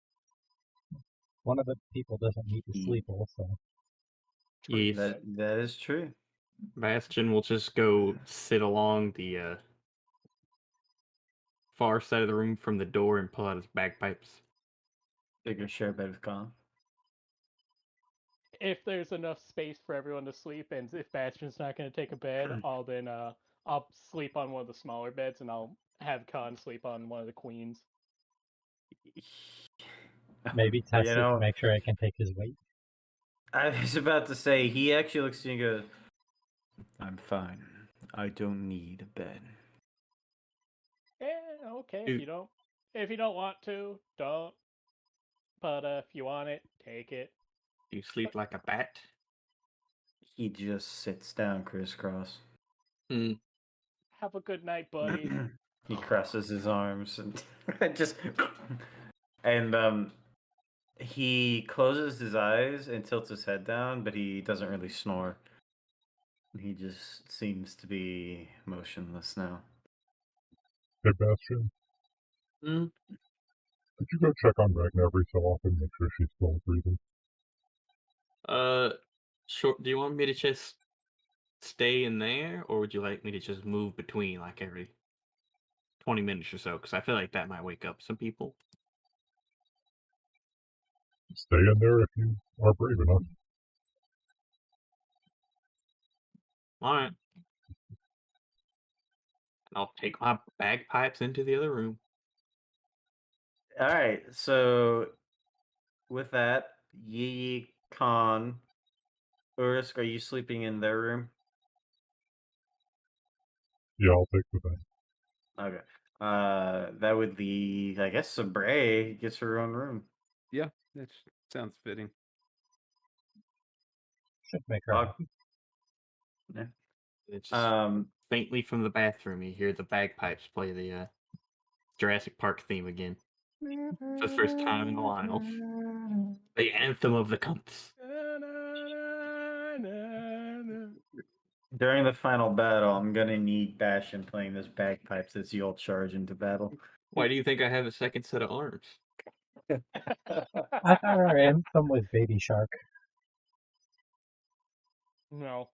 One of the people doesn't need to sleep also. Yes. That is true. Bastion will just go sit along the far side of the room from the door and pull out his bagpipes. Bigger share bed with Khan. if there's enough space for everyone to sleep, and if Bastion's not going to take a bed, I'll sleep on one of the smaller beds, and I'll have Khan sleep on one of the queens. Maybe test You it to know, make sure I can take his weight. I was about to say, he actually looks at you and goes, I'm fine. I don't need a bed. Yeah, okay. Dude. If you don't want to, don't. But if you want it, take it. You sleep like a bat. He just sits down crisscross. Have a good night, buddy. He crosses his arms and just and he closes his eyes and tilts his head down, but he doesn't really snore. He just seems to be motionless now. Hey, Bastion, could you go check on Ragna every so often, make sure she's still breathing? Sure. Do you want me to just stay in there, or would you like me to just move between like every 20 minutes or so? Because I feel like that might wake up some people. Stay in there if you are brave enough. All right. I'll take my bagpipes into the other room. All right, so with that, Yi Khan, Urisk, are you sleeping in their room? Yeah, I'll take the bed. Okay. That would leave, I guess, Sabre gets her own room. Yeah, that sounds fitting. Should make her Bog- happy. Yeah. It's just faintly from the bathroom, you hear the bagpipes play the Jurassic Park theme again. For the first time in a while. The anthem of the cunts. During the final battle, I'm gonna need Bastion playing this bagpipes as you all charge into battle. Why do you think I have a second set of arms? I thought our anthem was Baby Shark. No.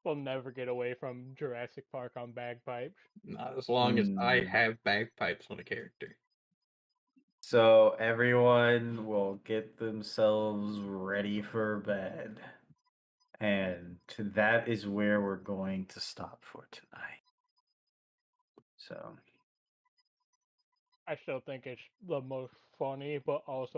We'll never get away from Jurassic Park on bagpipes. Not as long as I have bagpipes on a character. So everyone will get themselves ready for bed. And that is where we're going to stop for tonight. So I still think it's the most funny, but also